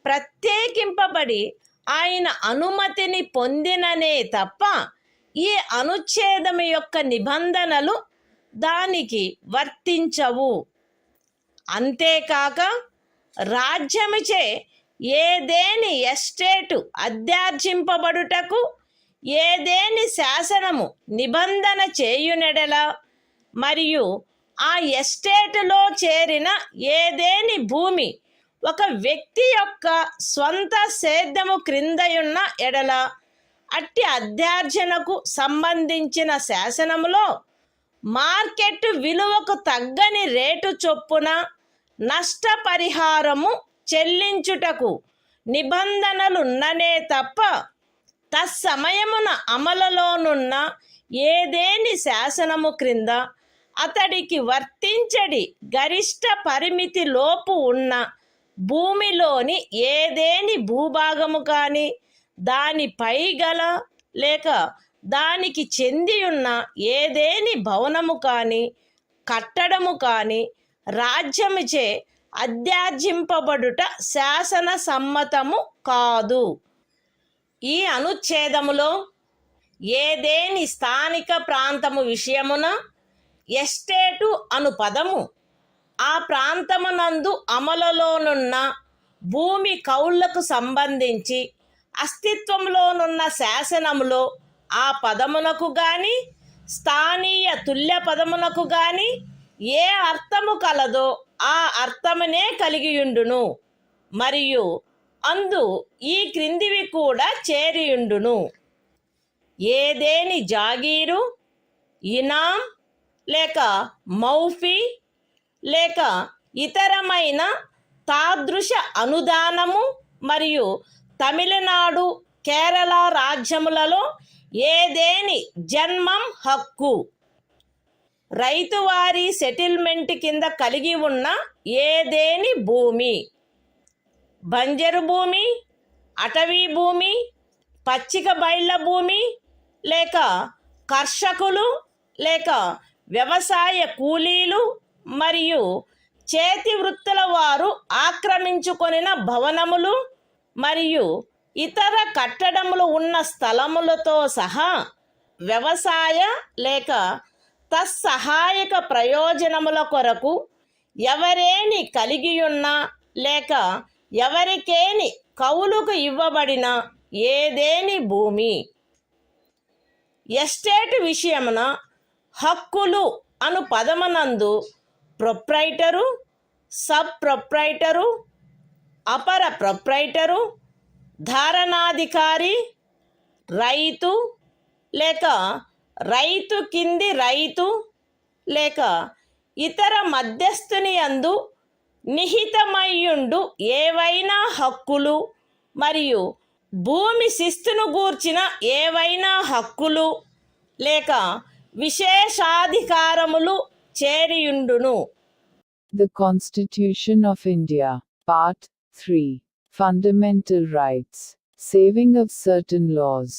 ప్రత్యేకింపబడి ఆయన అనుమతిని పొందిననే తప్ప ఈ అనుచ్ఛేదము యొక్క నిబంధనలు దానికి వర్తించవు. అంతేకాక రాజ్యముచే ఏదేని ఎస్టేటు అధ్యార్జింపబడుటకు ఏదేని శాసనము నిబంధన చేయునెడల మరియు ఆ ఎస్టేటులో చేరిన ఏదేని భూమి ఒక వ్యక్తి యొక్క స్వంత సేద్యము క్రిందయున్న ఎడల అట్టి అధ్యార్జనకు సంబంధించిన శాసనములో మార్కెట్ విలువకు తగ్గని రేటు చొప్పున నష్టపరిహారము చెల్లించుటకు నిబంధనలున్ననే తప్ప తత్సమయమున అమలులోనున్న ఏదేని శాసనము క్రింద అతడికి వర్తించడి గరిష్ట పరిమితి లోపు ఉన్న భూమిలోని ఏదేని భూభాగము కానీ దానిపై గల లేక దానికి చెందియున్న ఏదేని భవనము కానీ కట్టడము కానీ రాజ్యముచే అధ్యార్జింపబడుట శాసన సమ్మతము కాదు. ఈ అనుచ్ఛేదములో ఏదేని స్థానిక ప్రాంతము విషయమున ఎస్టేటు అను పదము ఆ ప్రాంతమునందు అమలులోనున్న భూమి కౌళ్లకు సంబంధించి అస్తిత్వంలోనున్న శాసనములో ఆ పదమునకు గాని స్థానీయ తుల్య పదమునకు గాని ఏ అర్థము కలదో ఆ అర్థమునే కలిగియుండును మరియు అందు ఈ క్రిందివి కూడా చేరియుండును. ఏదేని జాగీరు, ఇనాం లేక మౌఫీ లేక ఇతరమైన తాదృశ అనుదానము మరియు తమిళనాడు కేరళ రాజ్యములలో ఏదేని జన్మం హక్కు రైతువారి సెటిల్మెంట్ కింద కలిగి ఉన్న ఏదేని భూమి, బంజరు భూమి, అటవీ భూమి, పచ్చిక బయళ్ళ భూమి లేక కర్షకులు లేక వ్యవసాయ కూలీలు మరియు చేతి వృత్తుల వారు ఆక్రమించుకొనిన భవనములు మరియు ఇతర కట్టడములు ఉన్న స్థలములతో సహా వ్యవసాయ లేక తత్సహాయక ప్రయోజనముల కొరకు ఎవరేని కలిగియున్నా లేక ఎవరికేని కౌలుకు ఇవ్వబడిన ఏదేని భూమి. ఎస్టేట్ విషయమున హక్కులు అను పదమునందు ప్రొప్రైటరు, సబ్ ప్రొప్రైటరు, అపర ప్రొప్రైటరు, ధారణాధికారి, రైతు లేక రైతు కింది రైతు లేక ఇతర మధ్యస్థుని యందు నిహితమయ్యుండు ఏవైనా హక్కులు మరియు భూమి శిస్తును గూర్చిన ఏవైనా హక్కులు లేక విశేషాధికారములు చేరియుండును. The Constitution of India, Part 3, Fundamental Rights, Saving of Certain Laws.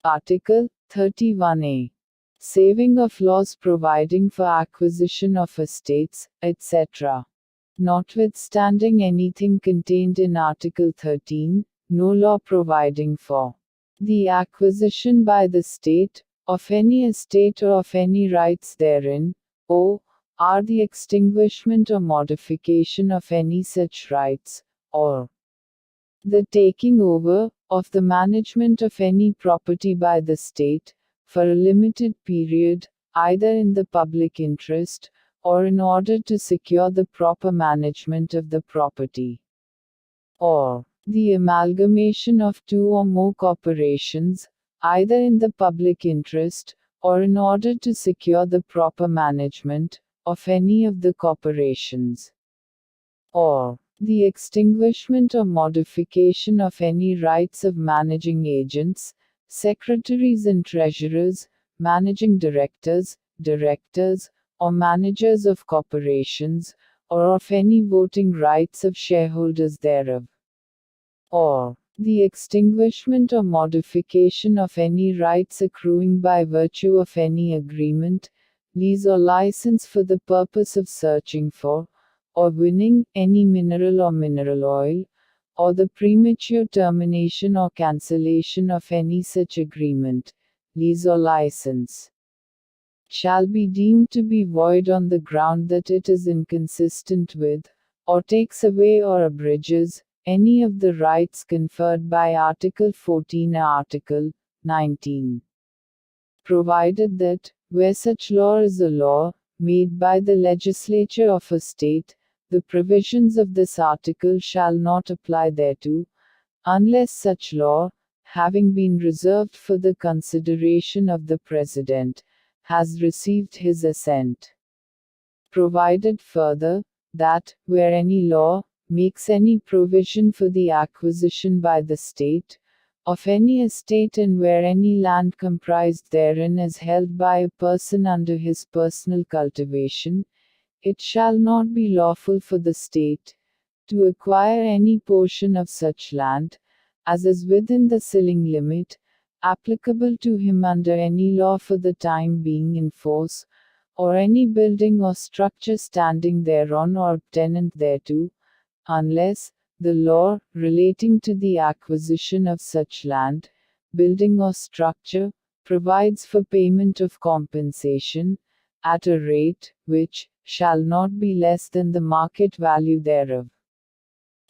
Article 31A. Saving of laws providing for acquisition of estates, etc. Notwithstanding anything contained in Article 13, no law providing for the acquisition by the state of any estate or of any rights therein, or the extinguishment or modification of any such rights, or the taking over of the management of any property by the state, for a limited period, either in the public interest, or in order to secure the proper management of the property, or the amalgamation of two or more corporations, either in the public interest, or in order to secure the proper management of any of the corporations, or the extinguishment or modification of any rights of managing agents, secretaries and treasurers, managing directors, or managers of corporations, or of any voting rights of shareholders thereof, or the extinguishment or modification of any rights accruing by virtue of any agreement, lease or license for the purpose of searching for, or winning, any mineral or mineral oil, or the premature termination or cancellation of any such agreement, lease or license, shall be deemed to be void on the ground that it is inconsistent with, or takes away or abridges, any of the rights conferred by Article 14 or Article 19. Provided that, where such law is a law, made by the legislature of a state, the provisions of this article shall not apply thereto, unless such law, having been reserved for the consideration of the President, has received his assent. Provided further, that, where any law makes any provision for the acquisition by the state of any estate, and where any land comprised therein is held by a person under his personal cultivation, it shall not be lawful for the state to acquire any portion of such land, as is within the ceiling limit applicable to him under any law for the time being in force, or any building or structure standing thereon or tenant thereto, unless the law relating to the acquisition of such land, building or structure provides for payment of compensation at a rate which shall not be less than the market value thereof.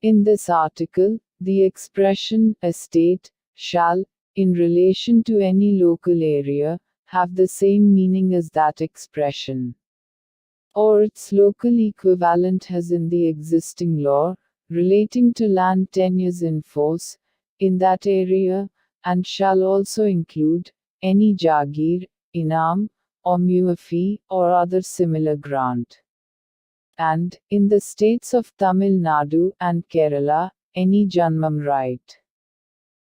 In this article, the expression estate shall, in relation to any local area, have the same meaning as that expression, or its local equivalent has in the existing law relating to land tenures in force in that area, and shall also include any jagir, inam, or muafi, or other similar grant. And, in the states of Tamil Nadu and Kerala, any janmam right.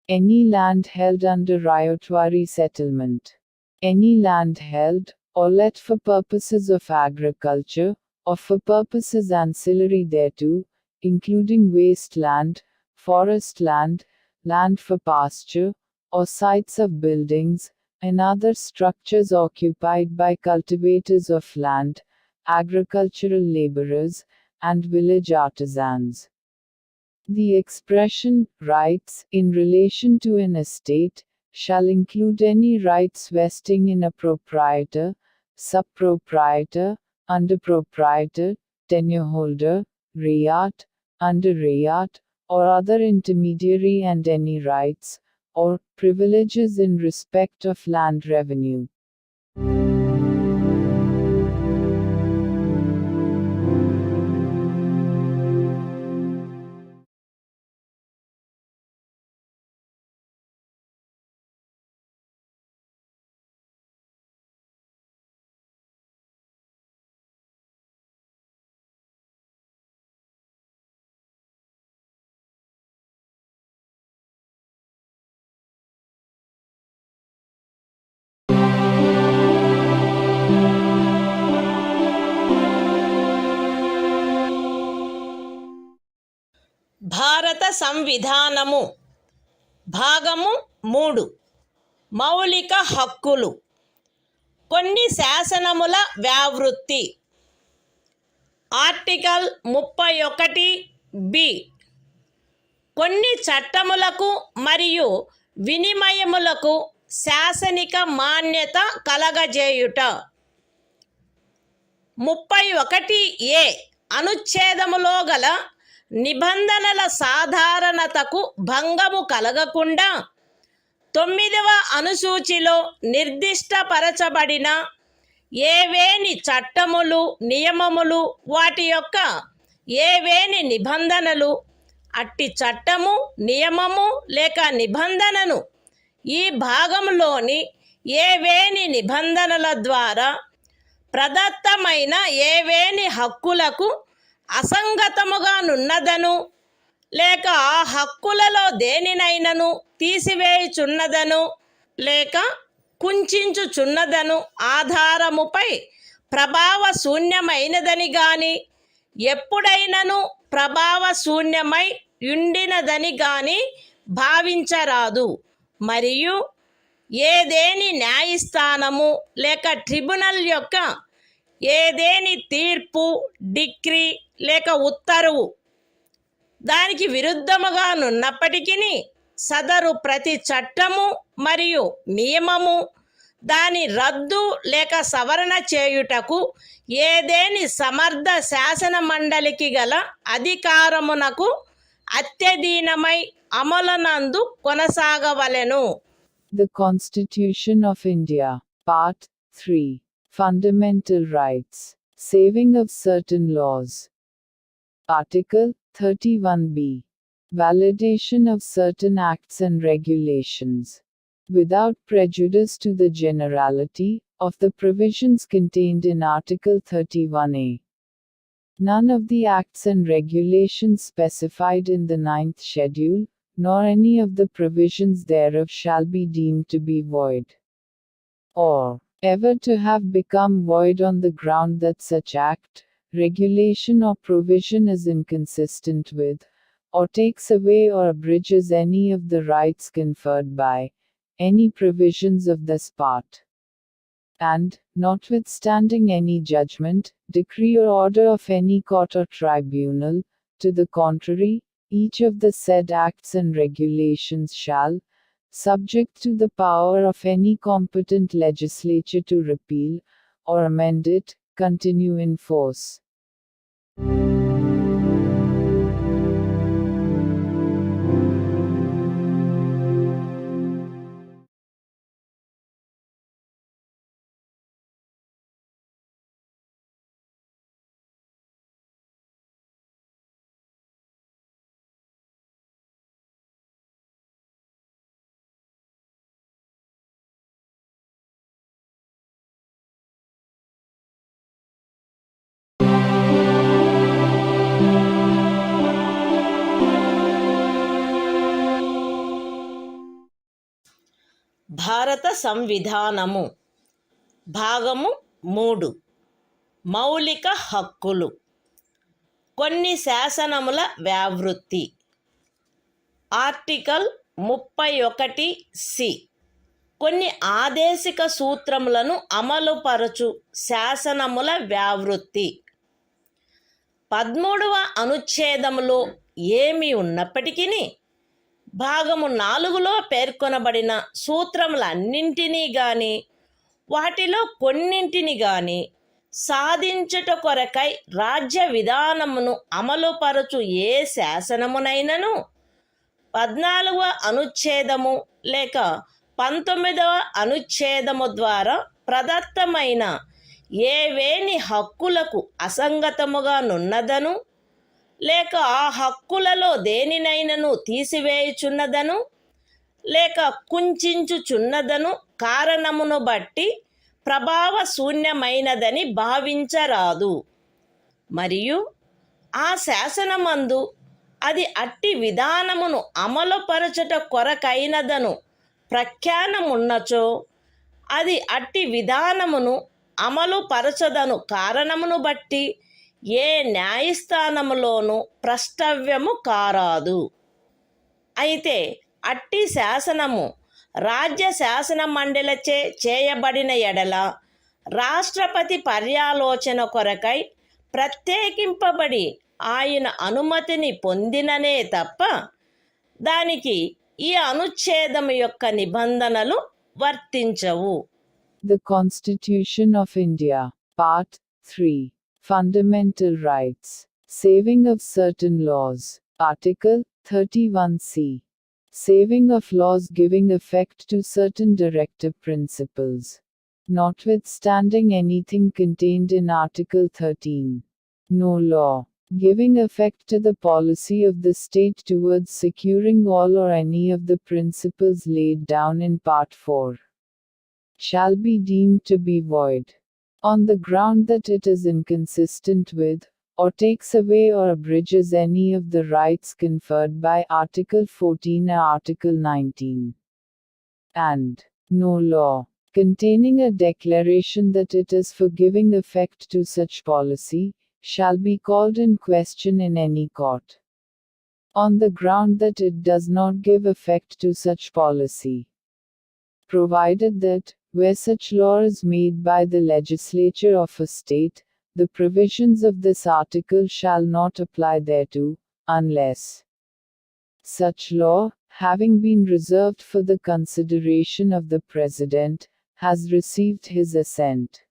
Any land held under Ryotwari settlement. Any land held, or let for purposes of agriculture, or for purposes ancillary thereto, including waste land, forest land, land for pasture, or sites of buildings, and other structures occupied by cultivators of land, agricultural laborers, and village artisans. The expression, rights, in relation to an estate, shall include any rights vesting in a proprietor, sub-proprietor, under-proprietor, tenure-holder, rayat, under-rayat, or other intermediary, and any rights, or privileges in respect of land revenue. భారత సంవిధానము భాగము 3 మౌలిక హక్కులు. కొన్ని శాసనముల వ్యావృత్తి. Article 31(b) కొన్ని చట్టములకు మరియు వినిమయములకు శాసనిక మాన్యత కలగజేయుట. 31(a) అనుచ్ఛేదములో గల నిబంధనల సాధారణతకు భంగము కలగకుండా 9వ అనుసూచిలో నిర్దిష్టపరచబడిన ఏవేని చట్టములు, నియమములు, వాటి యొక్క ఏవేని నిబంధనలు, అట్టి చట్టము, నియమము లేక నిబంధనను ఈ భాగంలోని ఏవేని నిబంధనల ద్వారా ప్రదత్తమైన ఏవేని హక్కులకు అసంగతముగా నున్నదను లేక ఆ హక్కులలో దేనినైనను తీసివేయుచున్నదను లేక కుంచుచున్నదను ఆధారముపై ప్రభావశూన్యమైనదని గాని ఎప్పుడైనను ప్రభావశూన్యమై యుండినదని గాని భావించరాదు. మరియు ఏదేని న్యాయస్థానము లేక ట్రిబ్యునల్ యొక్క ఏదేని తీర్పు, డిక్రీ లేక ఉత్తర్వు దానికి విరుద్ధముగా నున్నప్పటికీ సదరు ప్రతి చట్టము మరియు నియమము దాని రద్దు లేక సవరణ చేయుటకు ఏదేని సమర్థ శాసన మండలికి గల అధికారమునకు అత్యధీనమై అమలునందు కొనసాగవలెను. The Constitution of India, Part 3, Fundamental Rights, Saving of Certain Laws. Article 31B, Validation of certain acts and regulations. Without prejudice to the generality of the provisions contained in Article 31A. None of the acts and regulations specified in the 9th schedule, nor any of the provisions thereof shall be deemed to be void, or ever to have become void on the ground that such act, regulation or provision is inconsistent with, or takes away or abridges any of the rights conferred by any provisions of this part. And, notwithstanding any judgment, decree or order of any court or tribunal, to the contrary, each of the said acts and regulations shall, subject to the power of any competent legislature to repeal, or amend it, continue in force. భారత సంవిధానము భాగము 3 మౌలిక హక్కులు. కొన్ని శాసనముల వ్యావృత్తి. Article 31C కొన్ని ఆదేశిక సూత్రములను అమలుపరచు శాసనముల వ్యావృత్తి. 13వ అనుచ్ఛేదములో ఏమి ఉన్నప్పటికీ భాగము 4లో పేర్కొనబడిన సూత్రములన్నింటినీ గాని వాటిలో కొన్నింటిని గాని సాధించుట కొరకై రాజ్య విధానమును అమలుపరచు ఏ శాసనమునైనను 14వ అనుచ్ఛేదము లేక 19వ అనుచ్ఛేదము ద్వారా ప్రదత్తమైన ఏవేని హక్కులకు అసంగతముగా నున్నదను లేక ఆ హక్కులలో దేనినైనను తీసివేయుచున్నదను లేక కుంచుచున్నదను కారణమును బట్టి ప్రభావశూన్యమైనదని భావించరాదు. మరియు ఆ శాసనమందు అది అట్టి విధానమును అమలుపరచుట కొరకైనదను ప్రఖ్యానమున్నచో అది అట్టి విధానమును అమలుపరచదను కారణమును బట్టి ఏ న్యాయస్థానములోనూ ప్రష్టవ్యము కారాదు. అయితే అట్టి శాసనము రాజ్య శాసన మండలిచే చేయబడిన ఎడల రాష్ట్రపతి పర్యాలోచన కొరకై ప్రత్యేకింపబడి ఆయన అనుమతిని పొందిననే తప్ప దానికి ఈ అనుచ్ఛేదము యొక్క నిబంధనలు వర్తించవు. The Constitution of India, Part 3, Fundamental Rights, Saving of Certain Laws, Article 31C, saving of laws giving effect to certain directive principles. Notwithstanding anything contained in Article 13. No law giving effect to the policy of the state towards securing all or any of the principles laid down in Part 4 shall be deemed to be void, on the ground that it is inconsistent with, or takes away or abridges any of the rights conferred by Article 14 or Article 19. And no law containing a declaration that it is for giving effect to such policy shall be called in question in any court, on the ground that it does not give effect to such policy, provided that, where such law is made by the legislature of a state, the provisions of this article shall not apply thereto, unless such law, having been reserved for the consideration of the President, has received his assent.